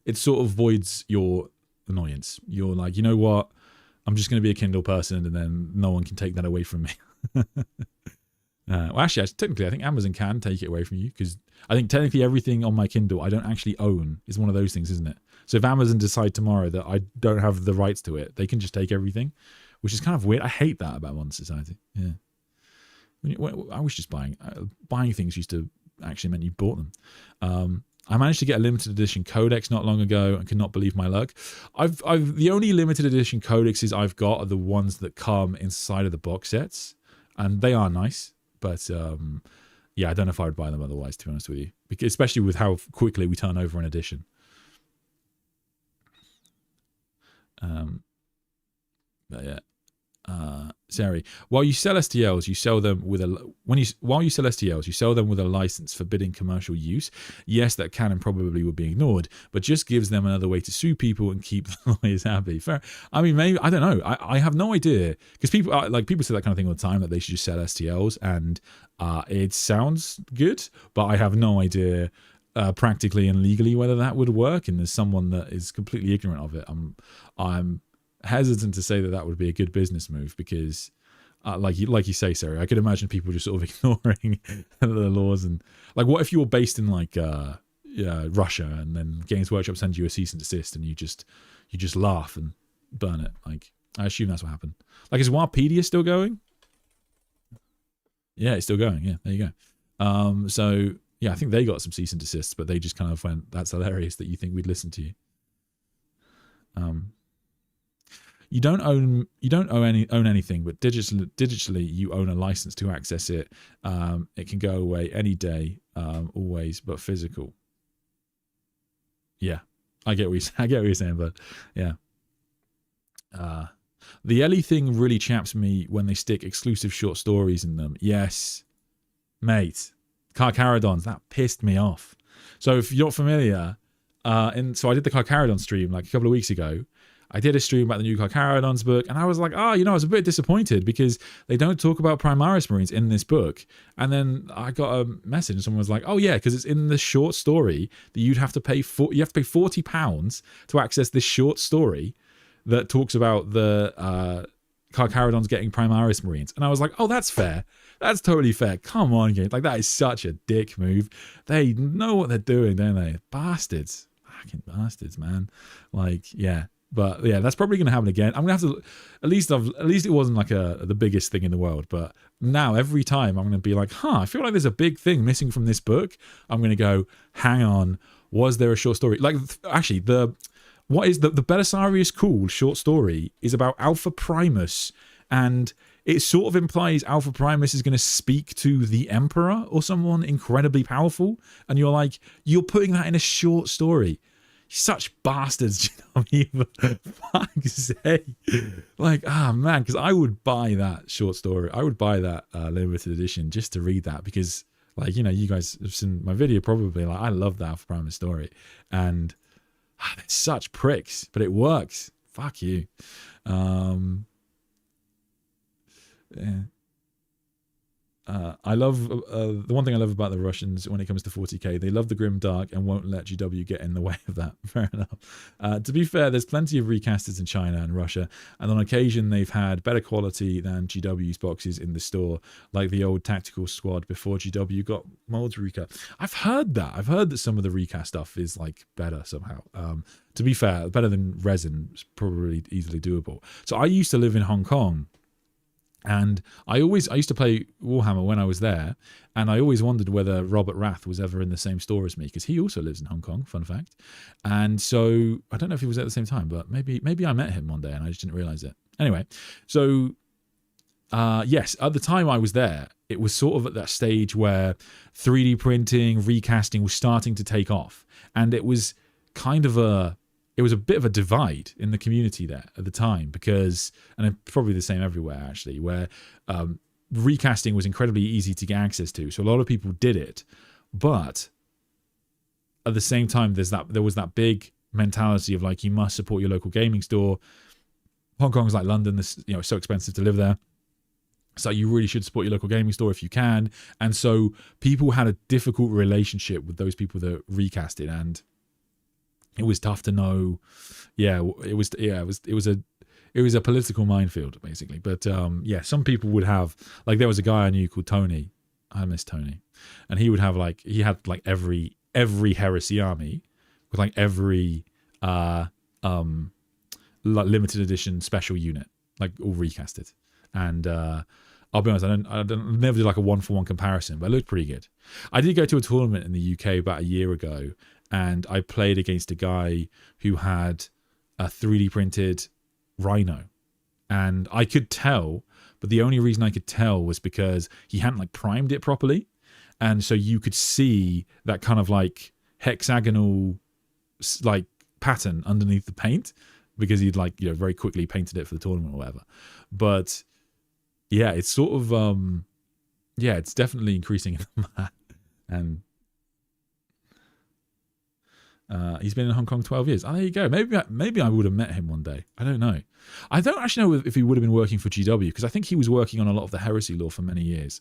it sort of voids your annoyance. You're like, you know what? I'm just going to be a Kindle person, and then no one can take that away from me. Well, actually, technically, I think Amazon can take it away from you, because I think technically everything on my Kindle I don't actually own is one of those things, isn't it? So if Amazon decide tomorrow that I don't have the rights to it, they can just take everything, which is kind of weird. I hate that about modern society. Yeah. I was just buying things used to actually meant you bought them. I managed to get a limited edition codex not long ago and could not believe my luck. The only limited edition codexes I've got are the ones that come inside of the box sets, and they are nice. But yeah, I don't know if I would buy them otherwise, to be honest with you, because especially with how quickly we turn over an edition. But yeah. Sari, while you sell STLs, you sell them with a license forbidding commercial use. Yes, that can and probably would be ignored, but just gives them another way to sue people and keep the lawyers happy. Fair. I mean, maybe, I don't know. I have no idea, because people say that kind of thing all the time, that they should just sell STLs, and it sounds good, but I have no idea practically and legally whether that would work. And as someone that is completely ignorant of it, I'm hesitant to say that would be a good business move, because like you say, Sarah, I could imagine people just sort of ignoring the laws. And like, what if you were based in like Russia, and then Games Workshop sends you a cease and desist, and you just laugh and burn it? Like, I assume that's what happened. Like, is Warpedia still going? Yeah, it's still going. Yeah, there you go. So yeah, I think they got some cease and desists, but they just kind of went, "That's hilarious that you think we'd listen to you." You don't own anything, but digitally you own a license to access it. It can go away any day, always, but physical. Yeah, I get what you're saying, but yeah. The Ellie thing really chaps me when they stick exclusive short stories in them. Yes, mate. Carcharodons, that pissed me off. So if you're familiar, so I did the Carcharodon stream like a couple of weeks ago. I did a stream about the new Carcharodons book, and I was like, I was a bit disappointed because they don't talk about Primaris Marines in this book. And then I got a message, and someone was like, "Oh yeah, because it's in the short story that you have to pay £40 to access this short story that talks about the Carcharodons getting Primaris Marines." And I was like, "Oh, that's fair. That's totally fair. Come on, game. Like, that is such a dick move. They know what they're doing, don't they? Bastards, fucking bastards, man. Like, yeah." But yeah, that's probably going to happen again. I'm going to have to, at least it wasn't like the biggest thing in the world. But now every time I'm going to be like, I feel like there's a big thing missing from this book. I'm going to go, hang on, was there a short story? Like, actually, what is the Belisarius Cool short story is about Alpha Primus, and it sort of implies Alpha Primus is going to speak to the Emperor or someone incredibly powerful. And you're like, you're putting that in a short story. Such bastards, you know what I mean? Fuck's sake. Like, man, because I would buy that short story. I would buy that limited edition just to read that, because, like, you know, you guys have seen my video probably. Like, I love that Alpha Primus story, and they're such pricks, but it works. Fuck you. Yeah. I love the one thing I love about the Russians when it comes to 40k, they love the grim dark and won't let GW get in the way of that. Fair enough. To be fair, there's plenty of recasters in China and Russia, and on occasion they've had better quality than GW's boxes in the store, like the old tactical squad before GW got molds recut. I've heard that some of the recast stuff is like better somehow. To be fair, better than resin is probably easily doable. So I used to live in Hong Kong, and I used to play Warhammer when I was there, and I always wondered whether Robert Rath was ever in the same store as me, because he also lives in Hong Kong, fun fact. And so I don't know if he was at the same time, but maybe I met him one day and I just didn't realize it. Anyway, so yes, at the time I was there, it was sort of at that stage where 3D printing, recasting was starting to take off, and it was kind of it was a bit of a divide in the community there at the time, because, and it's probably the same everywhere actually, where recasting was incredibly easy to get access to. So a lot of people did it, but at the same time, there was that big mentality of like, you must support your local gaming store. Hong Kong's like London, it's so expensive to live there. So you really should support your local gaming store if you can. And so people had a difficult relationship with those people that recasted, and it was tough to know. Yeah, it was a political minefield basically. But yeah, some people would have, like, there was a guy I knew called Tony. I miss Tony, and he would have like, he had like every heresy army with like every like limited edition special unit, like all recasted. And I'll be honest, I never did like a 1-for-1 comparison, but it looked pretty good. I did go to a tournament in the UK about a year ago, and I played against a guy who had a 3D printed Rhino, and I could tell, but the only reason I could tell was because he hadn't like primed it properly, and so you could see that kind of like hexagonal like pattern underneath the paint, because he'd like, you know, very quickly painted it for the tournament or whatever. But yeah, it's sort of yeah, it's definitely increasing. And he's been in Hong Kong 12 years. Oh, there you go. Maybe I would have met him one day. I don't know. I don't actually know if he would have been working for GW, because I think he was working on a lot of the heresy lore for many years.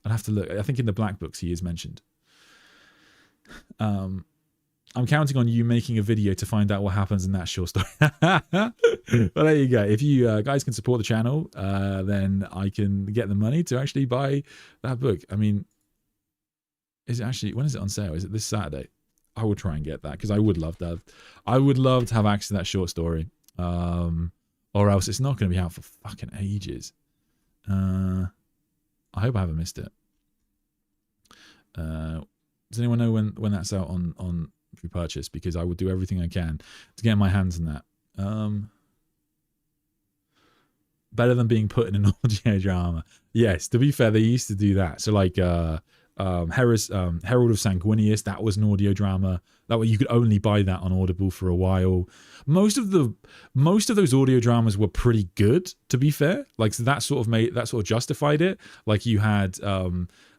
I'd have to look. I think in the Black Books he is mentioned. I'm counting on you making a video to find out what happens in that short story. Well, there you go. If you guys can support the channel, then I can get the money to actually buy that book. I mean, is it actually, when is it on sale? Is it this Saturday? I would try and get that, because I would love that. I would love to have access to that short story. Or else it's not going to be out for fucking ages. I hope I haven't missed it. Does anyone know when that's out on free purchase? Because I would do everything I can to get my hands on that. Better than being put in an audio drama. Yes, to be fair, they used to do that. So like Herald of Sanguinius, that was an audio drama. That way you could only buy that on Audible for a while. Most of those audio dramas were pretty good, to be fair. Like, so that sort of justified it. Like, you had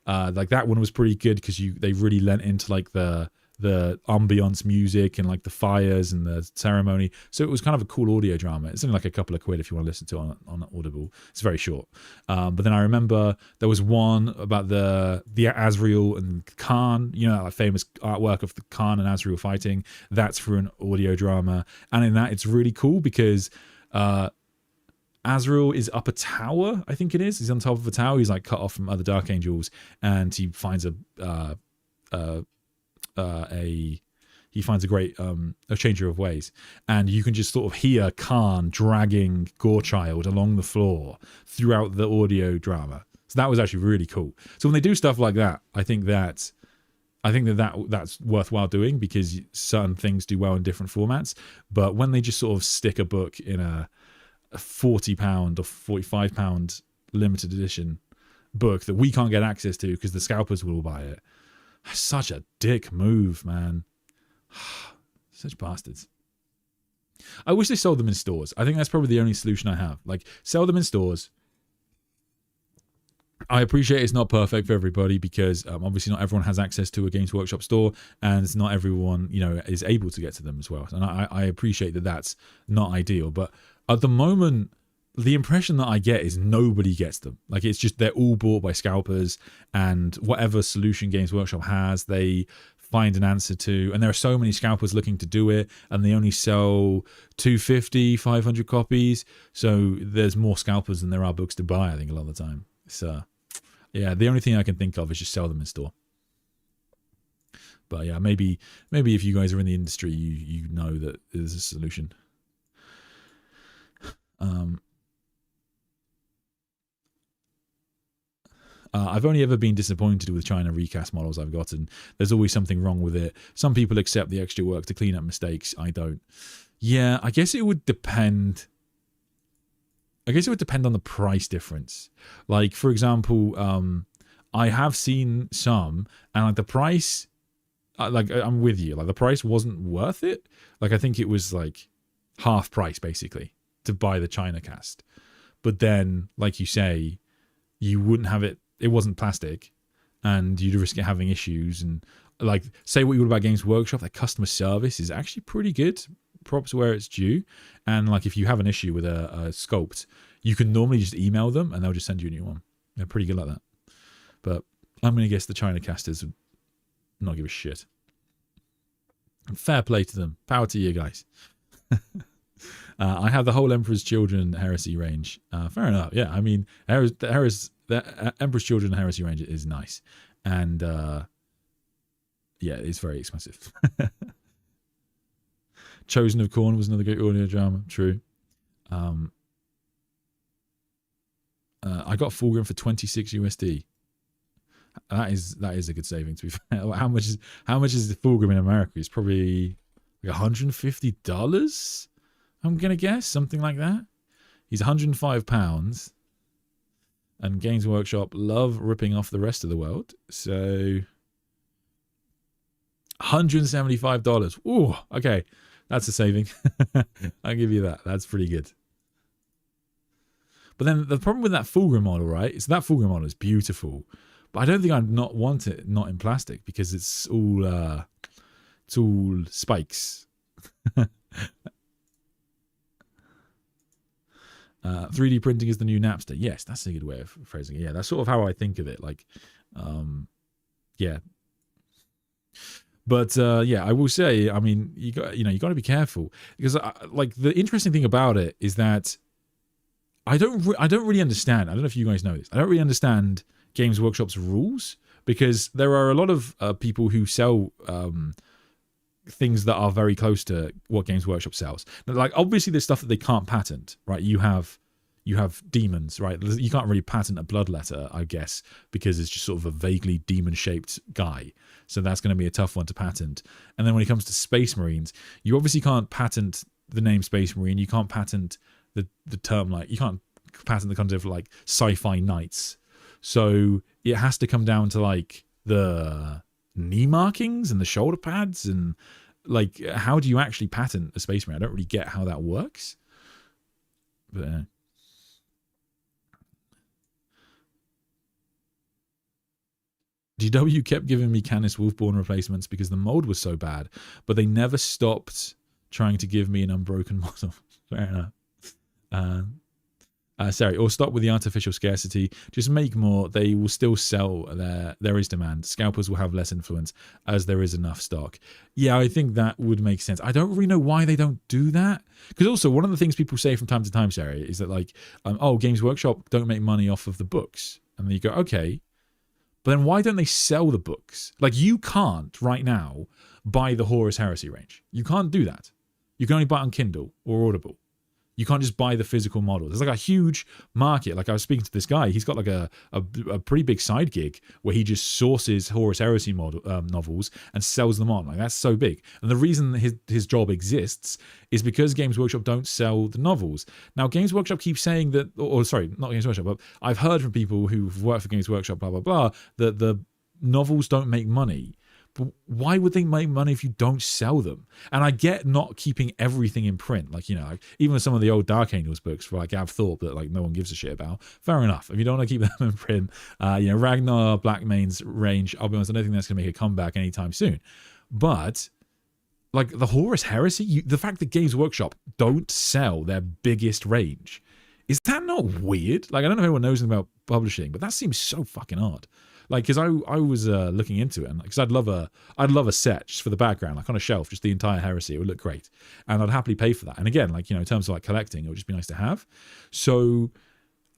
like that one was pretty good because they really lent into like the ambiance music and like the fires and the ceremony. So it was kind of a cool audio drama. It's only like a couple of quid if you want to listen to it on Audible. It's very short. But then I remember there was one about the Azrael and Khan, you know, that like famous artwork of the Khan and Azrael fighting. That's for an audio drama. And in that, it's really cool because Azrael is up a tower, I think it is. He's on top of a tower. He's like cut off from other Dark Angels, and he finds a great a changer of ways, and you can just sort of hear Khan dragging Gorechild along the floor throughout the audio drama. So that was actually really cool. So when they do stuff like that, I think that's worthwhile doing, because certain things do well in different formats. But when they just sort of stick a book in a £40 or £45 limited edition book that we can't get access to because the scalpers will buy it, such a dick move, man. Such bastards. I wish they sold them in stores. I think that's probably the only solution I have. Like, sell them in stores. I appreciate it's not perfect for everybody, because obviously not everyone has access to a Games Workshop store, and not everyone, you know, is able to get to them as well. And I appreciate that that's not ideal. But at the moment, the impression that I get is nobody gets them. Like, it's just they're all bought by scalpers, and whatever solution Games Workshop has, they find an answer to. And there are so many scalpers looking to do it, and they only sell 250, 500 copies. So there's more scalpers than there are books to buy, I think, a lot of the time. So yeah, the only thing I can think of is just sell them in store. But yeah, maybe if you guys are in the industry, you know that there's a solution. I've only ever been disappointed with China recast models I've gotten. There's always something wrong with it. Some people accept the extra work to clean up mistakes. I don't. Yeah, I guess it would depend. I guess it would depend on the price difference. Like, for example, I have seen some, and like the price, like, I'm with you. Like, the price wasn't worth it. Like, I think it was like half price basically to buy the China cast. But then, like you say, you wouldn't have it. It wasn't plastic, and you'd risk it having issues. And like, say what you would about Games Workshop, their customer service is actually pretty good. Props where it's due. And like, if you have an issue with a sculpt, you can normally just email them and they'll just send you a new one. They're pretty good like that. But I'm going to guess the China casters would not give a shit. Fair play to them. Power to you guys. I have the whole Emperor's Children Heresy range. Fair enough. Yeah, I mean, the Emperor's Children Heresy range is nice. And yeah, it's very expensive. Chosen of Corn was another great audio drama. True. I got Fulgrim for 26 USD. That is a good saving, to be fair. How much is the Fulgrim in America? It's probably like $150. I'm gonna guess something like that. He's £105, and Games Workshop love ripping off the rest of the world. So $175. Ooh, okay, that's a saving. I'll give you that. That's pretty good. But then the problem with that Fulgrim model, right, is that Fulgrim model is beautiful, but I don't think I'd not want it not in plastic because it's all spikes. 3D printing is the new Napster. Yes, that's a good way of phrasing it. Yeah, that's sort of how I think of it. Like, yeah. But yeah, I will say, I mean, you got to be careful because like the interesting thing about it is that I don't really understand. I don't know if you guys know this. I don't really understand Games Workshop's rules because there are a lot of people who sell things that are very close to what Games Workshop sells. Like obviously there's stuff that they can't patent, right? You have demons, right? You can't really patent a bloodletter, I guess, because it's just sort of a vaguely demon-shaped guy. So that's going to be a tough one to patent. And then when it comes to Space Marines, you obviously can't patent the name Space Marine. You can't patent the term, like, you can't patent the concept of like sci-fi knights. So it has to come down to like the knee markings and the shoulder pads and like how do you actually patent a Space Marine? I don't really get how that works. But GW kept giving me Canis Wolfborn replacements because the mold was so bad, but they never stopped trying to give me an unbroken model. Fair enough. Sorry, or stop with the artificial scarcity. Just make more. They will still sell. There is demand. Scalpers will have less influence as there is enough stock. Yeah, I think that would make sense. I don't really know why they don't do that. Because also, one of the things people say from time to time, Sarah, is that like, oh, Games Workshop don't make money off of the books. And then you go, okay. But then why don't they sell the books? Like, you can't, right now, buy the Horus Heresy range. You can't do that. You can only buy it on Kindle or Audible. You can't just buy the physical model. There's like a huge market. Like I was speaking to this guy. He's got like a pretty big side gig where he just sources Horus Heresy novels and sells them on. Like that's so big. And the reason his job exists is because Games Workshop don't sell the novels. Now Games Workshop keeps saying that, or sorry, not Games Workshop, but I've heard from people who've worked for Games Workshop, blah, blah, blah, that the novels don't make money. But why would they make money if you don't sell them? And I get not keeping everything in print. Like, you know, like even with some of the old Dark Angels books for like Gav Thorpe that like no one gives a shit about. Fair enough. If you don't want to keep them in print, you know, Ragnar Blackmane's range, I'll be honest, I don't think that's going to make a comeback anytime soon. But like the Horus Heresy, the fact that Games Workshop don't sell their biggest range, is that not weird? Like, I don't know if anyone knows anything about publishing, but that seems so fucking odd. Like, because I was looking into it, and because I'd love a set just for the background, like on a shelf, just the entire Heresy. It would look great, and I'd happily pay for that. And again, like, you know, in terms of like collecting, it would just be nice to have. So,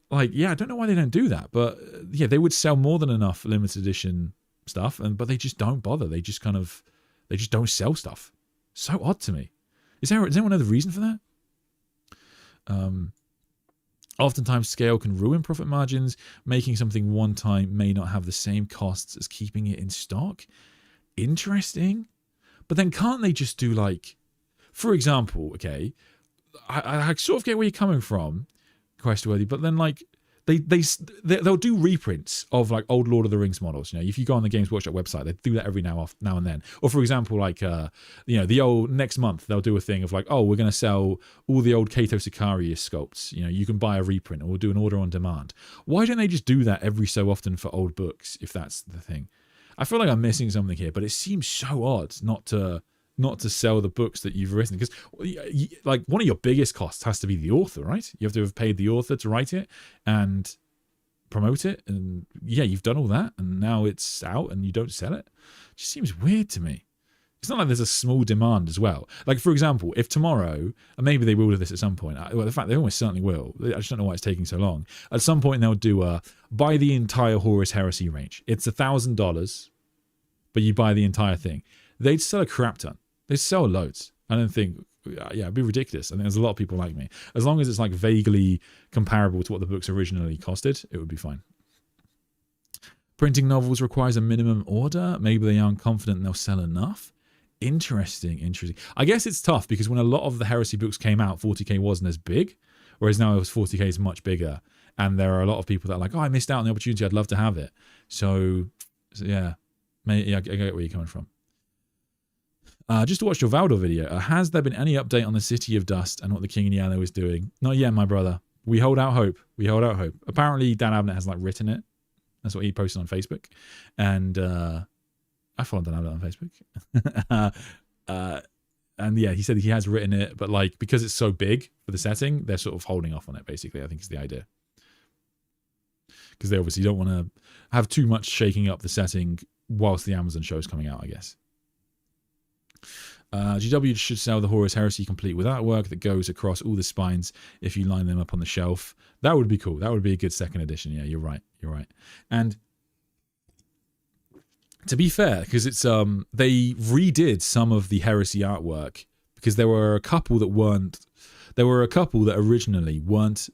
like, yeah, I don't know why they don't do that, but yeah, they would sell more than enough limited edition stuff, but they just don't bother. They just don't sell stuff. So odd to me. Does anyone know the reason for that? Oftentimes, scale can ruin profit margins. Making something one time may not have the same costs as keeping it in stock. Interesting. But then can't they just do like, for example, okay, I sort of get where you're coming from, Questworthy, but then like, they'll do reprints of like old Lord of the Rings models. You know, if you go on the Games Workshop website, they do that every now and then. Or for example, like you know, the old next month they'll do a thing of like, oh, we're going to sell all the old Kato Sicarius sculpts. You know, you can buy a reprint, or we'll do an order on demand. Why don't they just do that every so often for old books if that's the thing? I feel like I'm missing something here, but it seems so odd not to sell the books that you've written, because like one of your biggest costs has to be the author, right? You have to have paid the author to write it and promote it, and yeah, you've done all that, and now it's out and you don't sell it. Just seems weird to me. It's not like there's a small demand as well. Like, for example, if tomorrow, and maybe they will do this at some point, well, in fact, they almost certainly will. I just don't know why it's taking so long. At some point, they'll do buy the entire Horus Heresy range. It's $1,000, but you buy the entire thing. They'd sell a crap ton. They'd sell loads. I don't think, yeah, it'd be ridiculous. I think there's a lot of people like me. As long as it's like vaguely comparable to what the books originally costed, it would be fine. Printing novels requires a minimum order. Maybe they aren't confident they'll sell enough. Interesting. I guess it's tough because when a lot of the Heresy books came out, 40k wasn't as big, whereas now 40k is much bigger. And there are a lot of people that are like, oh, I missed out on the opportunity. I'd love to have it. So yeah, I get where you're coming from. Just watched your Valdor video. Has there been any update on the City of Dust and what the King in Yellow is doing? Not yet, my brother. We hold out hope. Apparently, Dan Abnett has like written it. That's what he posted on Facebook. And I followed Dan Abnett on Facebook. And yeah, he said he has written it, but like because it's so big for the setting, they're sort of holding off on it, basically, I think is the idea. Because they obviously don't want to have too much shaking up the setting whilst the Amazon show is coming out, I guess. GW should sell the Horus Heresy complete with artwork that goes across all the spines if you line them up on the shelf. That would be cool. That would be a good second edition. Yeah, you're right. And to be fair, because it's they redid some of the Heresy artwork because there were a couple that originally weren't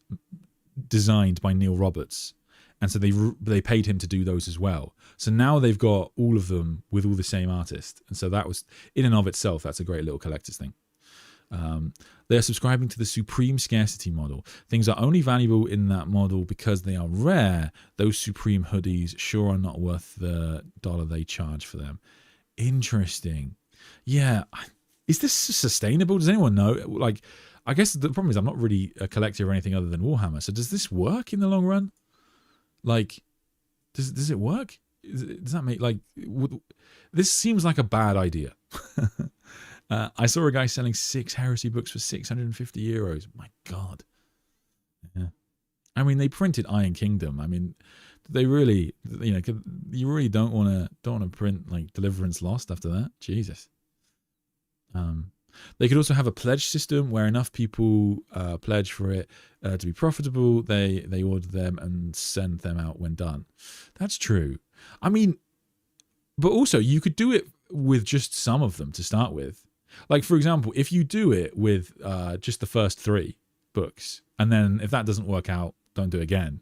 designed by Neil Roberts. And so they paid him to do those as well. So now they've got all of them with all the same artist. And so that was, in and of itself, that's a great little collector's thing. They are subscribing to the Supreme Scarcity model. Things are only valuable in that model because they are rare. Those Supreme hoodies sure are not worth the $1 they charge for them. Interesting. Yeah. Is this sustainable? Does anyone know? Like, I guess the problem is I'm not really a collector or anything other than Warhammer. So does this work in the long run? Like, does it work? Does that make, like, this seems like a bad idea. I saw a guy selling 6 Heresy books for 650 euros. My God. Yeah. I mean, they printed Iron Kingdom. I mean, they really, you really don't want to print like Deliverance Lost after that. Jesus. They could also have a pledge system where enough people pledge for it to be profitable. They order them and send them out when done. That's true. I mean, but also you could do it with just some of them to start with. Like, for example, if you do it with just the first 3 books, and then if that doesn't work out, don't do it again.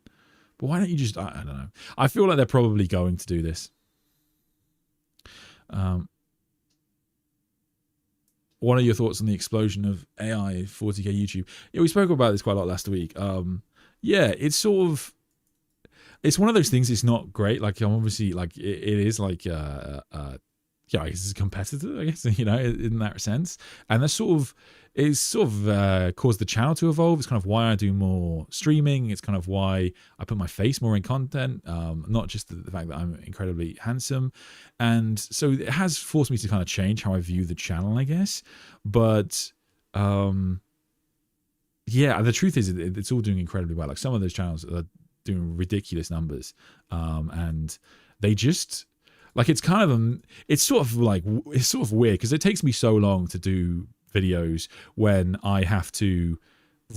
But why don't you just, I don't know. I feel like they're probably going to do this. What are your thoughts on the explosion of AI 40k YouTube? Yeah, we spoke about this quite a lot last week. Yeah, it's sort of, it's one of those things. It's not great. Like, I'm obviously like it is like yeah, I guess it's a competitor, I guess, in that sense. And that's caused the channel to evolve. It's kind of why I do more streaming. It's kind of why I put my face more in content, not just the fact that I'm incredibly handsome. And so it has forced me to kind of change how I view the channel, I guess. But yeah, the truth is it's all doing incredibly well. Like, some of those channels are doing ridiculous numbers, and they just, like, it's kind of it's sort of weird because it takes me so long to do videos when I have to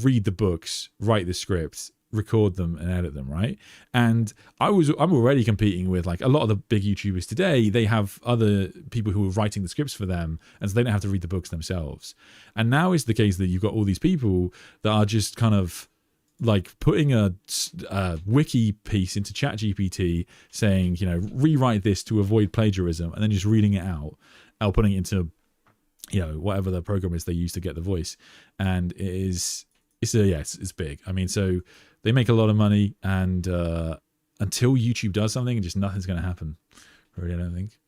read the books, write the scripts, record them and edit them, right? And I'm already competing with, like, a lot of the big YouTubers today. They have other people who are writing the scripts for them, and so they don't have to read the books themselves. And now it's the case that you've got all these people that are just kind of like putting a wiki piece into ChatGPT saying, rewrite this to avoid plagiarism, and then just reading it out, or putting it into, whatever the program is they use to get the voice. And it's big. I mean, so they make a lot of money, and until YouTube does something, just nothing's going to happen. Really, I don't think.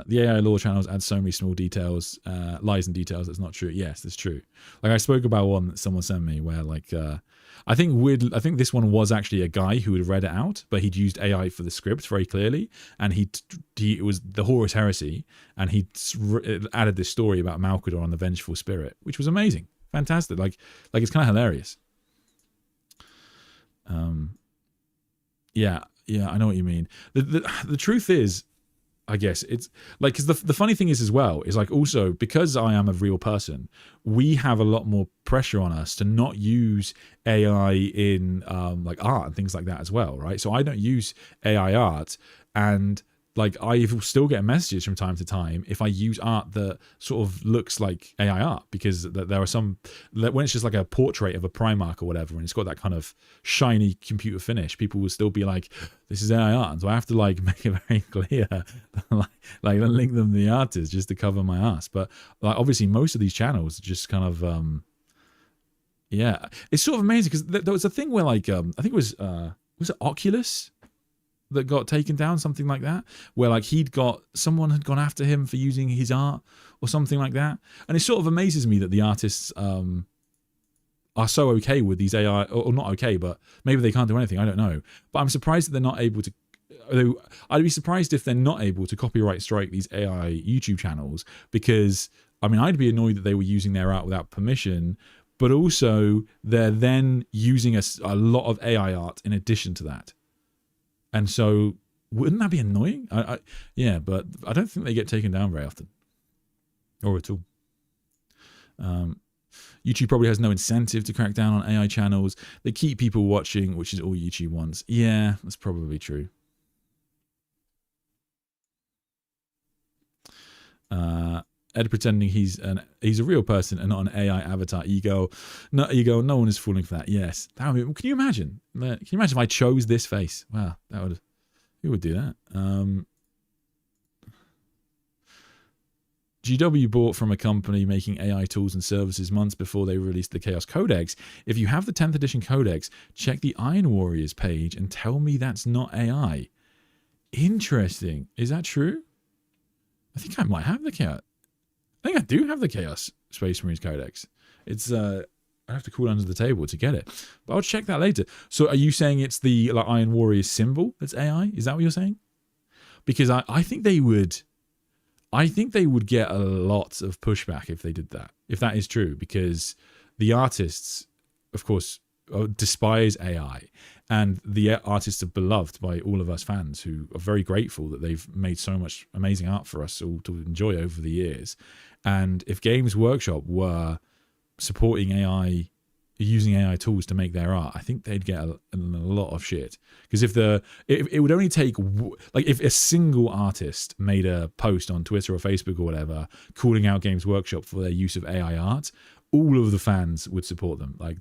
The AI lore channels add so many small details, lies and details. That's not true. Yes, that's true. Like, I spoke about one that someone sent me where, like, I think this one was actually a guy who had read it out, but he'd used AI for the script very clearly, and it was the Horus Heresy, and he added this story about Malkador and the Vengeful Spirit, which was amazing, fantastic. Like it's kind of hilarious. Yeah, I know what you mean. The truth is, I guess it's like, because the funny thing is as well is like, also because I am a real person, we have a lot more pressure on us to not use AI in like art and things like that as well, right? So I don't use AI art, and like I still get messages from time to time if I use art that sort of looks like AI art, because there are some, when it's just like a portrait of a Primarch or whatever, and it's got that kind of shiny computer finish, people will still be like, this is AI art. And so I have to like make it very clear, like link them to the artist just to cover my ass. But like obviously most of these channels just kind of, yeah, it's sort of amazing because there was a thing where like, I think it was it Oculus that got taken down, something like that, where like someone had gone after him for using his art or something like that. And it sort of amazes me that the artists are so okay with these AI, or not okay, but maybe they can't do anything, I don't know. But I'm surprised that they're not able to, I'd be surprised if they're not able to copyright strike these AI YouTube channels, because I mean, I'd be annoyed that they were using their art without permission, but also they're then using a lot of AI art in addition to that. And so, wouldn't that be annoying? Yeah, but I don't think they get taken down very often, or at all. YouTube probably has no incentive to crack down on AI channels. They keep people watching, which is all YouTube wants. Yeah, that's probably true. Ed pretending he's a real person and not an AI avatar. Ego, no ego. No one is falling for that. Yes. Can you imagine? Can you imagine if I chose this face? Wow, who would do that? GW bought from a company making AI tools and services months before they released the Chaos Codex. If you have the 10th edition Codex, check the Iron Warriors page and tell me that's not AI. Interesting. Is that true? I think I might have the Chaos. I think I do have the Chaos Space Marines Codex. It's I have to crawl under the table to get it, but I'll check that later. So are you saying it's the like Iron Warrior symbol that's AI? Is that what you're saying? Because I think they would get a lot of pushback if they did that, if that is true, because the artists, of course, despise AI, and the artists are beloved by all of us fans who are very grateful that they've made so much amazing art for us all to enjoy over the years. And if Games Workshop were supporting AI, using AI tools to make their art, I think they'd get a lot of shit. Because it would only take, like, if a single artist made a post on Twitter or Facebook or whatever calling out Games Workshop for their use of AI art, all of the fans would support them. Like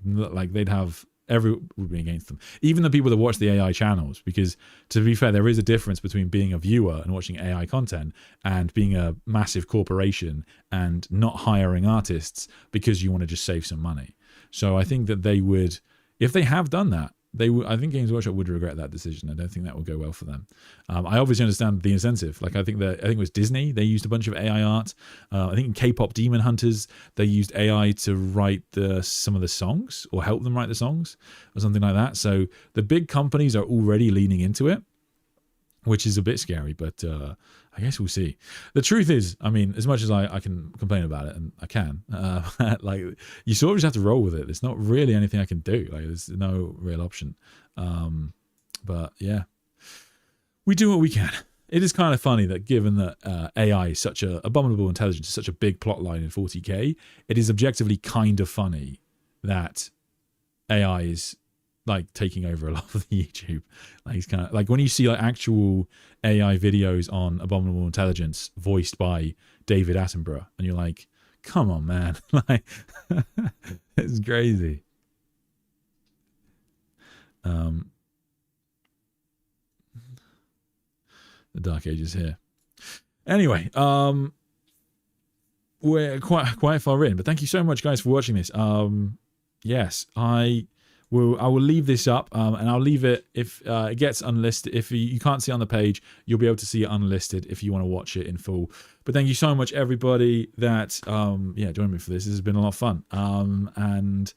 they'd have, would be against them. Even the people that watch the AI channels, because to be fair, there is a difference between being a viewer and watching AI content and being a massive corporation and not hiring artists because you want to just save some money. So I think that they would, if they have done that, I think Games Workshop would regret that decision. I don't think that would go well for them. I obviously understand the incentive. Like I think it was Disney. They used a bunch of AI art. I think in K-pop Demon Hunters, they used AI to write some of the songs or help them write the songs or something like that. So the big companies are already leaning into it, which is a bit scary, but I guess we'll see. The truth is, I mean, as much as I can complain about it, and I can, like, you sort of just have to roll with it. There's not really anything I can do. Like, there's no real option. But yeah, we do what we can. It is kind of funny that given that AI is such a abominable intelligence, is such a big plot line in 40k, it is objectively kind of funny that AI is like taking over a lot of the YouTube. Like it's kind of like when you see like actual AI videos on Abominable Intelligence voiced by David Attenborough, and you're like, come on, man. Like it's crazy. The Dark Ages here. Anyway, we're quite far in, but thank you so much, guys, for watching this. Yes, I will leave this up, and I'll leave it if it gets unlisted. If you can't see it on the page, you'll be able to see it unlisted if you want to watch it in full. But thank you so much, everybody, that joined me for this. This has been a lot of fun. And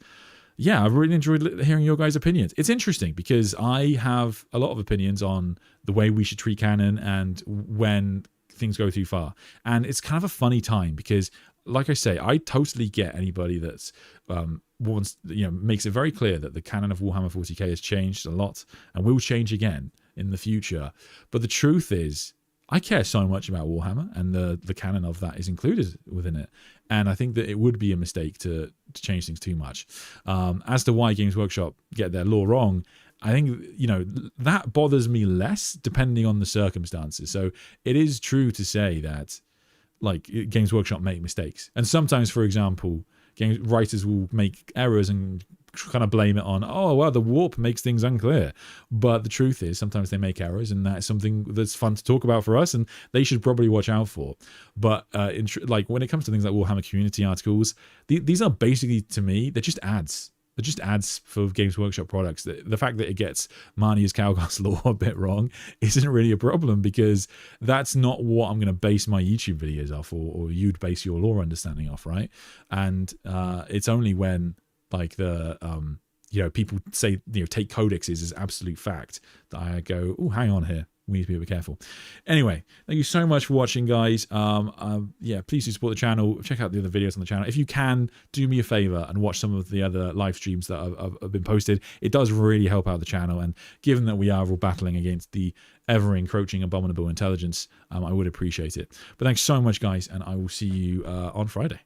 yeah, I've really enjoyed hearing your guys' opinions. It's interesting because I have a lot of opinions on the way we should treat canon and when things go too far. And it's kind of a funny time because, like I say, I totally get anybody that's wants, makes it very clear that the canon of Warhammer 40k has changed a lot and will change again in the future. But the truth is, I care so much about Warhammer, and the canon of that is included within it. And I think that it would be a mistake to change things too much. As to why Games Workshop get their lore wrong, I think, that bothers me less depending on the circumstances. So it is true to say that, like, Games Workshop make mistakes. And sometimes, for example, writers will make errors and kind of blame it on, oh, well, the warp makes things unclear. But the truth is, sometimes they make errors, and that's something that's fun to talk about for us, and they should probably watch out for. But like, when it comes to things like Warhammer community articles, these are basically, to me, they're just ads. They're just ads for Games Workshop products. The fact that it gets Marnia's Calgar's lore a bit wrong isn't really a problem, because that's not what I'm going to base my YouTube videos off, or you'd base your lore understanding off, right? And it's only when, like, the people say, take codexes as absolute fact, that I go, oh, hang on here, we need to be a bit careful. Anyway, thank you so much for watching, guys. Yeah, please do support the channel. Check out the other videos on the channel. If you can, do me a favor and watch some of the other live streams that have been posted. It does really help out the channel, and given that we are all battling against the ever-encroaching abominable intelligence, I would appreciate it. But thanks so much, guys, and I will see you on Friday.